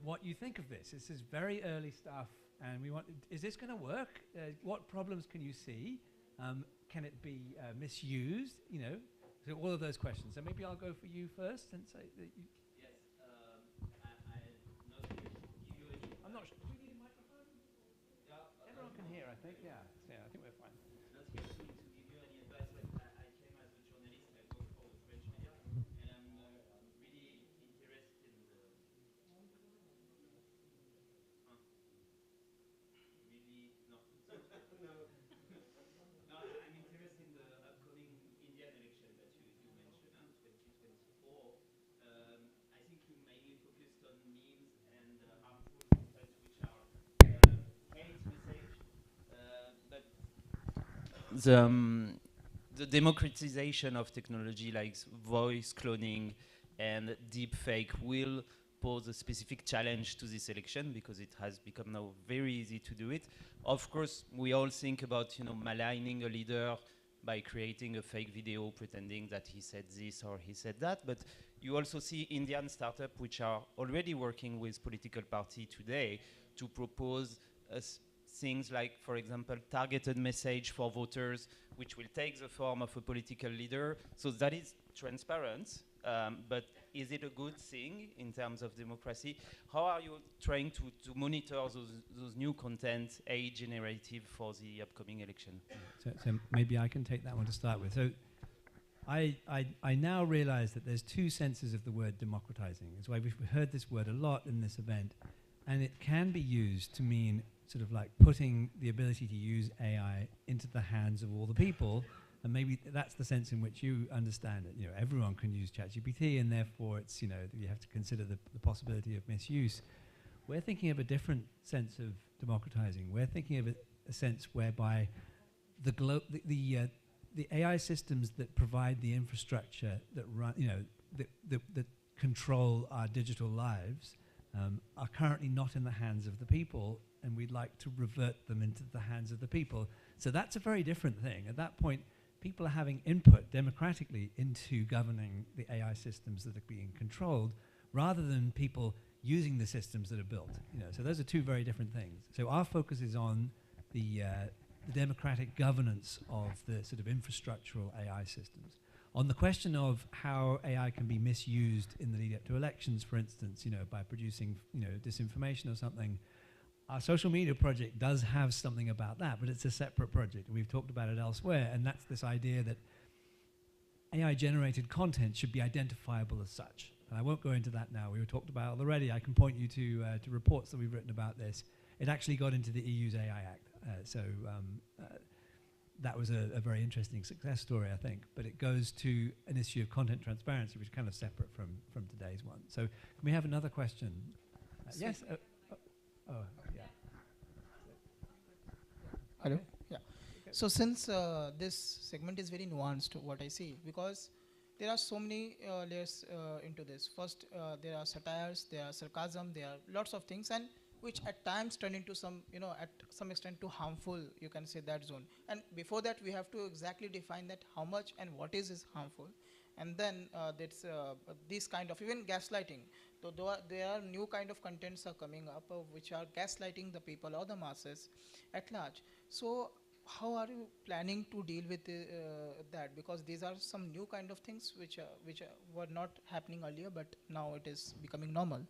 [SPEAKER 18] what you think of this. This is very early stuff, and is this going to work? What problems can you see? Can it be misused? So all of those questions. So maybe I'll go for you first and say that you.
[SPEAKER 19] Yes, I'm not sure.
[SPEAKER 18] Do we need a microphone?
[SPEAKER 19] Yeah,
[SPEAKER 18] everyone can hear, I think. Yeah, I think we're fine.
[SPEAKER 19] Not here to give you any advice, but I came as a journalist. I work for the French media, and I'm really interested in the. Really no. No, I'm interested in the upcoming Indian election that you mentioned, 2024. I think you mainly focused on memes and harmful content, which are hate message, but the democratization of technology like voice cloning and deepfake will pose a specific challenge to this election because it has become now very easy to do it. Of course, we all think about maligning a leader by creating a fake video pretending that he said this or he said that, but you also see Indian startups which are already working with political party today to propose things like, for example, targeted message for voters, which will take the form of a political leader. So that is transparent, but is it a good thing in terms of democracy? How are you trying to monitor those new content, AI generative, for the upcoming election?
[SPEAKER 18] So maybe I can take that one to start with. So I now realize that there's 2 senses of the word democratizing. That's why we've heard this word a lot in this event. And it can be used to mean sort of like putting the ability to use AI into the hands of all the people. And maybe that's the sense in which you understand it. You know, everyone can use ChatGPT, and therefore it's, you know, you have to consider the possibility of misuse. We're thinking of a different sense of democratizing. We're thinking of a sense whereby the AI systems that provide the infrastructure that run, you know, that control our digital lives are currently not in the hands of the people, and we'd like to revert them into the hands of the people. So that's a very different thing. At that point, people are having input democratically into governing the AI systems that are being controlled, rather than people using the systems that are built. You know, so those are two very different things. So our focus is on the democratic governance of the sort of infrastructural AI systems. On the question of how AI can be misused in the lead up to elections, for instance, you know, by producing, you know, disinformation or something, our social media project does have something about that, but it's a separate project. We've talked about it elsewhere, and that's this idea that AI-generated content should be identifiable as such. And I won't go into that now. We were talked about it already. I can point you to reports that we've written about this. It actually got into the EU's AI Act. That was a very interesting success story, I think. But it goes to an issue of content transparency, which is kind of separate from today's one. So can we have another question? Yes? Yeah.
[SPEAKER 20] Hello? Yeah. So since this segment is very nuanced, what I see, because there are so many layers into this. First, there are satires, there are sarcasm, there are lots of things, and which at times turn into some, you know, at some extent too harmful, you can say, that zone. And before that, we have to exactly define that how much and what is harmful. And then that's this kind of, even gaslighting. Though there are new kind of contents are coming up which are gaslighting the people or the masses at large. So how are you planning to deal with that? Because these are some new kind of things which were not happening earlier, but now it is becoming normal.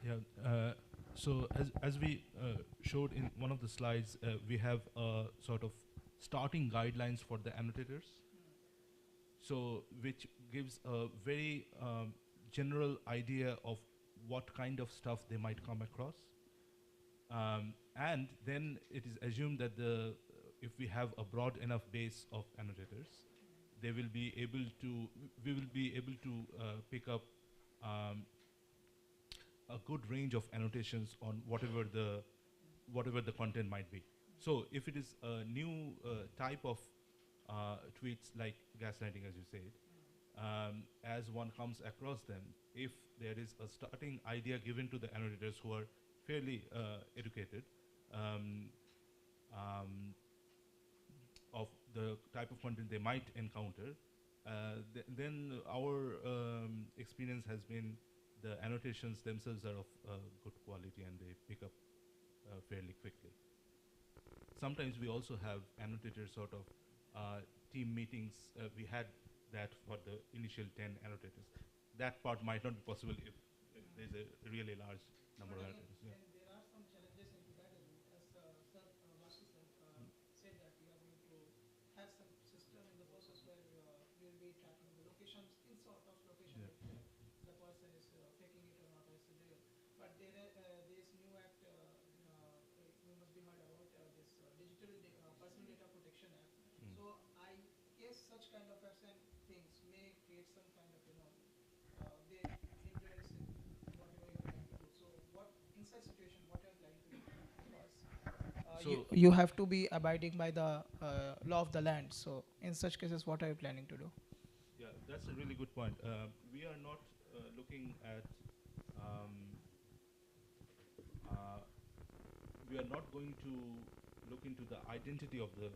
[SPEAKER 15] Yeah. So as we showed in one of the slides, we have sort of starting guidelines for the annotators. So which gives a very general idea of what kind of stuff they might come across. And then it is assumed that if we have a broad enough base of annotators, we will be able to pick up a good range of annotations on whatever the content might be. So if it is a new type of tweets like gaslighting, as you said, as one comes across them, if there is a starting idea given to the annotators who are fairly educated of the type of content they might encounter, then our experience has been the annotations themselves are of good quality and they pick up fairly quickly. Sometimes we also have annotators sort of team meetings. We had that for the initial 10 annotators. That part might not be possible if there's a really large number of annotators. Yeah.
[SPEAKER 20] And there are some challenges into that as well. As Sir Vasu said that we are going to have some system in the process where we will be tracking the locations in sort of location. Yeah. The person is taking it or not as real. But there is new act, you must be heard about this Digital Personal Data Protection Act. So I guess such kind of acts and things may create some kind of, they influence whatever you plan to do. So what, in such situation, what are you planning to do? Because you have to be abiding by the law of the land. So in such cases, what are you planning to do?
[SPEAKER 15] Yeah, that's a really good point. We are not looking at we are not going to look into the identity of the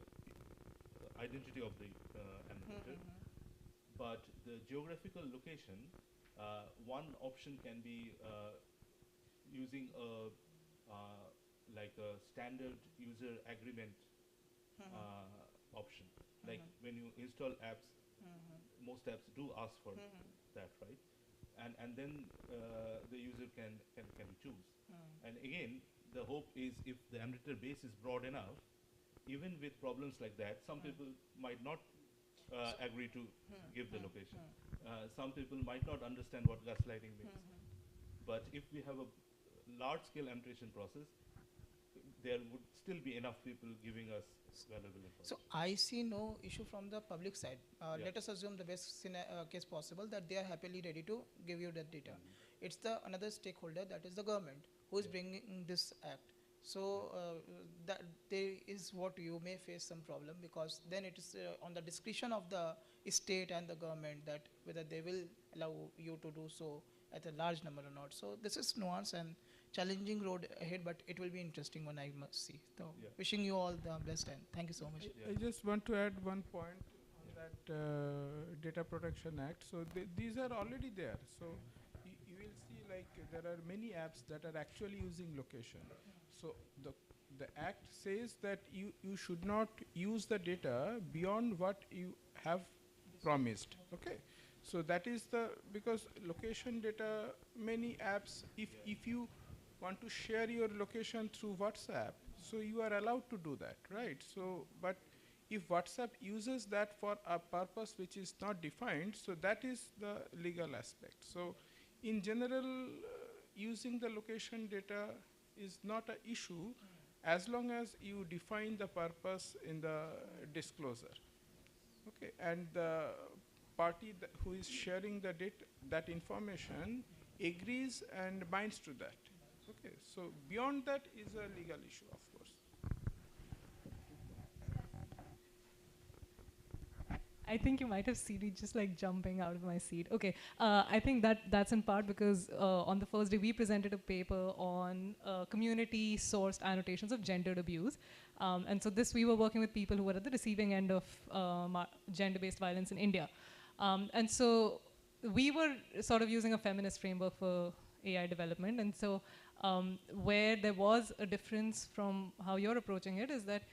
[SPEAKER 15] annotator, but the geographical location. One option can be using like a standard user agreement option. Like when you install apps, most apps do ask for that, right? And then the user can choose. And again, the hope is if the annotator base is broad enough, even with problems like that, some people might not agree to give the location. Some people might not understand what gaslighting means. But if we have a large-scale annotation process, there would still be enough people giving us valuable information.
[SPEAKER 20] So I see no issue from the public side. Let us assume the best case possible that they are happily ready to give you that data. It's the another stakeholder, that is the government, who is bringing this act. So that there is what you may face some problem, because then it is on the discretion of the state and the government that whether they will allow you to do so at a large number or not. So this is nuance and challenging road ahead, but it will be interesting one, I must see. So wishing you all the best, and thank you so much.
[SPEAKER 17] I just want to add one point on that Data Protection Act. So these are already there. So you will see like there are many apps that are actually using location. So the act says that you should not use the data beyond what you have promised. Okay. So that is because location data, many apps, if you want to share your location through WhatsApp, so you are allowed to do that, right? So, but if WhatsApp uses that for a purpose which is not defined, so that is the legal aspect. So in general, using the location data is not an issue as long as you define the purpose in the disclosure. Okay, and the party who is sharing the data, that information, agrees and binds to that. Okay, so beyond that is a legal issue, of course.
[SPEAKER 21] I think you might have seen me just like jumping out of my seat. Okay, I think that's in part because on the first day we presented a paper on community sourced annotations of gendered abuse. And so we were working with people who were at the receiving end of gender-based violence in India. And so we were sort of using a feminist framework for AI development. And so where there was a difference from how you're approaching it is that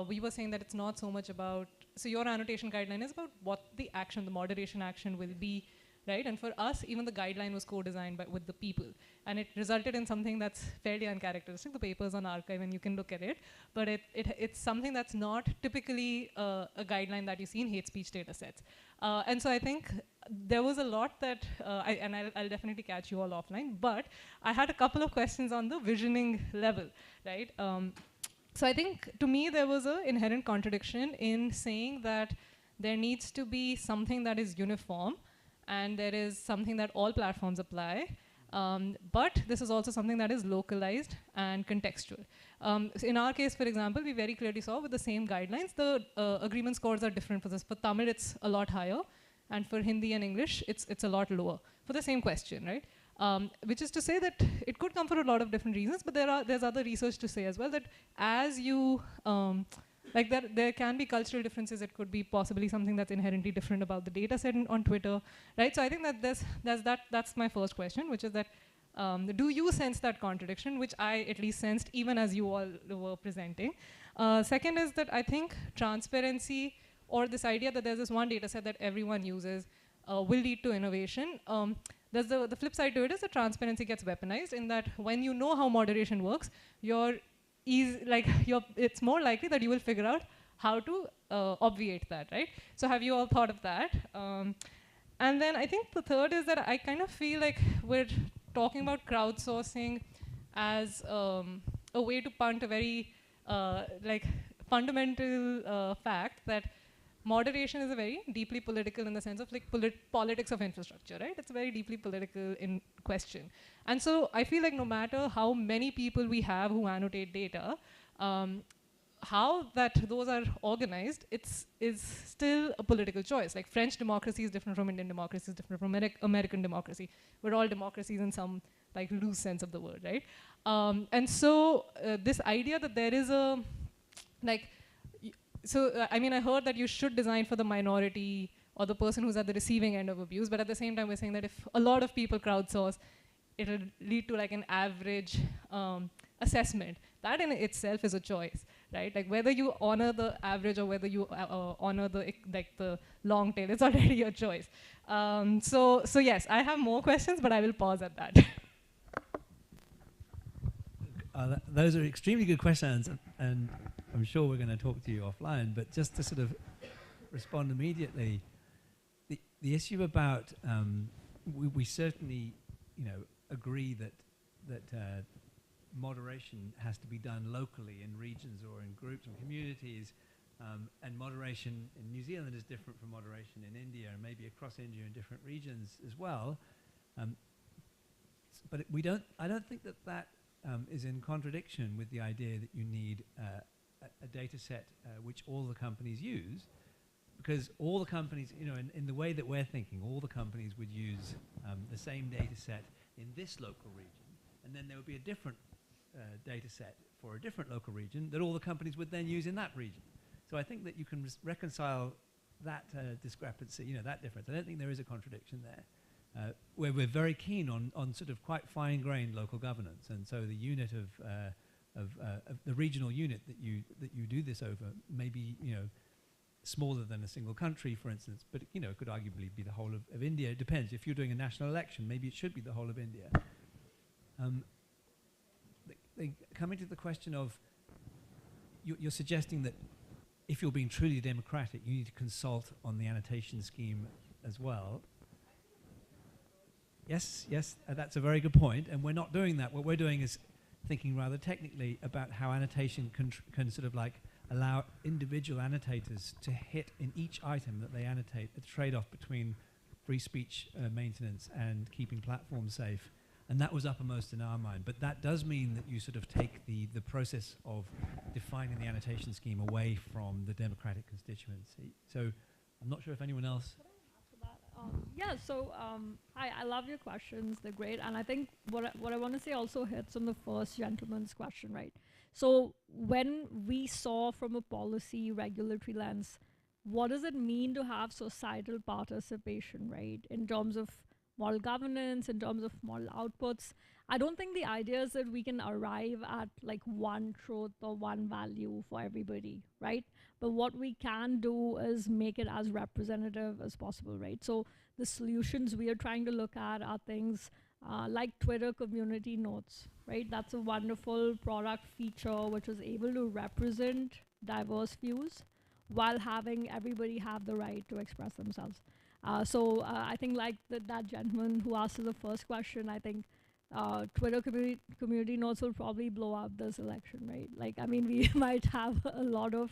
[SPEAKER 21] we were saying that it's not so much about, so your annotation guideline is about what the action, the moderation action will be, right? And for us, even the guideline was co-designed with the people. And it resulted in something that's fairly uncharacteristic. The paper's on archive and you can look at it. But it's something that's not typically a guideline that you see in hate speech data sets. And so I think there was a lot that, I'll definitely catch you all offline, but I had a couple of questions on the visioning level, right? So I think, to me, there was an inherent contradiction in saying that there needs to be something that is uniform, and there is something that all platforms apply, but this is also something that is localized and contextual. So in our case, for example, we very clearly saw with the same guidelines, the agreement scores are different for this. For Tamil, it's a lot higher, and for Hindi and English, it's a lot lower for the same question, right? Which is to say that it could come for a lot of different reasons, but there's other research to say as well that as you, like there can be cultural differences. It could be possibly something that's inherently different about the data set on Twitter, right? So I think that that's my first question, which is that do you sense that contradiction, which I at least sensed even as you all were presenting? Second is that I think transparency, or this idea that there's this one data set that everyone uses will lead to innovation. There's the flip side to it is that transparency gets weaponized in that when you know how moderation works, it's more likely that you will figure out how to obviate that, right? So have you all thought of that? And then I think the third is that I kind of feel like we're talking about crowdsourcing as a way to punt a very fundamental fact that moderation is a very deeply political in the sense of like politics of infrastructure, right? It's a very deeply political in question. And so I feel like no matter how many people we have who annotate data, how those are organized, is still a political choice. Like French democracy is different from Indian democracy, is different from American democracy. We're all democracies in some like loose sense of the word, right? And so this idea that there is a, like, I mean, I heard that you should design for the minority or the person who's at the receiving end of abuse, but at the same time, we're saying that if a lot of people crowdsource, it'll lead to like an average assessment. That in itself is a choice, right? Like whether you honor the average or whether you honor the long tail, it's already a choice. So yes, I have more questions, but I will pause at that.
[SPEAKER 18] Those are extremely good questions, and I'm sure we're going to talk to you offline, but just to sort of respond immediately. The issue about we certainly, agree that moderation has to be done locally in regions or in groups and communities, and moderation in New Zealand is different from moderation in India and maybe across India in different regions as well. But I don't think that is in contradiction with the idea that you need a data set which all the companies use, because all the companies, in the way that we're thinking, all the companies would use the same data set in this local region, and then there would be a different data set for a different local region that all the companies would then use in that region. So I think that you can reconcile that discrepancy, that difference. I don't think there is a contradiction there. Where we're very keen on sort of quite fine-grained local governance, and so the unit of the regional unit that you do this over may be smaller than a single country, for instance, but it could arguably be the whole of India. It depends. If you're doing a national election, maybe it should be the whole of India. Coming to the question of, you're suggesting that if you're being truly democratic, you need to consult on the annotation scheme as well. Yes, that's a very good point, and we're not doing that. What we're doing is thinking rather technically about how annotation can sort of like allow individual annotators to hit in each item that they annotate a trade-off between free speech maintenance and keeping platforms safe. And that was uppermost in our mind. But that does mean that you sort of take the process of defining the annotation scheme away from the democratic constituency. So I'm not sure if anyone else...
[SPEAKER 16] I love your questions. They're great. And I think what I want to say also hits on the first gentleman's question, right? So when we saw from a policy regulatory lens, what does it mean to have societal participation, right? In terms of model governance, in terms of model outputs. I don't think the idea is that we can arrive at like one truth or one value for everybody, right? But what we can do is make it as representative as possible, right? So the solutions we are trying to look at are things like Twitter community notes, right? That's a wonderful product feature which is able to represent diverse views while having everybody have the right to express themselves. I think like that gentleman who asked the first question, I think Twitter community notes will probably blow up this election, right? Like, I mean, we might have a lot of,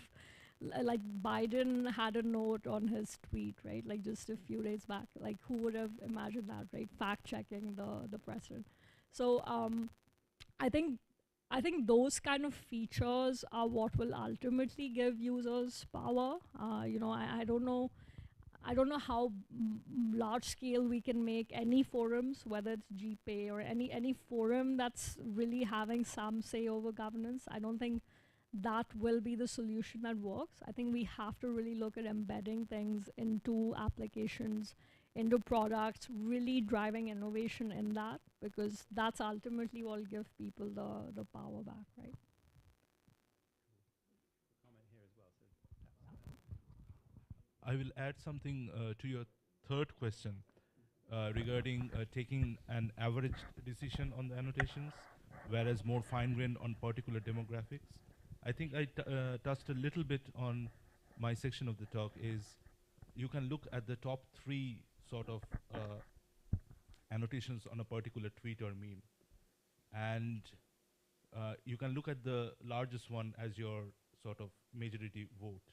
[SPEAKER 16] like Biden had a note on his tweet, right? Like just a few days back, like who would have imagined that, right? Fact checking the president. So I think those kind of features are what will ultimately give users power. I don't know how large scale we can make any forums, whether it's GPay or any forum that's really having some say over governance. I don't think that will be the solution that works. I think we have to really look at embedding things into applications, into products, really driving innovation in that, because that's ultimately what will give people the power back, right?
[SPEAKER 15] I will add something to your third question regarding taking an average decision on the annotations, whereas more fine-grained on particular demographics. I think I touched a little bit on my section of the talk is you can look at the top 3 sort of annotations on a particular tweet or meme. And you can look at the largest one as your sort of majority vote.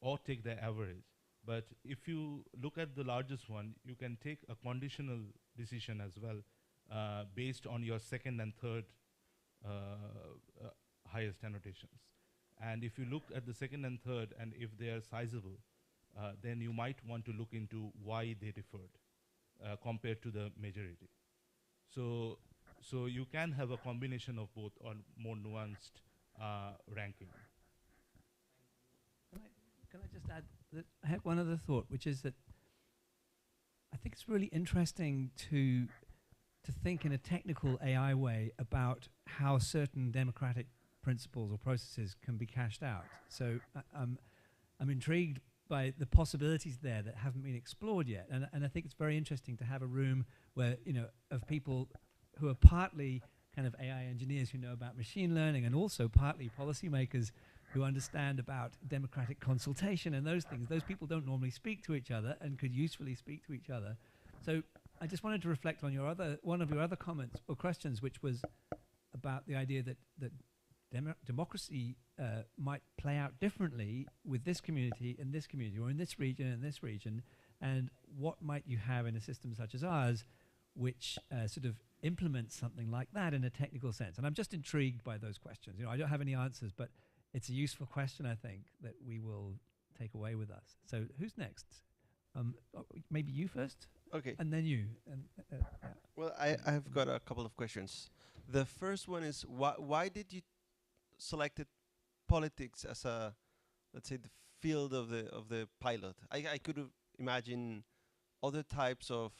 [SPEAKER 15] Or take the average. But if you look at the largest one, you can take a conditional decision as well based on your second and third highest annotations. And if you look at the second and third, and if they are sizable, then you might want to look into why they differed compared to the majority. So you can have a combination of both on more nuanced ranking.
[SPEAKER 18] Can I just add that I had one other thought, which is that I think it's really interesting to think in a technical AI way about how certain democratic principles or processes can be cashed out. So I'm intrigued by the possibilities there that haven't been explored yet, and I think it's very interesting to have a room where of people who are partly kind of AI engineers who know about machine learning and also partly policymakers who understand about democratic consultation and those things. Those people don't normally speak to each other and could usefully speak to each other. So I just wanted to reflect on one of your other comments or questions, which was about the idea that democracy might play out differently with this community and this community, or in this region and this region, and what might you have in a system such as ours, which sort of implements something like that in a technical sense. And I'm just intrigued by those questions. I don't have any answers, but it's a useful question, I think, that we will take away with us. So who's next? Maybe you first?
[SPEAKER 6] Okay.
[SPEAKER 18] And then you. Yeah.
[SPEAKER 6] Well, I've got a couple of questions. The first one is, why did you selected politics as a, let's say, the field of the pilot? I could imagine other types of,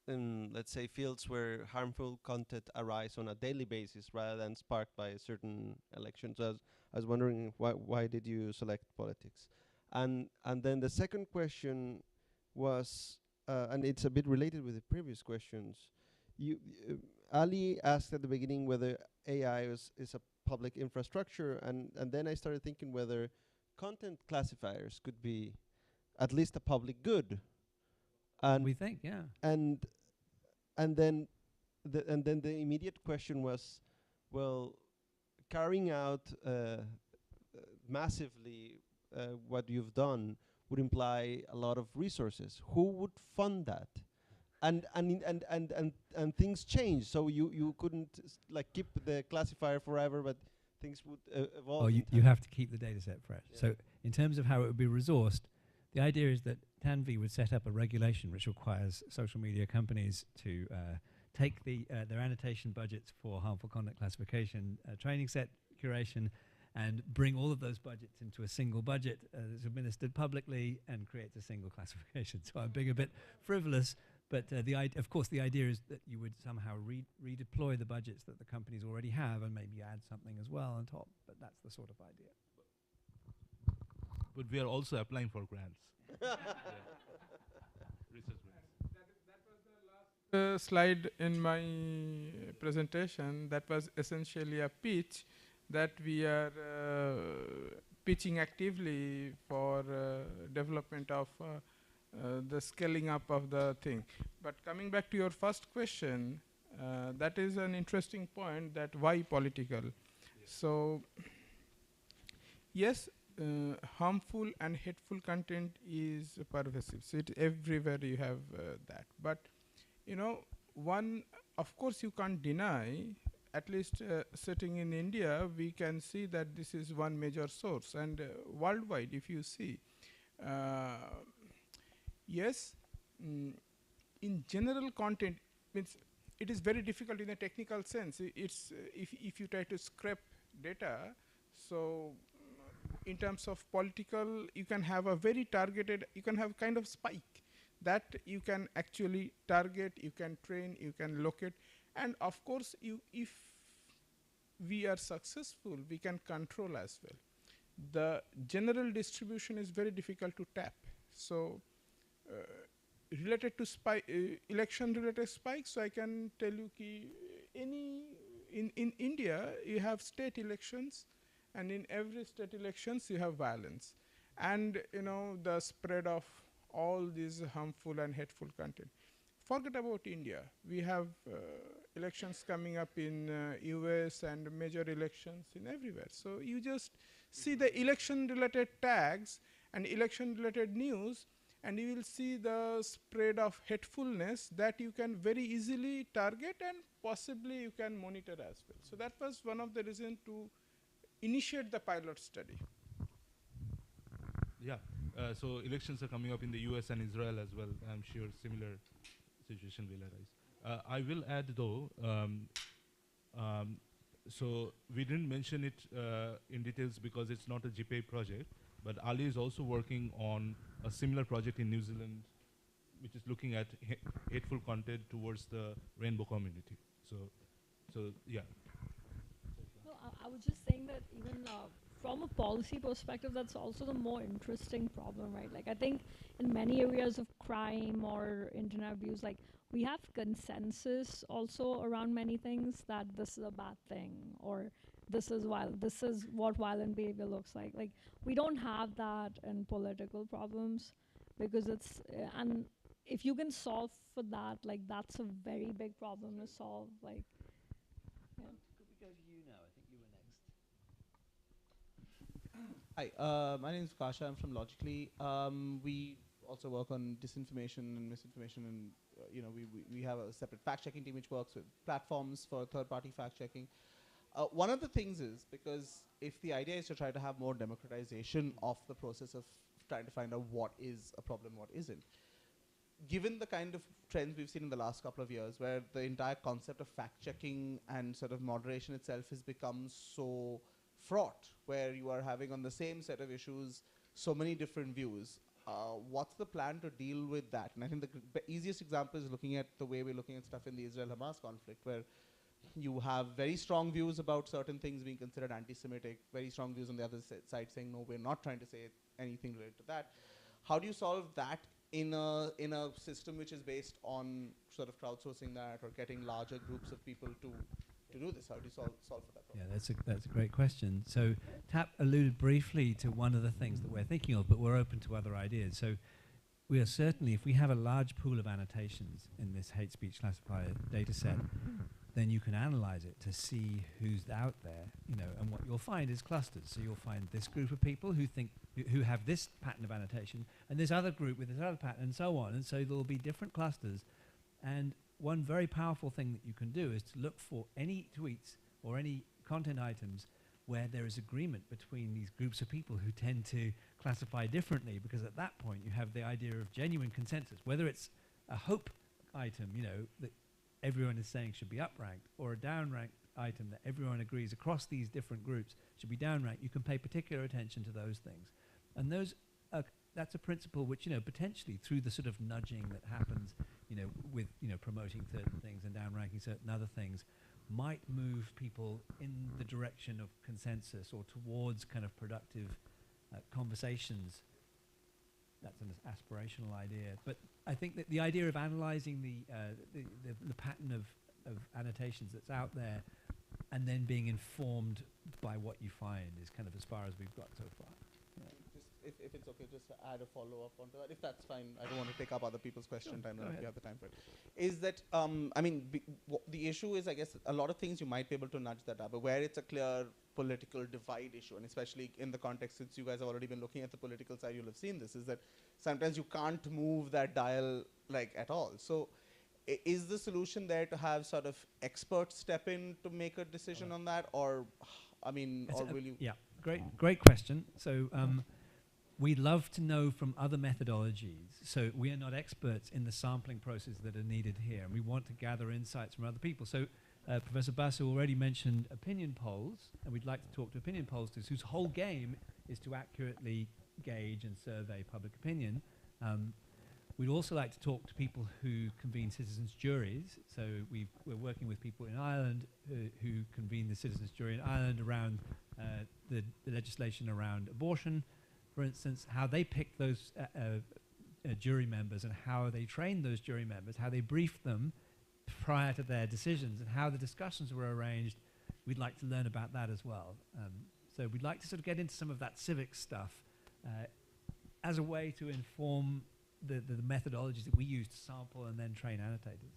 [SPEAKER 6] let's say, fields where harmful content arise on a daily basis rather than sparked by a certain election. So I was wondering why did you select politics? And then the second question was, and it's a bit related with the previous questions. Ali asked at the beginning whether AI is a public infrastructure, and then I started thinking whether content classifiers could be at least a public good. And
[SPEAKER 18] we think, yeah.
[SPEAKER 6] And then the immediate question was, well, carrying out massively what you've done would imply a lot of resources. Who would fund that? And things change, so you couldn't keep the classifier forever, but things would evolve.
[SPEAKER 18] Oh, you have to keep the data set fresh. Yeah. So in terms of how it would be resourced, the idea is that Tanvi would set up a regulation which requires social media companies to take their annotation budgets for harmful content classification, training set curation, and bring all of those budgets into a single budget that's administered publicly and creates a single classification. So I'm being a bit frivolous, but of course the idea is that you would somehow redeploy the budgets that the companies already have and maybe add something as well on top, but that's the sort of idea.
[SPEAKER 15] But we are also applying for grants. Research grants.
[SPEAKER 17] Slide in my presentation, that was essentially a pitch that we are pitching actively for development of the scaling up of the thing. But coming back to your first question, that is an interesting point, that why political? So yes, harmful and hateful content is pervasive. So everywhere you have that. But one, of course you can't deny, at least sitting in India, we can see that this is one major source. And worldwide, if you see, yes, in general content, means it is very difficult in a technical sense. It's if you try to scrape data, so in terms of political, you can have a very targeted, you can have kind of spike that you can actually target, you can train, you can locate. And of course, if we are successful, we can control as well. The general distribution is very difficult to tap. So related to election-related spikes, so I can tell you in India, you have state elections, and in every state elections, you have violence. And the spread of all these harmful and hateful content. Forget about India. We have elections coming up in US and major elections in everywhere. So you just see the election-related tags and election-related news, and you will see the spread of hatefulness that you can very easily target and possibly you can monitor as well. So that was one of the reasons to initiate the pilot study.
[SPEAKER 15] Yeah. So elections are coming up in the US and Israel as well. I'm sure similar situation will arise. I will add though, so we didn't mention it in details because it's not a GPA project, but Ali is also working on a similar project in New Zealand, which is looking at hateful content towards the rainbow community. So yeah.
[SPEAKER 16] No, I was just saying that even from a policy perspective, that's also the more interesting problem, right? Like I think in many areas of crime or internet abuse, like we have consensus also around many things that this is a bad thing or this is what violent behavior looks like. Like, we don't have that in political problems, because it's and if you can solve for that, like, that's a very big problem to solve. Like, yeah.
[SPEAKER 5] Could we go to you now? I think you were next.
[SPEAKER 22] Hi, my name is Kasha. I'm from Logically. We also work on disinformation and misinformation, and we have a separate fact-checking team which works with platforms for third-party fact-checking. One of the things is, because if the idea is to try to have more democratization of the process of trying to find out what is a problem, what isn't, given the kind of trends we've seen in the last couple of years, where the entire concept of fact-checking and sort of moderation itself has become so fraught, where you are having on the same set of issues so many different views, what's the plan to deal with that? And I think the easiest example is looking at the way we're looking at stuff in the Israel-Hamas conflict, where you have very strong views about certain things being considered anti-Semitic, very strong views on the other side saying, no, we're not trying to say anything related to that. How do you solve that in a system which is based on sort of crowdsourcing that, or getting larger groups of people to do this? How do you solve for that problem?
[SPEAKER 18] Yeah, that's a great question. So Tap alluded briefly to one of the things that we're thinking of, but we're open to other ideas. So we are certainly, if we have a large pool of annotations in this hate speech classifier data set, then you can analyze it to see who's out there, and what you'll find is clusters. So you'll find this group of people who have this pattern of annotation, and this other group with this other pattern, and so on. And so there'll be different clusters. And one very powerful thing that you can do is to look for any tweets or any content items where there is agreement between these groups of people who tend to classify differently, because at that point you have the idea of genuine consensus, whether it's a hope item, that everyone is saying should be upranked, or a downranked item that everyone agrees across these different groups should be downranked. You can pay particular attention to those things. And that's a principle which, potentially through the sort of nudging that happens, with, promoting certain things and downranking certain other things, might move people in the direction of consensus or towards kind of productive conversations. That's an aspirational idea. But I think that the idea of analyzing the pattern of annotations that's out there and then being informed by what you find is kind of as far as we've got so far.
[SPEAKER 22] Just if it's okay, just to add a follow-up onto that, if that's fine. I don't want to take up other people's question time, if you have the time for it. Is that, the issue is, I guess, a lot of things you might be able to nudge that up, but where it's a clear political divide issue, and especially in the context, since you guys have already been looking at the political side, you'll have seen this, is that sometimes you can't move that dial, like, at all. So is the solution there to have sort of experts step in to make a decision on that, or, or will you?
[SPEAKER 18] Yeah, great question. So we'd love to know from other methodologies. So we are not experts in the sampling process that are needed here, and we want to gather insights from other people. So Professor Basu already mentioned opinion polls, and we'd like to talk to opinion pollsters whose whole game is to accurately gauge and survey public opinion. We'd also like to talk to people who convene citizens' juries. So we're working with people in Ireland who convene the citizens' jury in Ireland around the legislation around abortion, for instance, how they pick those jury members and how they train those jury members, how they brief them prior to their decisions, and how the discussions were arranged. We'd like to learn about that as well. So we'd like to sort of get into some of that civic stuff as a way to inform the methodologies that we use to sample and then train annotators.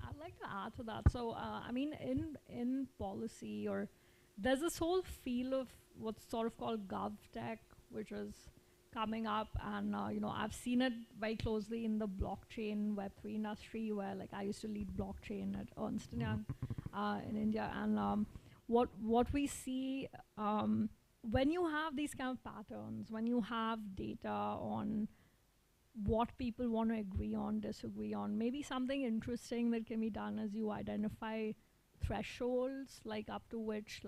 [SPEAKER 16] I'd like to add to that. So, in policy, or there's this whole field of what's sort of called GovTech, which is coming up, and I've seen it very closely in the blockchain Web3 industry, where I used to lead blockchain at Ernst & Young in India, and what we see when you have these kind of patterns, when you have data on what people want to agree on, disagree on, maybe something interesting that can be done is you identify thresholds, up to which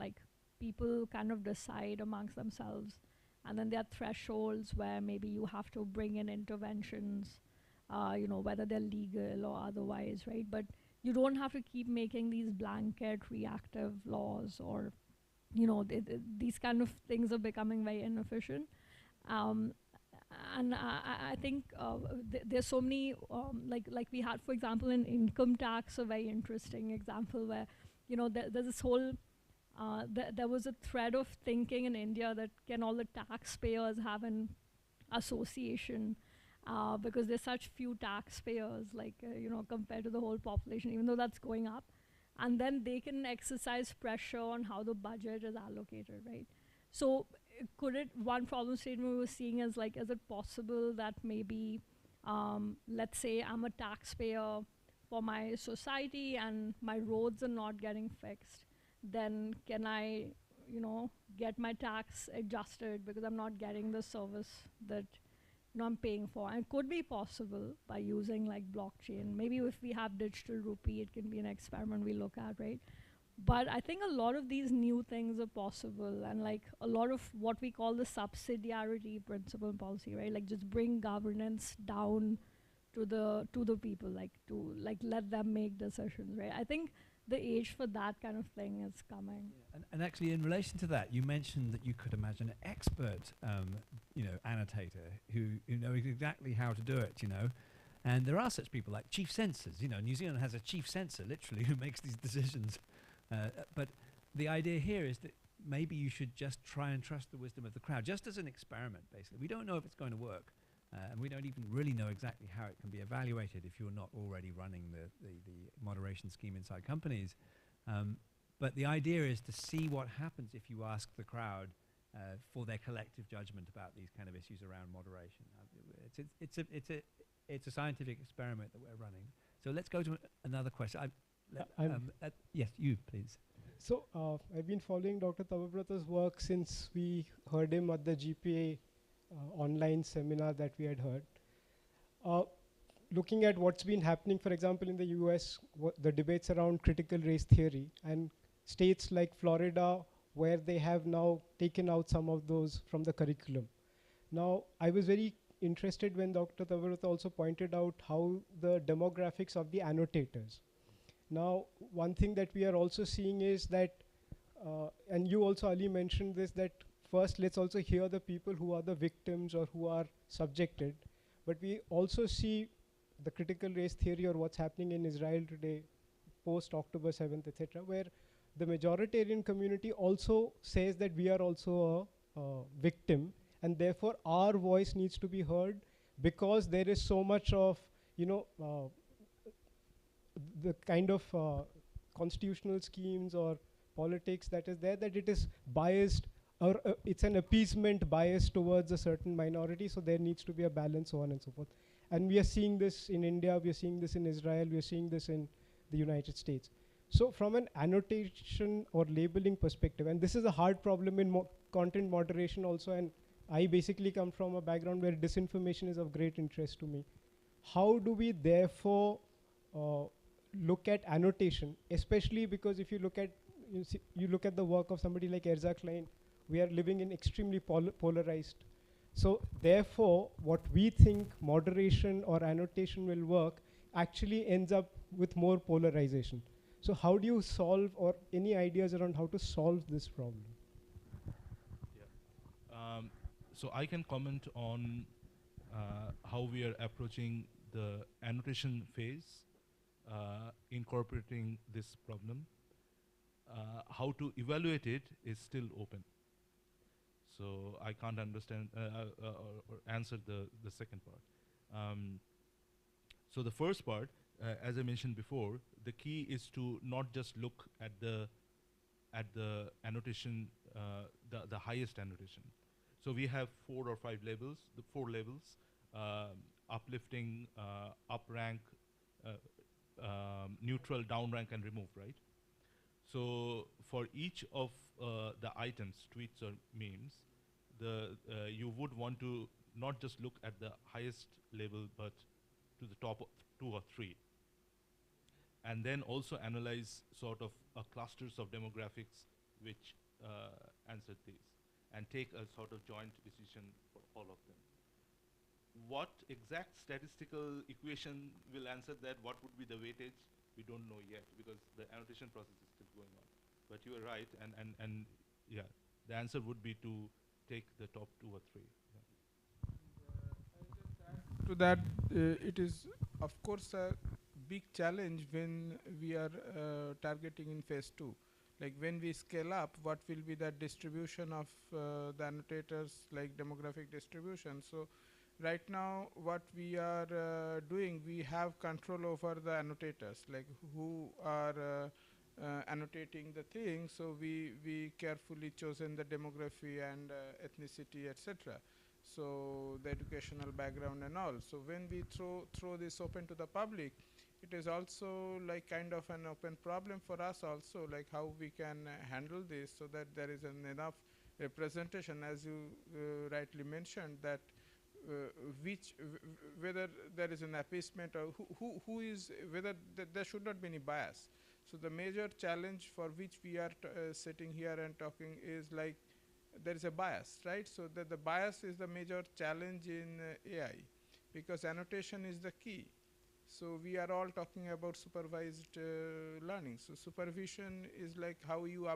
[SPEAKER 16] people kind of decide amongst themselves. And then there are thresholds where maybe you have to bring in interventions, whether they're legal or otherwise, right? But you don't have to keep making these blanket reactive laws, or, these kind of things are becoming very inefficient. And I think there's so many, like we had, for example, in income tax, a very interesting example where, there's this whole there was a thread of thinking in India that can all the taxpayers have an association because there's such few taxpayers, like, compared to the whole population, even though that's going up. And then they can exercise pressure on how the budget is allocated, right? So one problem statement we were seeing is like, is it possible that maybe, let's say I'm a taxpayer for my society and my roads are not getting fixed, then can I, get my tax adjusted because I'm not getting the service that I'm paying for? And it could be possible by using like blockchain. Maybe if we have digital rupee, it can be an experiment we look at, right? But I think a lot of these new things are possible, and like a lot of what we call the subsidiarity principle in policy, right? Like just bring governance down to the people, like to let them make decisions, right? I think the age for that kind of thing is coming.
[SPEAKER 18] Yeah. And actually, in relation to that, you mentioned that you could imagine an expert, annotator who knows exactly how to do it, And there are such people like chief censors. New Zealand has a chief censor, literally, who makes these decisions. But the idea here is that maybe you should just try and trust the wisdom of the crowd, just as an experiment, basically. We don't know if it's going to work, and we don't even really know exactly how it can be evaluated if you're not already running the moderation scheme inside companies. But the idea is to see what happens if you ask the crowd for their collective judgment about these kind of issues around moderation. It's a scientific experiment that we're running. So let's go to another question. Yes, you, please.
[SPEAKER 7] So I've been following Dr. Tababrata's work since we heard him at the GPA online seminar that we had heard. Looking at what's been happening, for example, in the US, the debates around critical race theory, and states like Florida, where they have now taken out some of those from the curriculum. Now, I was very interested when Dr. Tababrata also pointed out how the demographics of the annotators. Now, one thing that we are also seeing is that, and you also, Ali, mentioned this, that first let's also hear the people who are the victims or who are subjected. But we also see the critical race theory or what's happening in Israel today, post October 7th, etc., where the majoritarian community also says that we are also a victim, and therefore our voice needs to be heard, because there is so much of, the kind of constitutional schemes or politics that is there, that it is biased, or it's an appeasement bias towards a certain minority, so there needs to be a balance, so on and so forth. And we are seeing this in India, we are seeing this in Israel, we are seeing this in the United States. So from an annotation or labeling perspective, and this is a hard problem in content moderation also, and I basically come from a background where disinformation is of great interest to me. How do we therefore look at annotation, especially because if you look at the work of somebody like Erza Klein, we are living in extremely polarized. So therefore, what we think moderation or annotation will work actually ends up with more polarization. So how do you solve, or any ideas around how to solve this problem?
[SPEAKER 15] Yeah. So I can comment on how we are approaching the annotation phase, incorporating this problem. How to evaluate it is still open. So I can't understand or answer the second part. So the first part, as I mentioned before, the key is to not just look at the annotation, the highest annotation. So we have 4 or 5 labels, the 4 labels, uplifting, up rank, neutral, down rank, and remove, right? So for each of the items, tweets or memes, you would want to not just look at the highest label, but to the top 2 or 3. And then also analyze sort of clusters of demographics which answer these, and take a sort of joint decision for all of them. What exact statistical equation will answer that, what would be the weightage, we don't know yet, because the annotation process is still going on. But you are right, and yeah, the answer would be to take the top 2 or 3. Yeah.
[SPEAKER 17] To that, it is of course a big challenge when we are targeting in phase 2. like when we scale up, what will be the distribution of the annotators, like demographic distribution. So right now what we are doing, we have control over the annotators, like who are annotating the thing. So we carefully chosen the demography and ethnicity, etc. So the educational background and all. So when we throw this open to the public, it is also like kind of an open problem for us also, like how we can handle this so that there is enough representation, as you rightly mentioned, that whether there is an appeasement or who is, whether there should not be any bias. So the major challenge for which we are sitting here and talking is like there is a bias, right? So that the bias is the major challenge in AI, because annotation is the key. So we are all talking about supervised learning. So supervision is like how you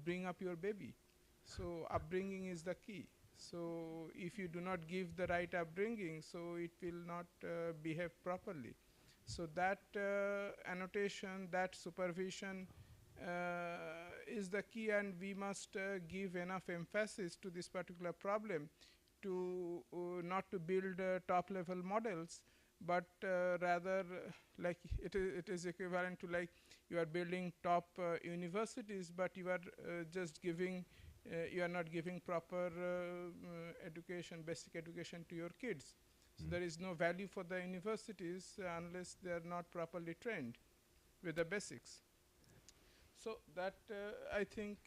[SPEAKER 17] bring up your baby. So upbringing is the key. So if you do not give the right upbringing, so it will not behave properly. So that annotation, that supervision is the key, and we must give enough emphasis to this particular problem to not to build top-level models, but rather like it is equivalent to like you are building top universities, but you are just giving, you are not giving proper education, basic education to your kids. So there is no value for the universities unless they are not properly trained with the basics. So that I think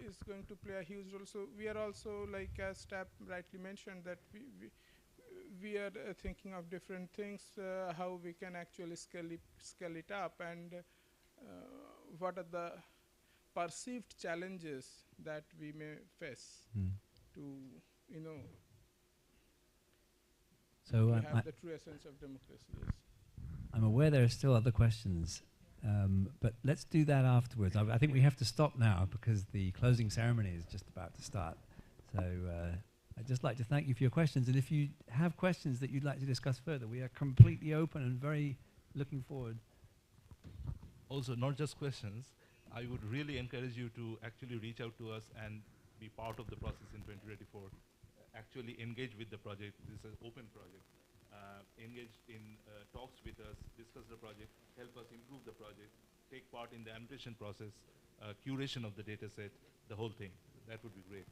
[SPEAKER 17] is going to play a huge role. So we are also, like as Tab rightly mentioned, that we are thinking of different things, how we can actually scale it up, and what are the perceived challenges that we may face to, you know,
[SPEAKER 18] so
[SPEAKER 17] have the true essence of democracy. Yes.
[SPEAKER 18] I'm aware there are still other questions, but let's do that afterwards. I think we have to stop now because the closing ceremony is just about to start. So I'd just like to thank you for your questions, and if you have questions that you'd like to discuss further, we are completely open and very looking forward.
[SPEAKER 15] Also, not just questions, I would really encourage you to actually reach out to us and be part of the process in 2024. Actually engage with the project. This is an open project. Engage in talks with us, discuss the project, help us improve the project, take part in the annotation process, curation of the data set, the whole thing. That would be great.